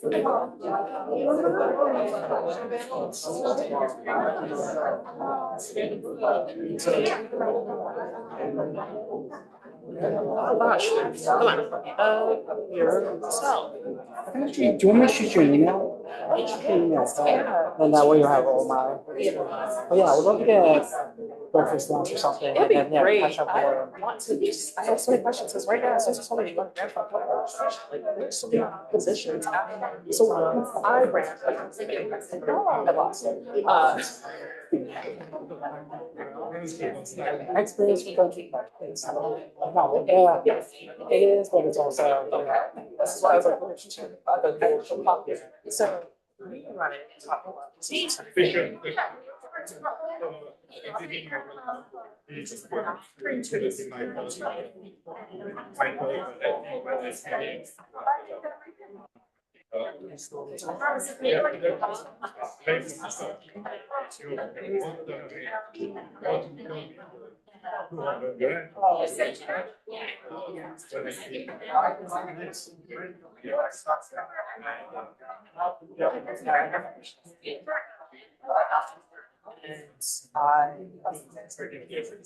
Oh gosh, come on. Yourself. Do you want me to shoot you an email? Yeah. And that way you'll have all my. Oh yeah, I would love to get breakfast, lunch, or something. It'd be and then, yeah, great. catch up I more. want to just, I have so many questions, because right now, since there's so many young grandpa, like, there's so many positions. So I ran, I lost. Experience with country. No, yeah, it is, but it's also. This is why I was like, oh, she's the actual pop. So, we run it. And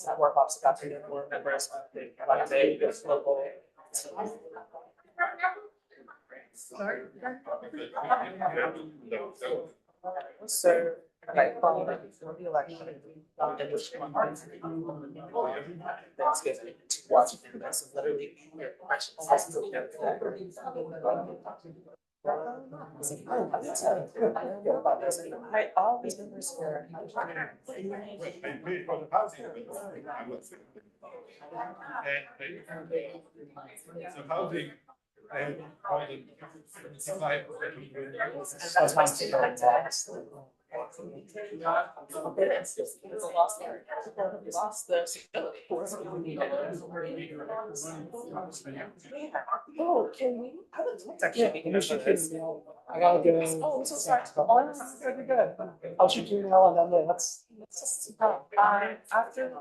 I work off Scottsdale and board members, like they, this local. So, like, before the election, it was Thanksgiving to watch this and literally hear questions. I was like, oh, I'm excited about this. And I always members here. So housing, I have called it 75. Sometimes you don't tax. It's a lost area. We lost this. Oh, can we? It's actually. I gotta go. Oh, I'm so sorry. Oh, good, good. I'll shoot you an email and then let's. After.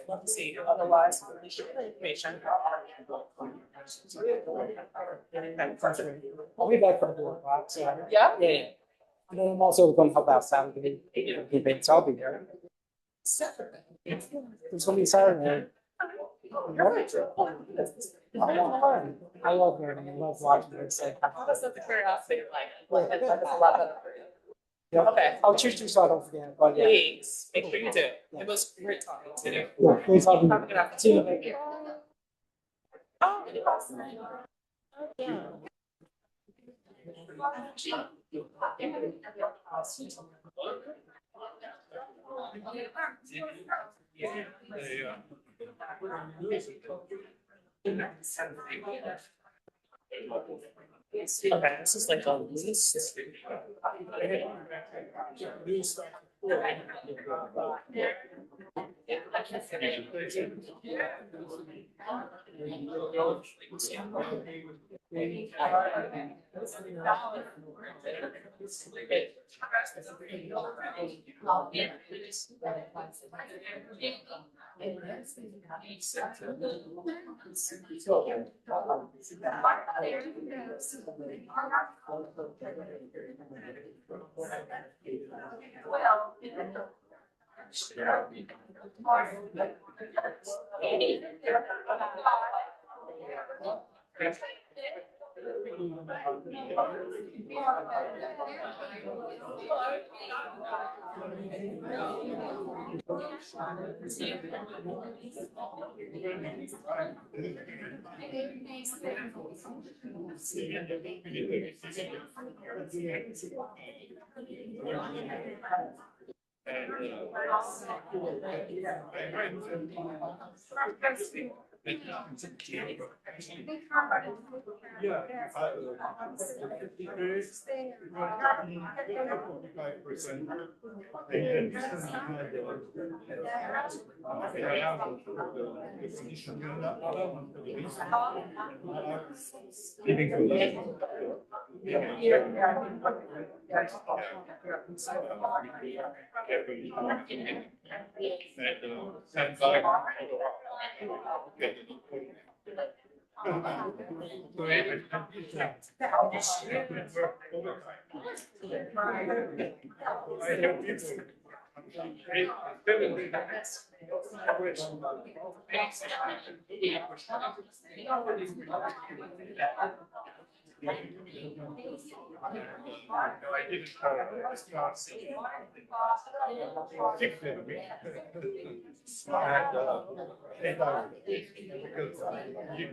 Let's see, otherwise, we should the information. I'll be back for the board, right? So, Yeah? yeah. And then I'm also going to help out Saturday debate, so I'll be there. It's gonna be Saturday. I love learning. I love watching this. How does the curiosity like it's a lot better for you? Yeah. Okay. I'll choose you so I don't forget. But yeah. Please, make sure you do. It was great talking to you. Yeah, please help me. Have a good afternoon. Oh, yeah. Okay, this is like a least.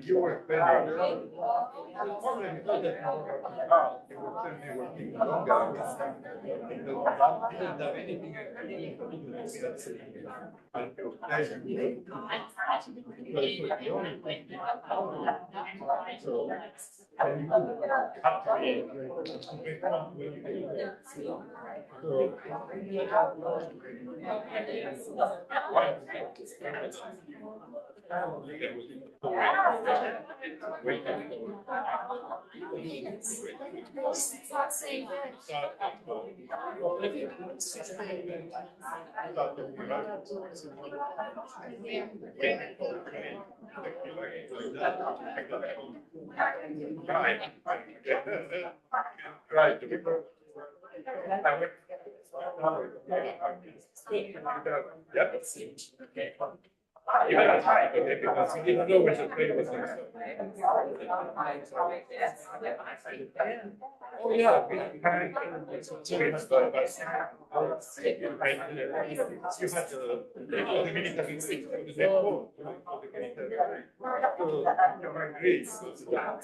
You were Right. Yep. You had a time, okay, because you didn't know what to play with. Oh, yeah. You had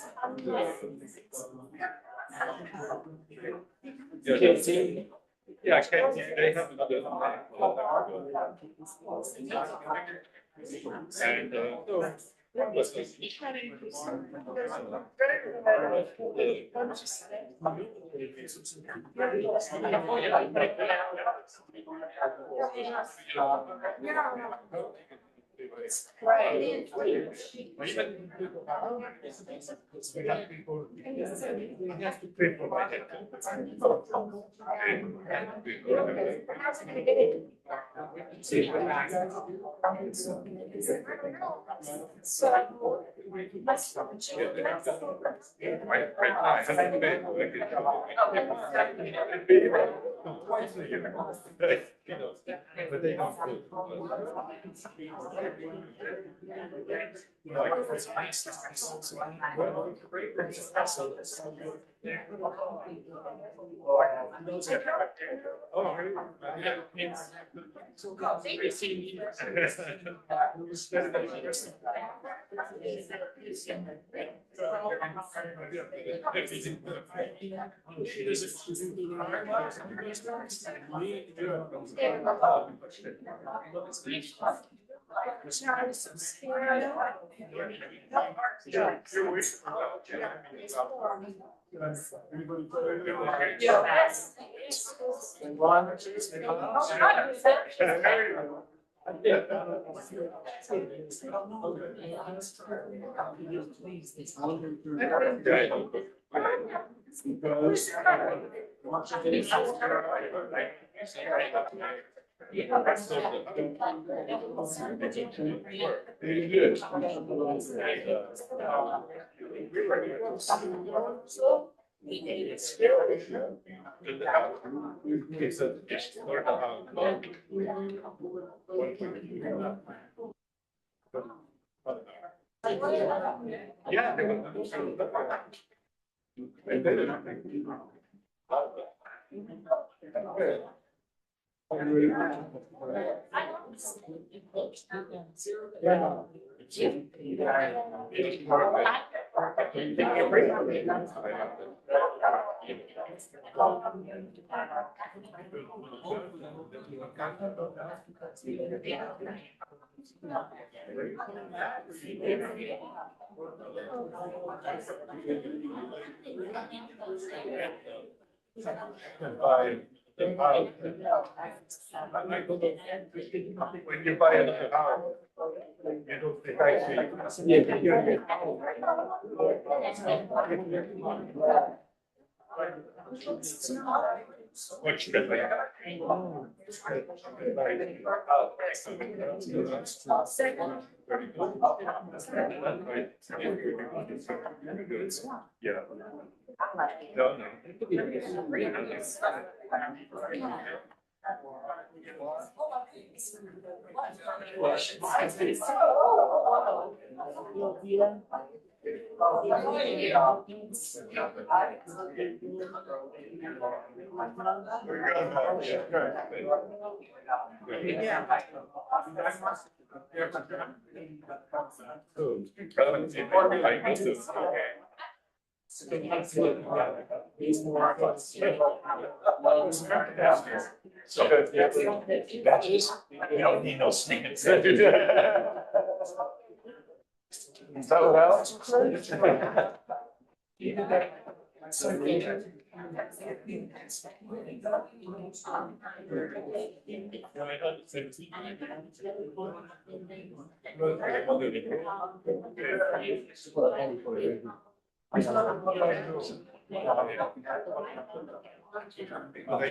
yeah, they have another. And but they don't. When you buy a car, you don't think I see. Much better. Yeah. No, no. So, batches, we don't need no sneakers. Is that what Alex said?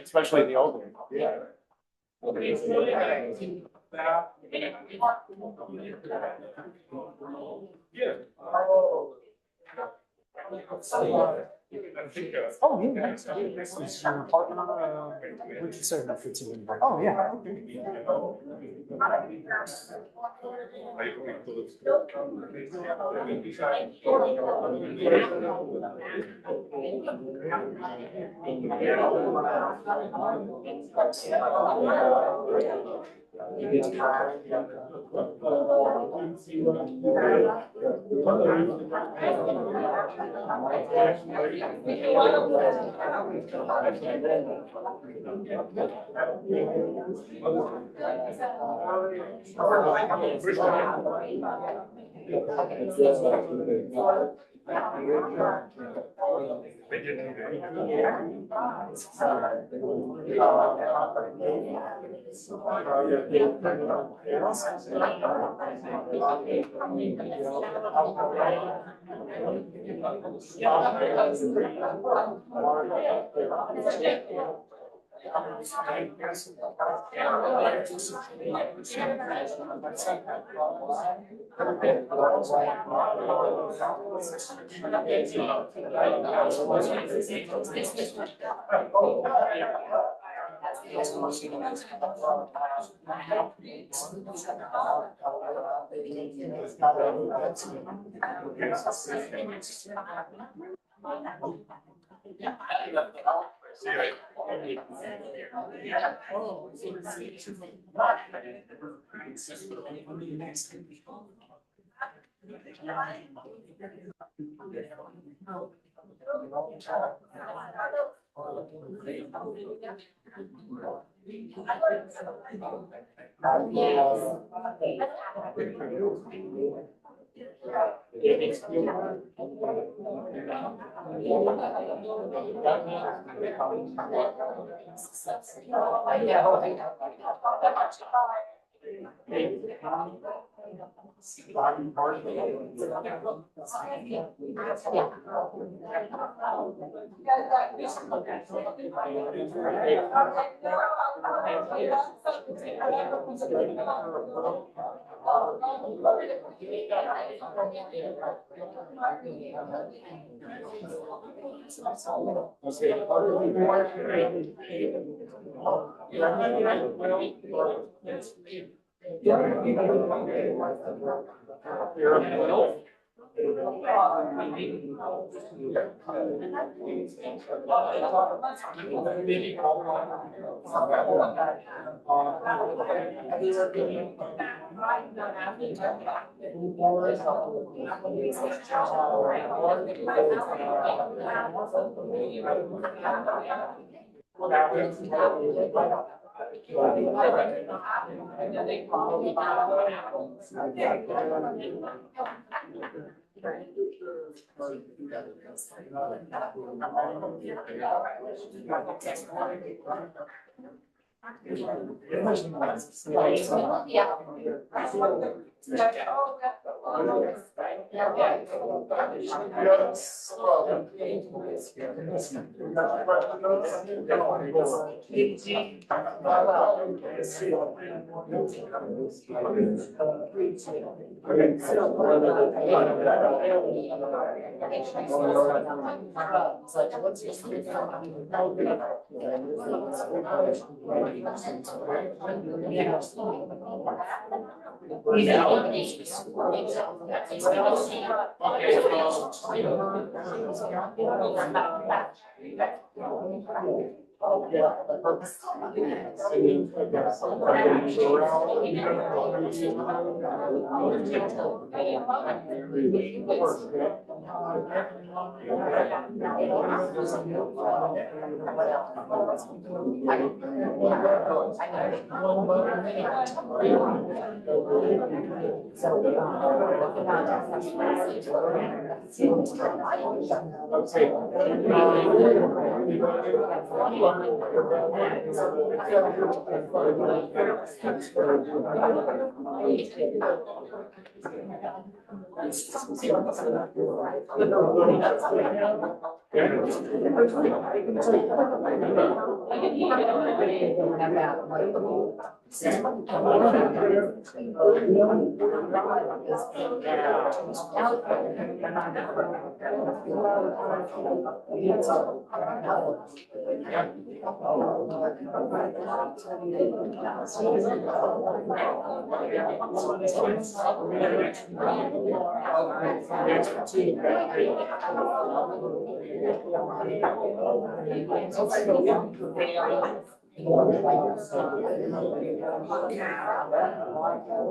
Especially the old one. Yeah. Yeah. Oh, yeah. This is your partner, would you say that fits in? Oh, yeah.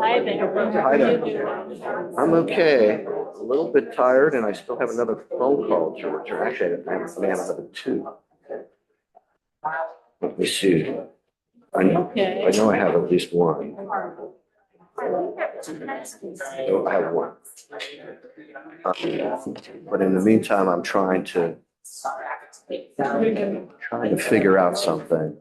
Hi there. Hi there. I'm okay. A little bit tired, and I still have another phone call to return. Actually, I may have another two. Let me see. I know I have at least one. So I have one. But in the meantime, I'm trying to figure out something.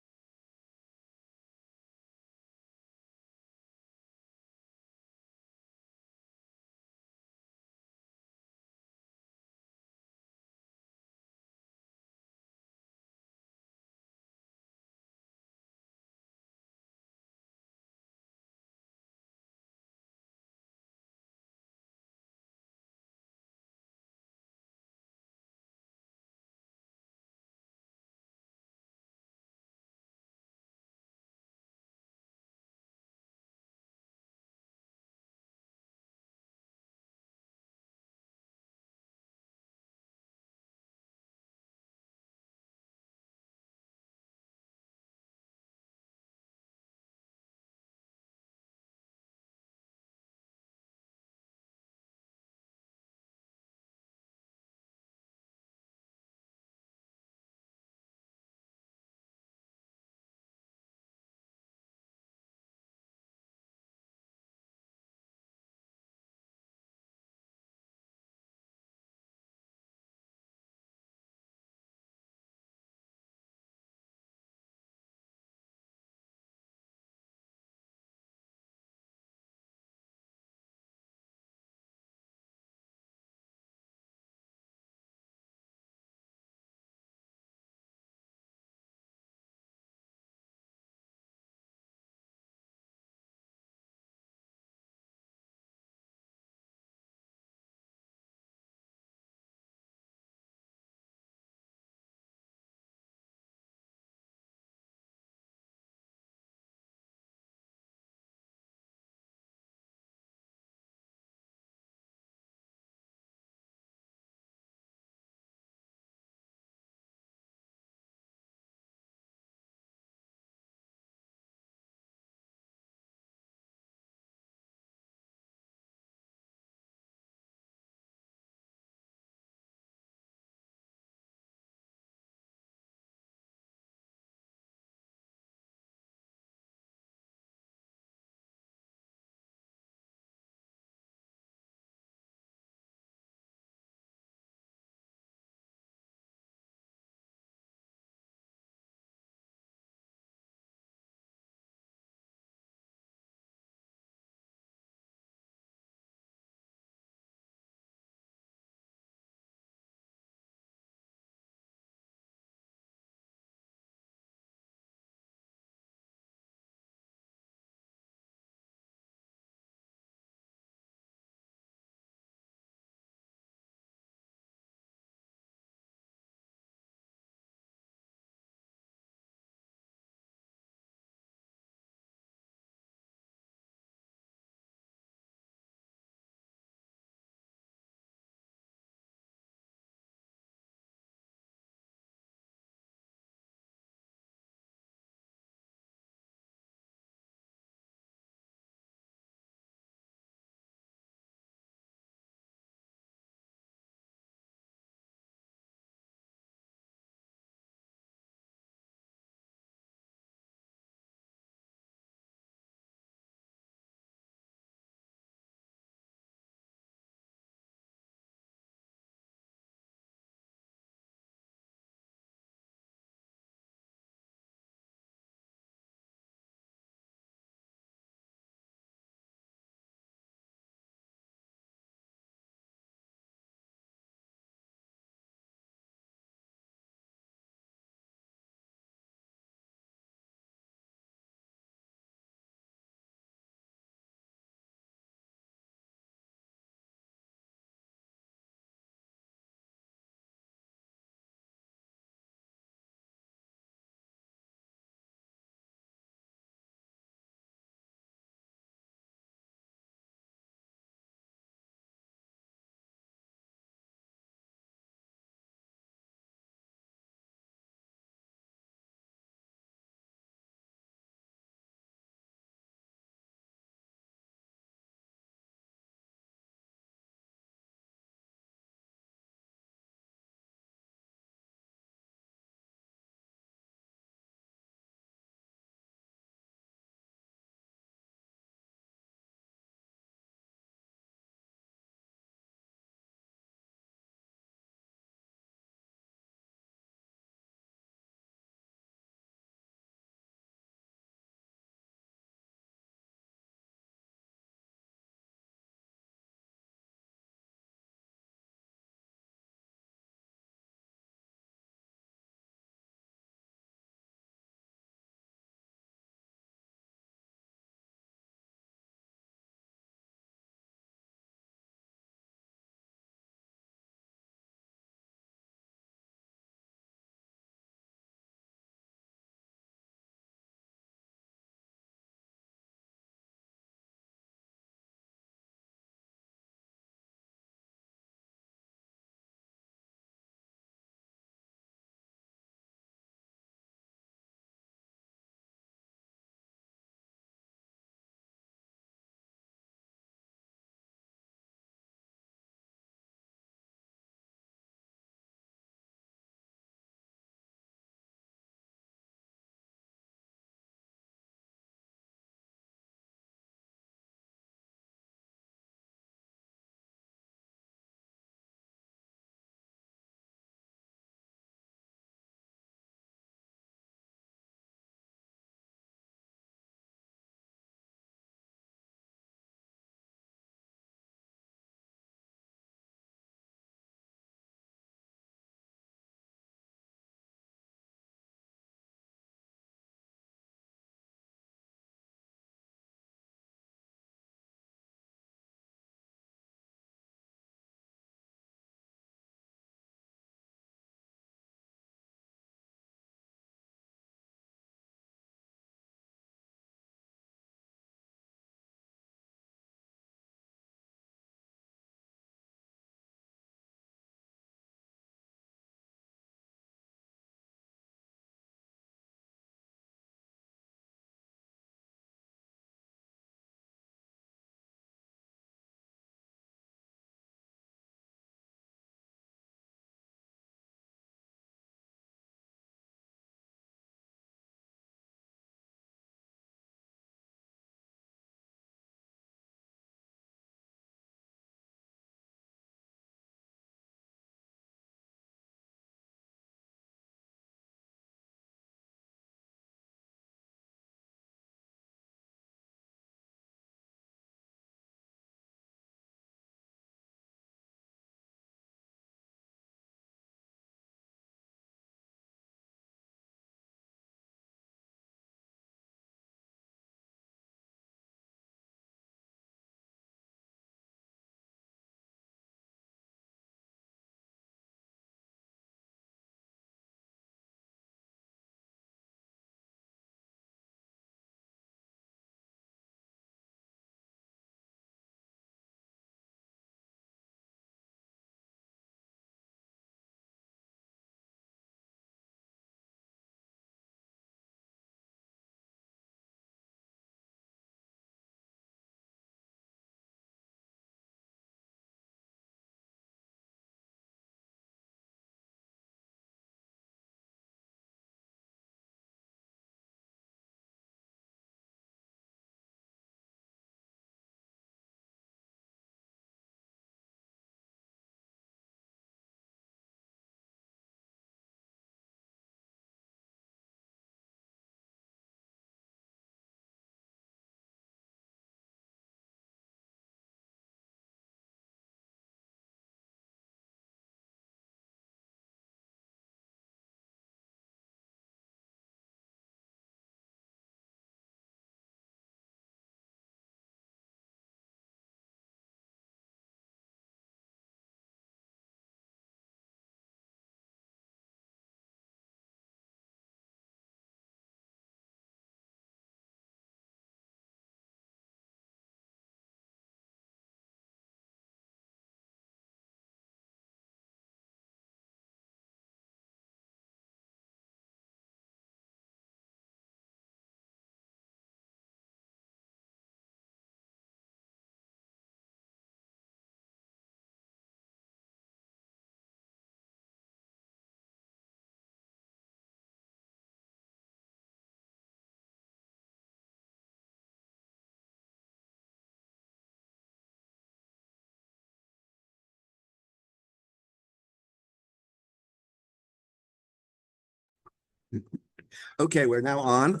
Okay, we're now on.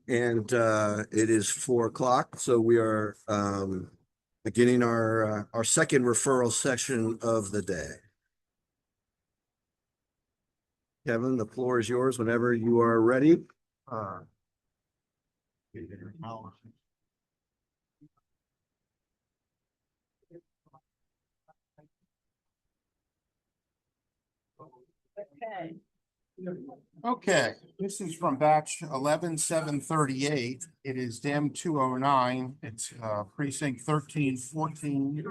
It is 4 o'clock, so we are beginning our second referral session of the day. Kevin, the floor is yours whenever you are ready. Okay. Okay, this is from batch 11-738. It is DEM 209. It's precinct 1314.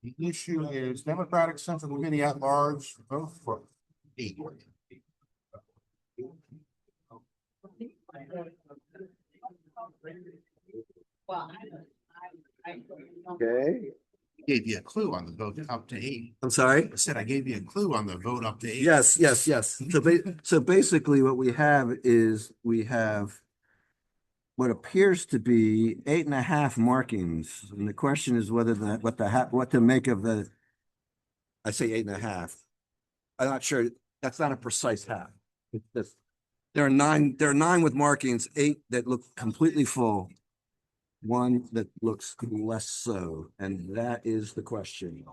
The issue is Democratic Central Committee at Large, vote for 8. Okay. Gave you a clue on the vote up to 8. I'm sorry? I said I gave you a clue on the vote up to 8. Yes. So basically what we have is we have what appears to be 8.5 markings. And the question is whether what to make of I say 8.5. I'm not sure. That's not a precise half. It's just, there are 9 with markings, 8 that look completely full, 1 that looks less so. And that is the question.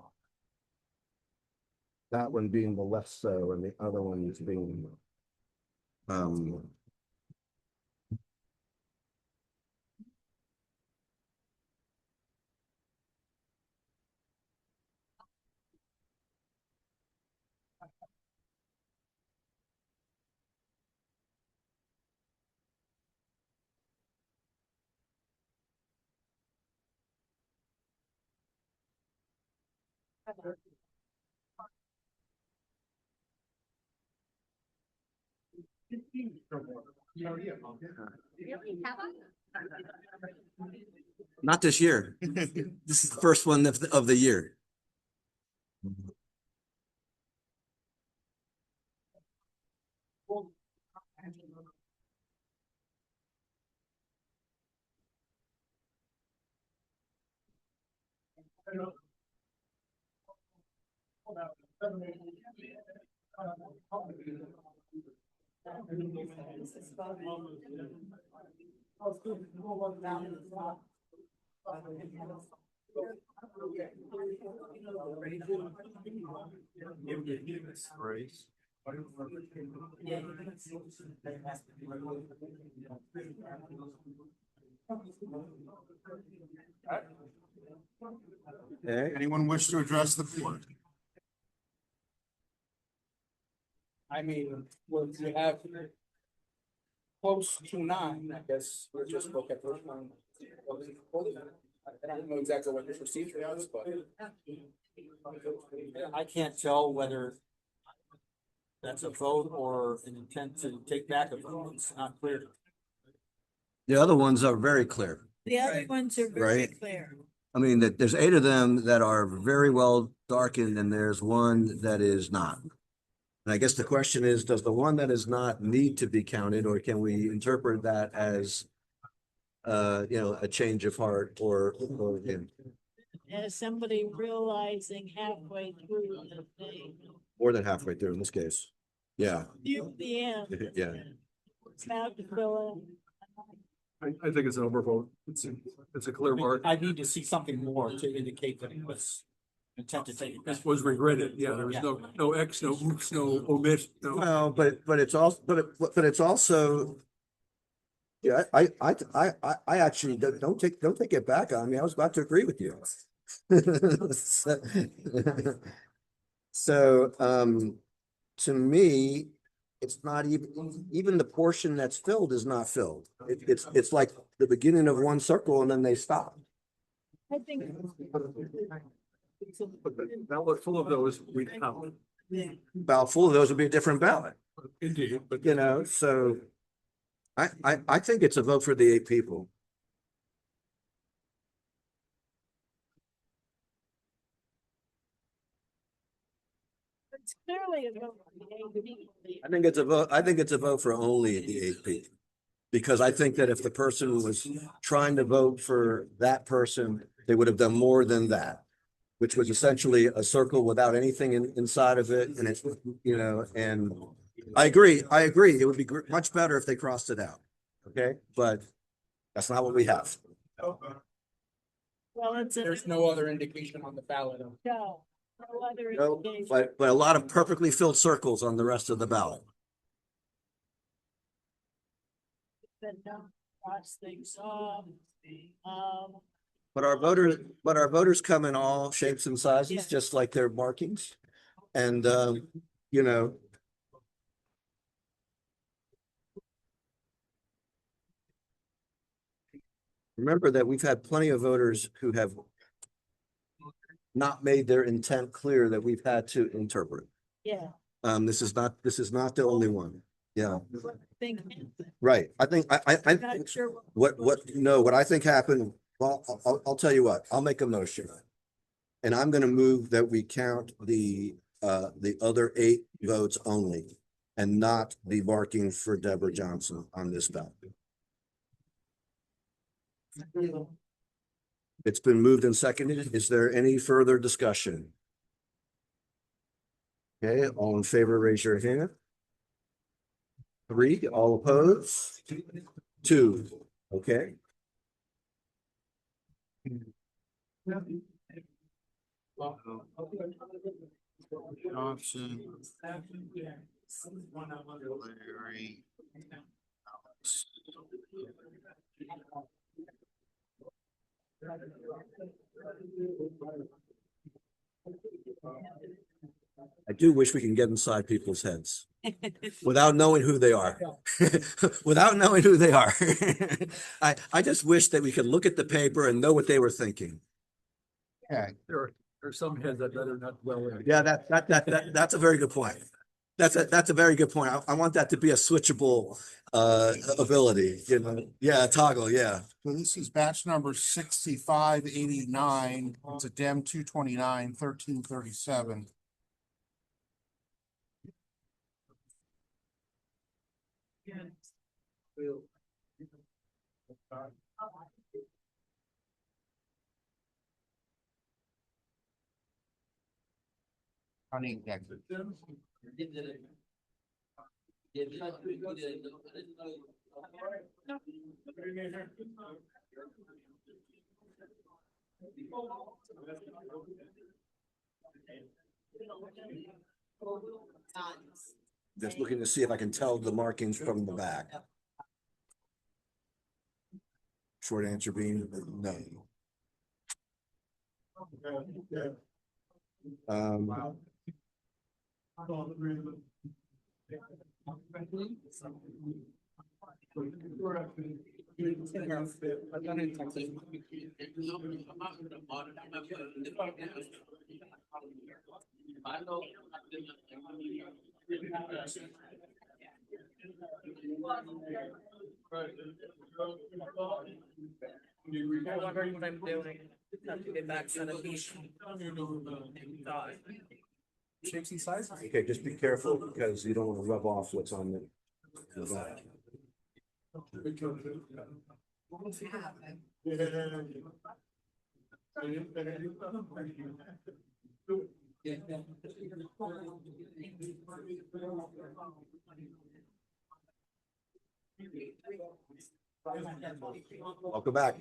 That one being the less so, and the other one is being not this year. This is the first one of the year. Okay. Anyone wish to address the board? I mean, well, you have close to 9, I guess, we'll just look at which one. I don't know exactly what this procedure is, but I can't tell whether that's a vote or an intent to take back a vote. It's not clear. The other ones are very clear. The other ones are very Right. clear. I mean, there's 8 of them that are very well darkened, and there's one that is not. And I guess the question is, does the one that is not need to be counted, or can we interpret that as a change of heart or As somebody realizing halfway through the thing. more than halfway through in this case? Yeah. The end. Yeah. It's about to fill I think it's an overvote. It's a clear mark. I need to see something more to indicate that it was intent to take it back. This was regretted. Yeah, there was no X, no oops, no omit, no. Well, but it's also. Yeah, I actually don't take it back on me. I was about to agree with you. So, to me, it's not even the portion that's filled is not filled. It's like the beginning of one circle and then they stop. I think. But the ballot full of those we count. Ballot full of those would be a different ballot. Indeed, but So I think it's a vote for the 8 people. It's clearly a vote for the AD. I think it's a vote for only the 8 people. Because I think that if the person was trying to vote for that person, they would have done more than that, which was essentially a circle without anything inside of it. And it's, and I agree. I agree. It would be much better if they crossed it out. Okay, but that's not what we have. Well, it's a, There's no other indication on the ballot. no, no other No, indication. but a lot of perfectly filled circles on the rest of the ballot. But don't cross things off. But our voters come in all shapes and sizes, just like their markings. And, you know, remember that we've had plenty of voters who have not made their intent clear that we've had to interpret. Yeah. This is not the only one. Yeah, Think. right. I think, I Not sure. what I think happened, well, I'll tell you what, I'll make a motion. And I'm gonna move that we count the other 8 votes only and not the marking for Deborah Johnson on this ballot. It's been moved and seconded. Is there any further discussion? Okay, all in favor, raise your hand. 3, all opposed? 2, okay. Johnson. Larry. I do wish we can get inside people's heads without knowing who they are. Without knowing who they are. I just wish that we could look at the paper and know what they were thinking. Okay. There are some heads that are not well. Yeah, that's a very good point. That's a very good point. I want that to be a switchable ability, you know. Yeah, toggle, yeah. So this is batch number 6589. It's a Dem 229 1337. County executive. Just looking to see if I can tell the markings from the back. Short answer being no. Wondering what I'm doing. Have to get back to the beach. Shapes and sizes. Okay, just be careful because you don't want to rub off what's on the back. Welcome back.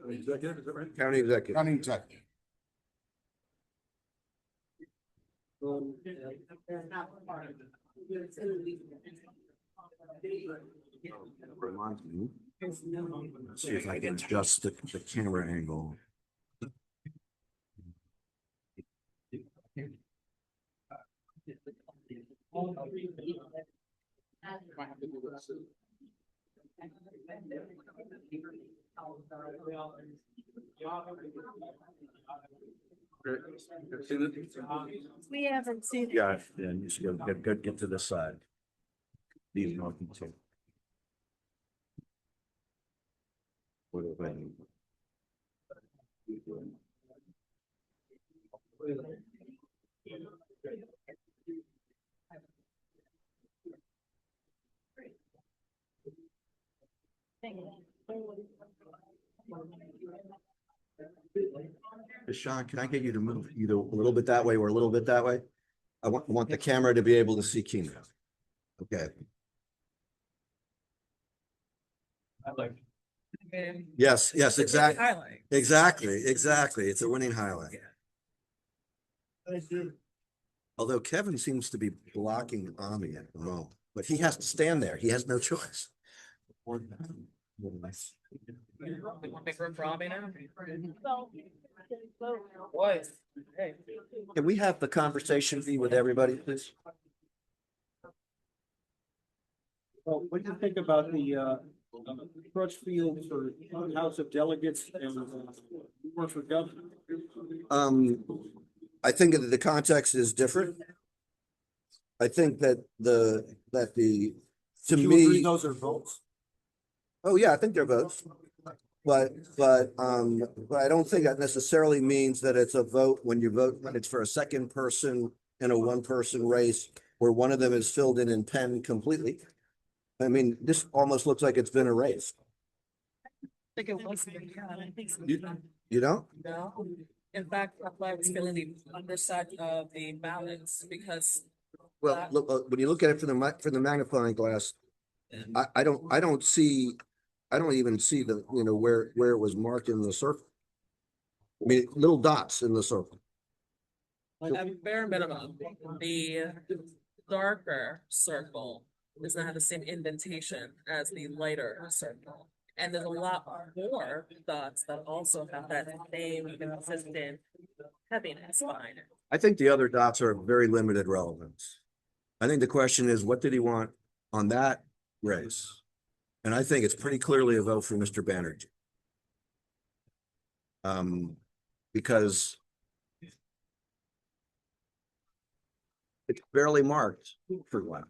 Executive, is that right? County executive. County executive. Reminds me. Let's see if I can adjust the camera angle. We haven't seen. Yeah, you should get to this side. These markings too. What are they? Sean, can I get you to move either a little bit that way or a little bit that way? I want the camera to be able to see Keenan. Okay. Yes, yes, exactly. Exactly. It's a winning highlight. Although Kevin seems to be blocking Ami at the moment, but he has to stand there. He has no choice. Can we have the conversation be with everybody, please? Well, what do you think about the Crutchfield for House of Delegates and more for governor? I think that the context is different. I think that to Do you agree me, those are votes? oh yeah, I think they're votes. But I don't think that necessarily means that it's a vote when you vote, when it's for a second person in a one-person race where one of them is filled in pen completely. I mean, this almost looks like it's been erased. I think it was, yeah, I think so. You know? No, in fact, I was feeling the underside of the balance because. Well, look, when you look at it from the magnifying glass, I don't even see where it was marked in the circle. I mean, little dots in the circle. At bare minimum, the darker circle does not have the same indentation as the lighter circle. And there's a lot more dots that also have that same consistent heaviness behind it. I think the other dots are very limited relevance. I think the question is, what did he want on that race? And I think it's pretty clearly a vote for Mr. Banerjee. Because it's barely marked for glass.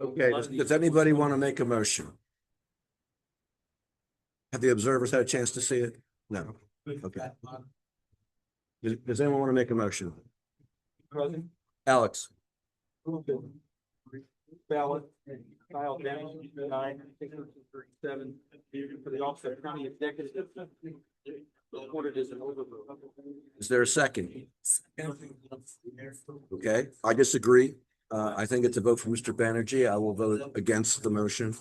Okay, does anybody want to make a motion? Have the observers had a chance to see it? No. Okay. Does anyone want to make a motion? Alex. Ballot, file down 9/6/37 for the office of county executive. Reported as an overvote. Is there a second? Okay, I disagree. I think it's a vote for Mr. Banerjee. I will vote against the motion.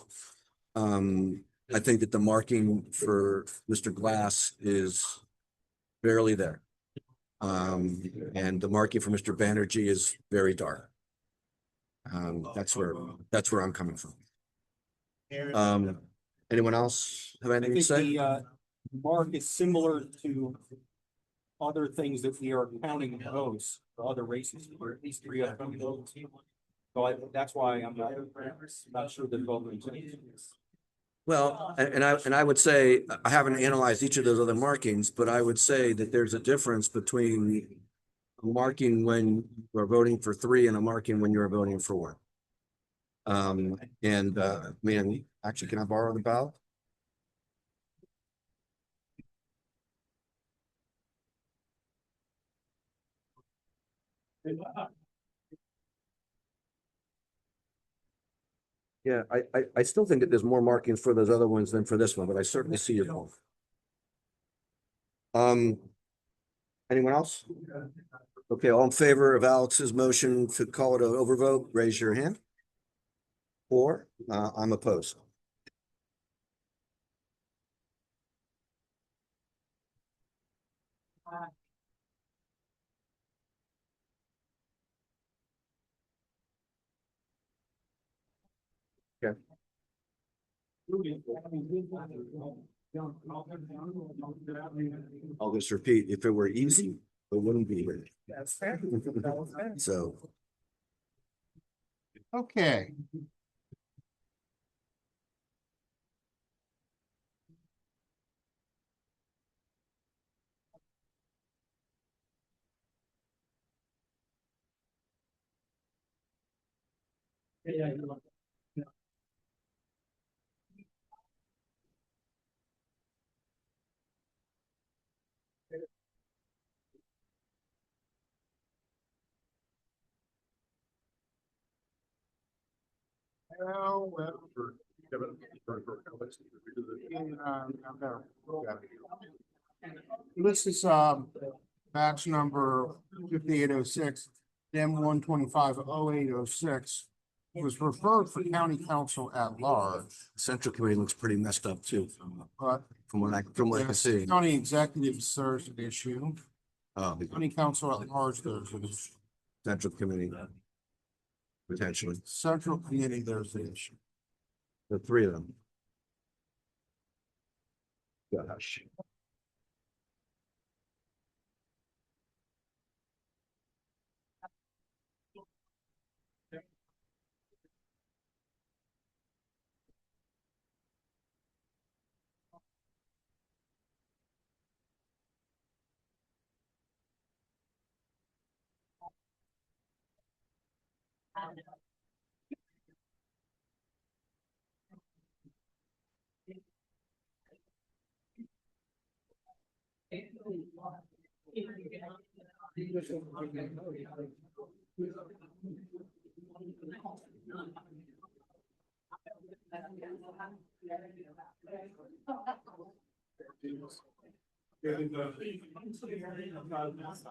I think that the marking for Mr. Glass is barely there. And the marking for Mr. Banerjee is very dark. That's where I'm coming from. Anyone else have anything to say? The mark is similar to other things that we are counting votes for other races, or at least 3 upcoming votes. So that's why I'm not sure that vote is. Well, and I would say, I haven't analyzed each of those other markings, but I would say that there's a difference between a marking when we're voting for 3 and a marking when you're voting for 1. Man, actually, can I borrow the ballot? Yeah, I still think that there's more markings for those other ones than for this one, but I certainly see your point. Anyone else? Okay, all in favor of Alex's motion to call it an overvote, raise your hand. Or, I'm opposed. Okay. I'll just repeat, if it were easy, it wouldn't be here. That's fair. So, Okay. This is batch number 5806, M 1250806. Was referred for county council at large. Central Committee looks pretty messed up too, But from what I can yes, see. county executive serves an issue. Oh, County council at large, there's an issue. Central Committee. Potentially, Central committee, there's an issue. the three of them. Gosh.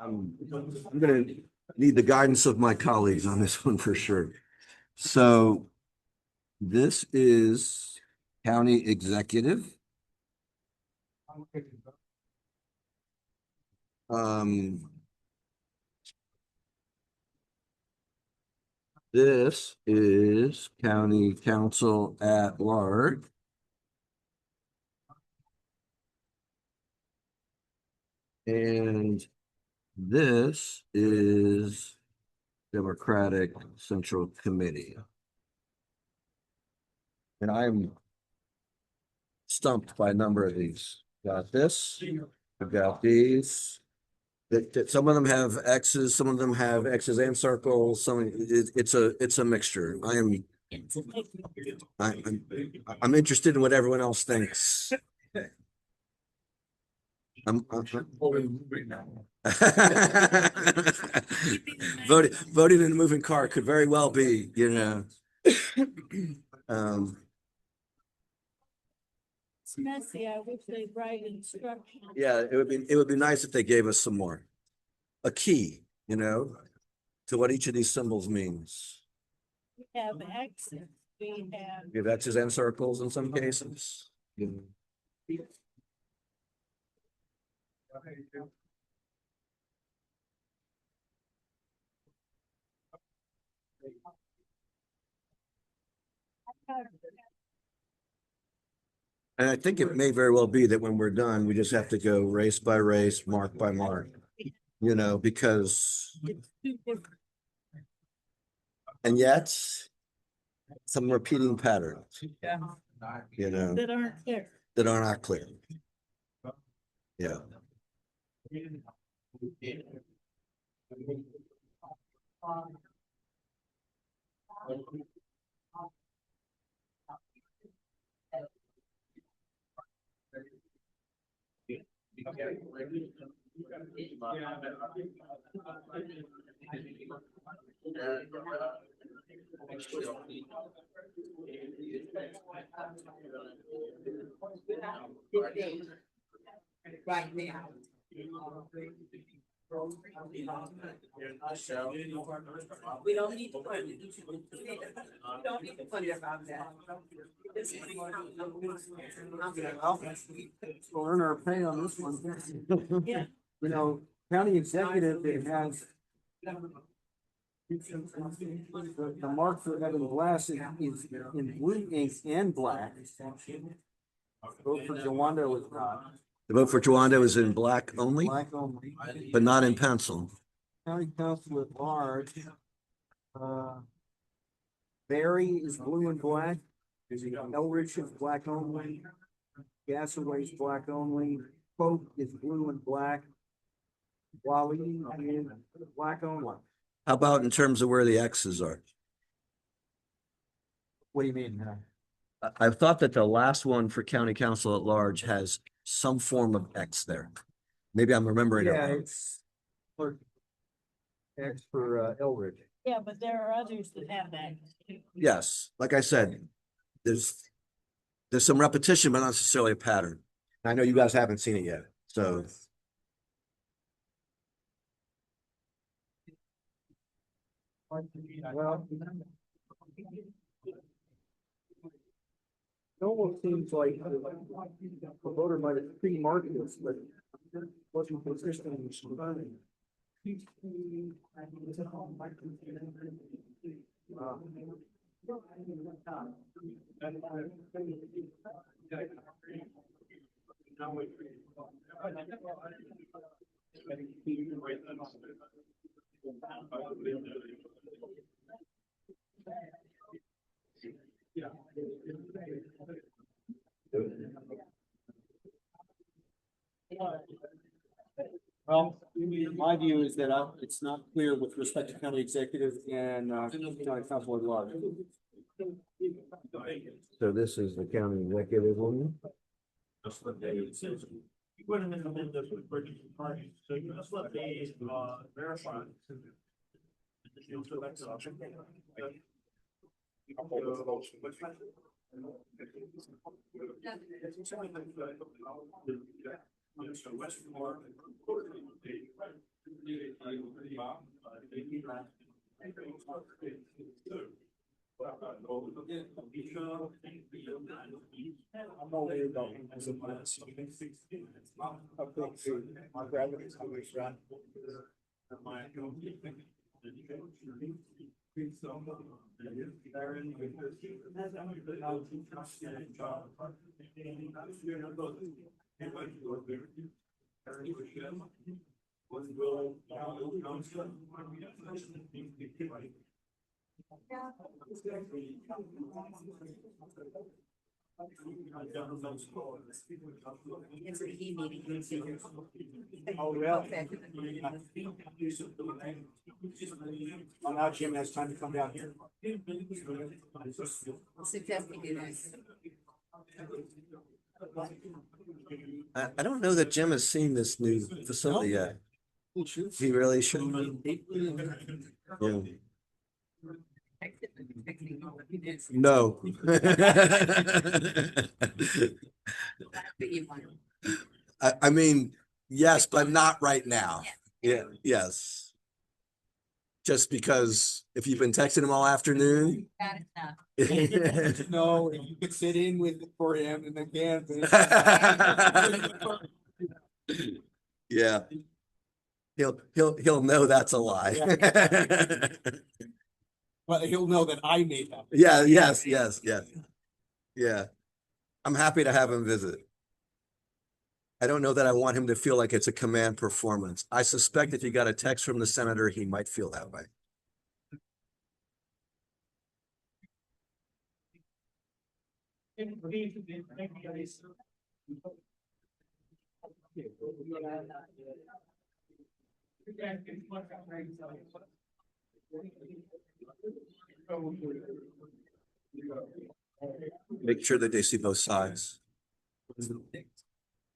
I'm gonna need the guidance of my colleagues on this one for sure. So this is county executive. This is county council at large. And this is Democratic Central Committee. And I'm stumped by a number of these. Got this, I've got these. That some of them have X's, some of them have X's and circles, it's a mixture. I'm interested in what everyone else thinks. Voting in a moving car could very well be, you know. It's messy. I wish they'd write instructions. Yeah, it would be nice if they gave us some more. A key, you know, to what each of these symbols means. We have X's, we have. We have X's and circles in some cases. And I think it may very well be that when we're done, we just have to go race by race, mark by mark, you know, because. And yet, some repeating patterns. Yeah. You know. That aren't clear. That are not clear. Yeah. Right now. We don't need to put, we don't need to put it about that. We'll earn our pay on this one. Yeah. You know, county executive, it has. The mark for Evan Glass is in blue ink and black. Vote for Jawando is not. The vote for Joando is in black only, Black only. but not in pencil. County council at large. Barry is blue and black. Elrich is black only. Gasaway is black only. Pope is blue and black. Wally is black only. How about in terms of where the X's are? What do you mean? I thought that the last one for county council at large has some form of X there. Maybe I'm remembering it Yeah, wrong. it's clerk. X for Elrich. Yeah, but there are others that have that. Yes, like I said, there's some repetition, but not necessarily a pattern. I know you guys haven't seen it yet, so. Well, it almost seems like the voter might have pre-marked this, but wasn't consistent in responding. Well, my view is that it's not clear with respect to county executive and county council at large. So this is the county executive one. You put them in the window with purchase parties, so you just let me verify. You'll select the option. Oh, well. Well, now Jim has time to come down here. Suggest we do this. I don't know that Jim has seen this new facility yet. He really should. Yeah. No. I mean, yes, but not right now. Yeah, yes. Just because if you've been texting him all afternoon. No, you could sit in with for him and again. Yeah. He'll know that's a lie. Well, he'll know that I made that. Yeah, yes. Yeah. I'm happy to have him visit. I don't know that I want him to feel like it's a command performance. I suspect if you got a text from the senator, he might feel that way. Make sure that they see both sides.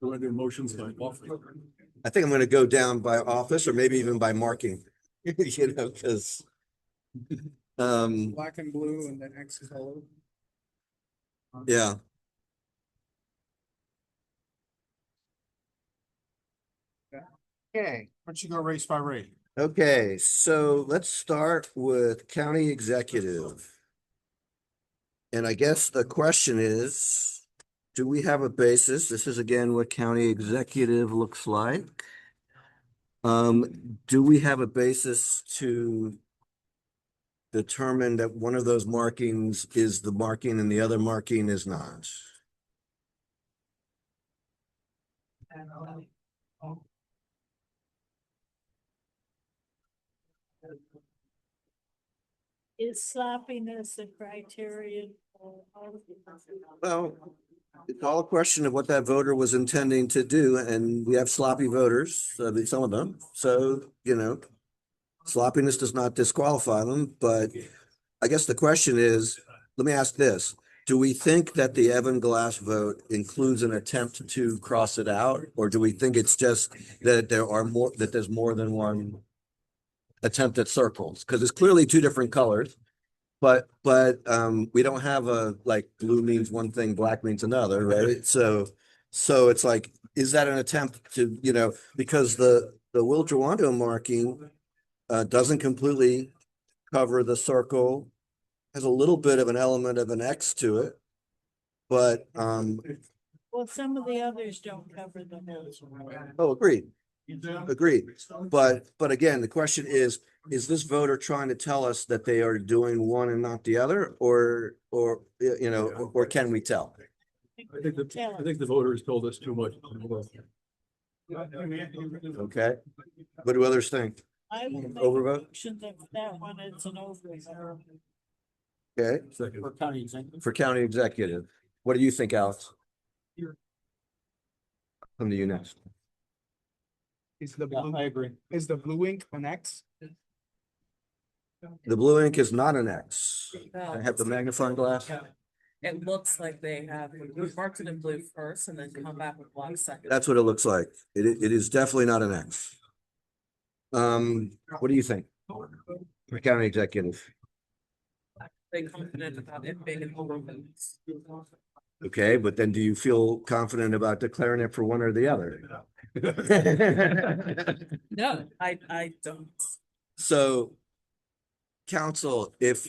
Go into motions by office. I think I'm going to go down by office or maybe even by marking, you know, because Black and blue and then X color. yeah. Okay, why don't you go race by race? Okay, so let's start with county executive. And I guess the question is, do we have a basis? This is again what county executive looks like. Do we have a basis to determine that one of those markings is the marking and the other marking is not? Is sloppiness a criterion for all of the? Well, it's all a question of what that voter was intending to do, and we have sloppy voters, some of them. So, sloppiness does not disqualify them, but I guess the question is, let me ask this. Do we think that the Evan Glass vote includes an attempt to cross it out, or do we think it's just that there's more than one attempt at circles? Because it's clearly two different colors. But we don't have a like blue means one thing, black means another, right? So it's like, is that an attempt to, because the Will Jawando marking doesn't completely cover the circle, has a little bit of an element of an X to it, but Well, some of the others don't cover the whole. agreed. But again, the question is this voter trying to tell us that they are doing one and not the other, or can we tell? I think the voters told us too much. Okay. What do others think? I would make a Overvote? motion that one is an overvote. Okay, For county executive. for county executive. What do you think, Alex? Come to you next. I agree. Is the blue ink an X? The blue ink is not an X. I have the magnifying glass. It looks like they have marked it in blue first and then come back with black second. That's what it looks like. It is definitely not an X. What do you think? For county executive. They confident about it being an overvote. Okay, but then do you feel confident about declaring it for one or the other? No, I don't. So, council, if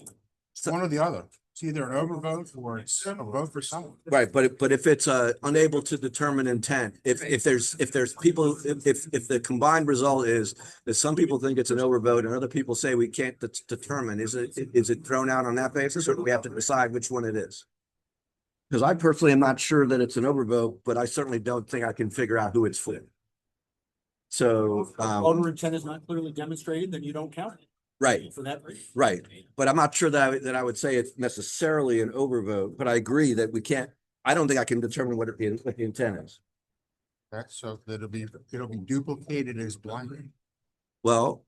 It's one or the other. It's either an overvote or it's a vote for someone. right, but if it's unable to determine intent, if there's people, if the combined result is that some people think it's an overvote and other people say we can't determine, is it thrown out on that basis, or do we have to decide which one it is? Because I personally am not sure that it's an overvote, but I certainly don't think I can figure out who it's for. So, Voter intent is not clearly demonstrated, then you don't count it. right. For that reason. Right, but I'm not sure that I would say it's necessarily an overvote, but I agree that we can't, I don't think I can determine what the intent is. That's so that it'll be duplicated as blind. Well,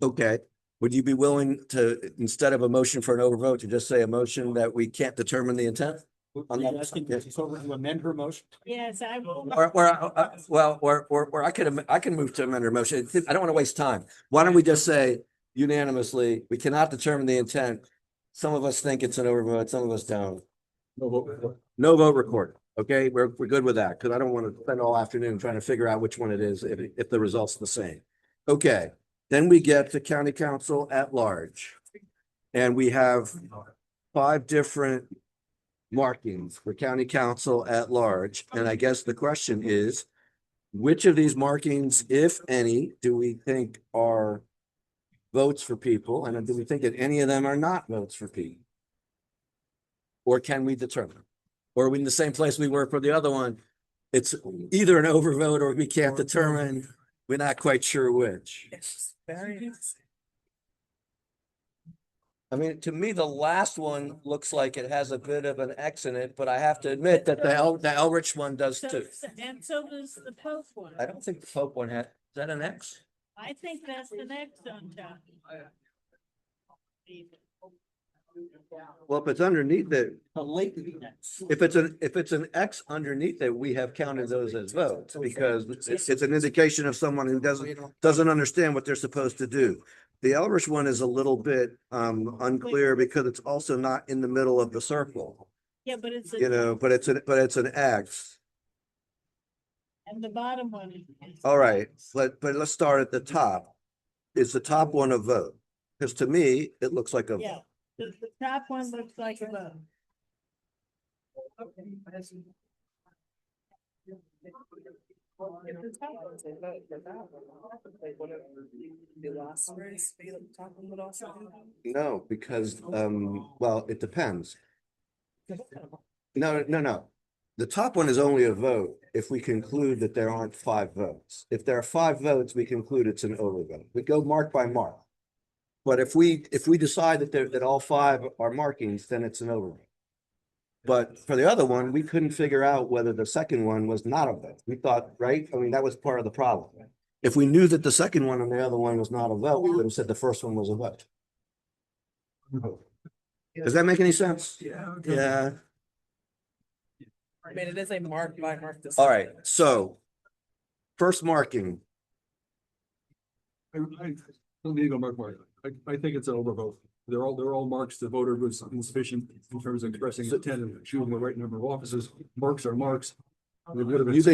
okay, would you be willing to, instead of a motion for an overvote, to just say a motion that we can't determine the intent? Are you asking Mrs. Over to amend her motion? Yes, I will. Or I can move to amend her motion. I don't want to waste time. Why don't we just say unanimously, we cannot determine the intent. Some of us think it's an overvote, some of us don't. No vote. No vote recorded. Okay, we're good with that, because I don't want to spend all afternoon trying to figure out which one it is if the result's the same. Okay, then we get to county council at large. And we have 5 different markings for county council at large. And I guess the question is, which of these markings, if any, do we think are votes for people? And do we think that any of them are not votes for people? Or can we determine? Or are we in the same place we were for the other one? It's either an overvote or we can't determine. We're not quite sure which. It's very. I mean, to me, the last one looks like it has a bit of an X in it, but I have to admit that the Elrich one does too. And so does the Pope one. I don't think the Pope one had, is that an X? I think that's the next on top. Well, if it's underneath it, Next. if it's an X underneath it, we have counted those as votes because it's an indication of someone who doesn't understand what they're supposed to do. The Elrich one is a little bit unclear because it's also not in the middle of the circle. Yeah, but it's. But it's an X. And the bottom one. All right, but let's start at the top. Is the top one a vote? Because to me, it looks like a Yeah, vote. the top one looks like a vote. If the top one's a vote for that one, like whatever the last race, the top one would also be. No, because, well, it depends. No. The top one is only a vote if we conclude that there aren't 5 votes. If there are 5 votes, we conclude it's an overvote. We go mark by mark. But if we decide that all 5 are markings, then it's an overvote. But for the other one, we couldn't figure out whether the second one was not a vote. We thought, right? I mean, that was part of the problem. If we knew that the second one and the other one was not a vote, we would have said the first one was a vote. Does that make any sense? Yeah. I mean, it is a mark by mark. All right, so first marking, I don't need to go mark. I think it's an overvote. They're all marks. The voter was insufficient in terms of expressing intent and choosing the right number of offices. Marks are marks. you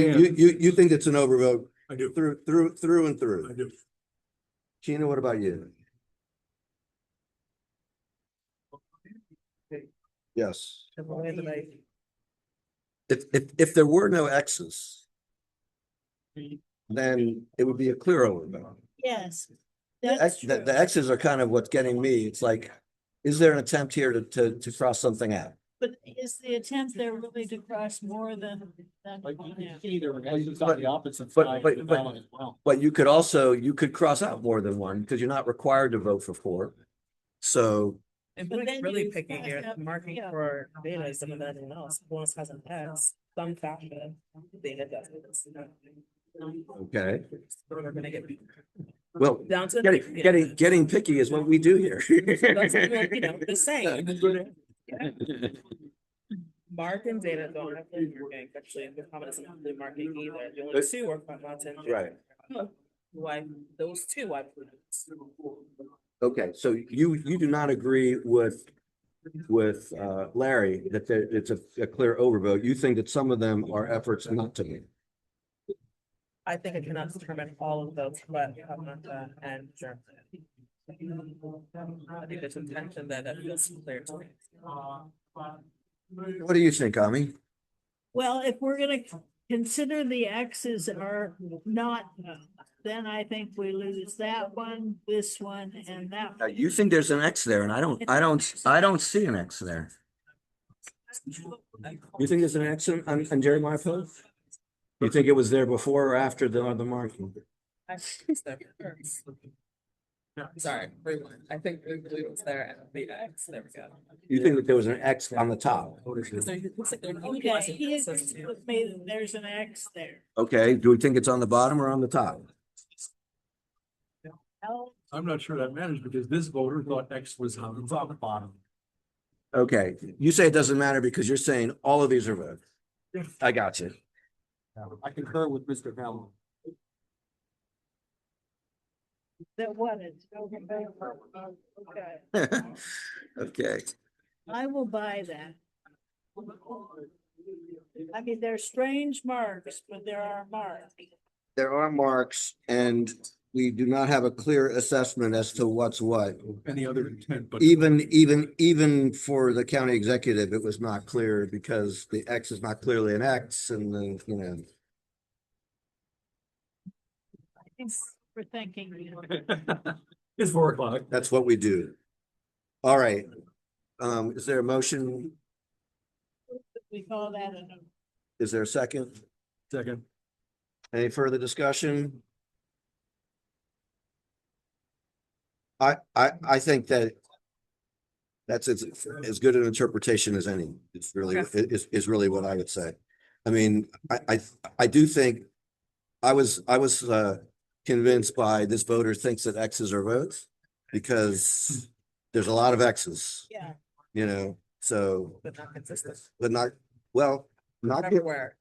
think it's an overvote? I do. Through and through. I do. Gina, what about you? Yes. If there were no X's, then it would be a clear overvote. Yes. The X's are kind of what's getting me. It's like, is there an attempt here to cross something out? But is the attempt there really to cross more than? The opposite But- side but- of the but- ballot as well. But you could cross out more than one because you're not required to vote for 4. So, And But being then really you picky cross here, out- marking yeah. for data is different than anyone else. Bonus has an X, some fashion, data doesn't. okay. We're gonna get. Well, Down to. getting picky is what we do here. That's, you know, the same. Mark and data don't have to marking, actually, the comment doesn't have to marking either. The only 2 are content. Right. Why, those 2, I believe. Okay, so you do not agree with Larry that it's a clear overvote. You think that some of them are efforts not to meet. I think it cannot determine all of those, but and sure. I think there's intention that feels clear to me. What do you think, Ami? Well, if we're gonna consider the X's are not, then I think we lose that one, this one, and that. Now, you think there's an X there, and I don't see an X there. You think there's an X on Jeremiah post? You think it was there before or after the marking? I think it's there first. Sorry, rewind. I think the blue was there and the X, there we go. You think that there was an X on the top? Because there looks like there are Okay, he agrees with me that there's an X there. Okay, do we think it's on the bottom or on the top? No, I'm not sure that matters because this voter thought X was on the top bottom. Okay, you say it doesn't matter because you're saying all of these are votes. I got you. I concur with Mr. Howell. that one is. Okay, Okay, I will buy that. I mean, they're strange marks, but there are marks. there are marks and we do not have a clear assessment as to what's what. Any other intent, but. Even for the county executive, it was not clear because the X is not clearly an X and then, you know. Thanks for thinking. It's 4 o'clock. That's what we do. All right. Is there a motion? We call that a. Is there a second? Second. Any further discussion? I think that that's as good an interpretation as any. It's really, is really what I would say. I mean, I do think I was convinced by this voter thinks that X's are votes because there's a lot of X's, Yeah. you know, so, But not consistent. but not, well, not, Everywhere.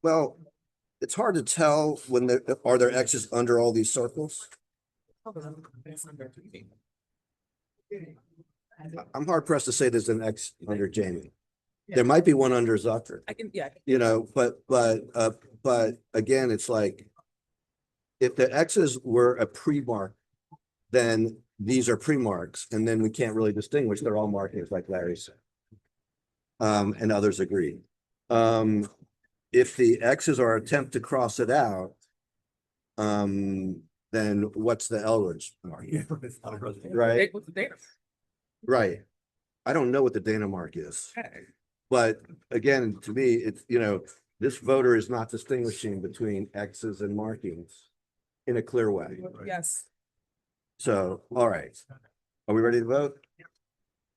well, it's hard to tell when there, are there X's under all these circles? I'm hard pressed to say there's an X under Jamie. There might be one under Zucker, I can, yeah. you know, but but again, it's like, if the X's were a pre-mark, then these are pre-marks, and then we can't really distinguish. They're all markings, like Larry said. And others agree. If the X's are attempt to cross it out, then what's the Eldridge mark? Right? Right. I don't know what the Dana mark is. But again, to me, it's, this voter is not distinguishing between X's and markings in a clear way. Yes. So, all right. Are we ready to vote?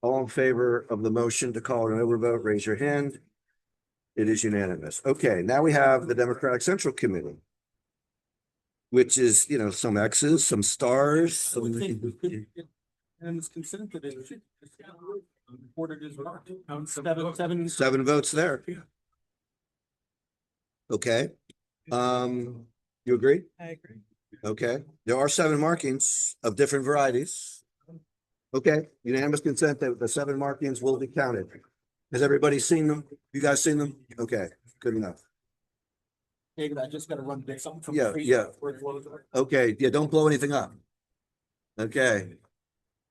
All in favor of the motion to call it an overvote, raise your hand. It is unanimous. Okay, now we have the Democratic Central Committee, which is, some X's, some stars, some. And it's consented. Reported as marked. Seven votes there. Okay. You agree? I agree. Okay, there are 7 markings of different varieties. Okay, unanimous consent that the 7 markings will be counted. Has everybody seen them? You guys seen them? Okay, good enough. David, I just gotta run something from. Yeah, yeah. Okay, yeah, don't blow anything up. Okay.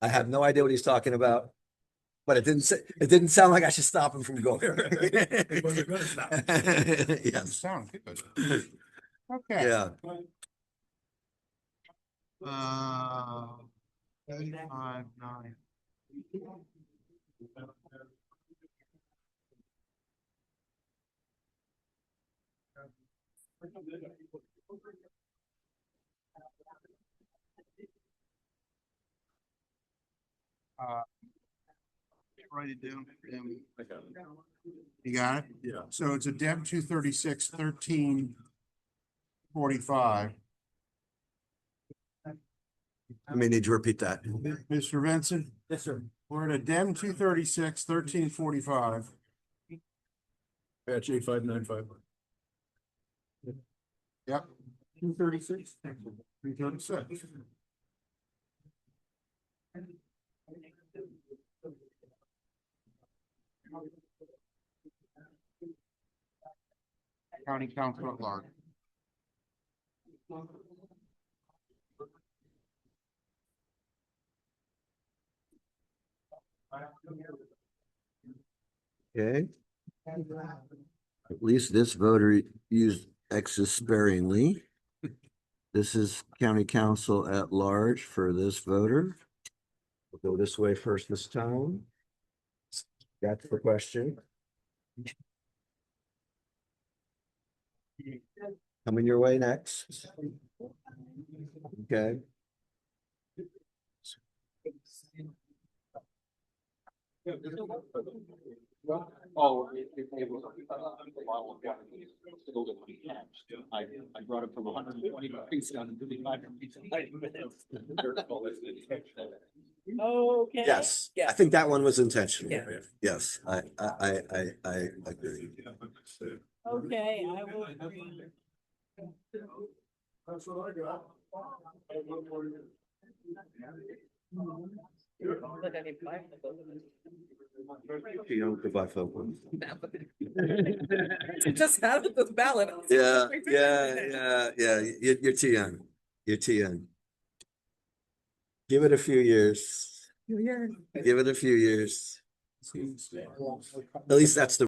I have no idea what he's talking about, but it didn't sound like I should stop him from going. It wasn't gonna stop. Yes. Sound good. Okay. Yeah. 5, 9. Write it down. You got it? Yeah. So it's a Deb 236, 1345. I may need to repeat that. Mr. Vincent? Yes, sir. We're at a Dem 236, 1345. Batch 8595. Yep. 236. 336. County Council at Large. Okay. At least this voter used X's sparingly. This is county council at large for this voter. We'll go this way first this time. That's the question. Coming your way next. Okay. Oh, I brought it from 120 degrees down to 55 degrees. Okay. Yes, Yeah. I think that one was intentional. Yeah. Yes, I agree. Okay, I will agree. That's what I got. Look, I need 5 of those. You don't goodbye, folks. You just had this ballot. Yeah. You're too young. You're too young. Give it a few years. Give it a few years. At least that's the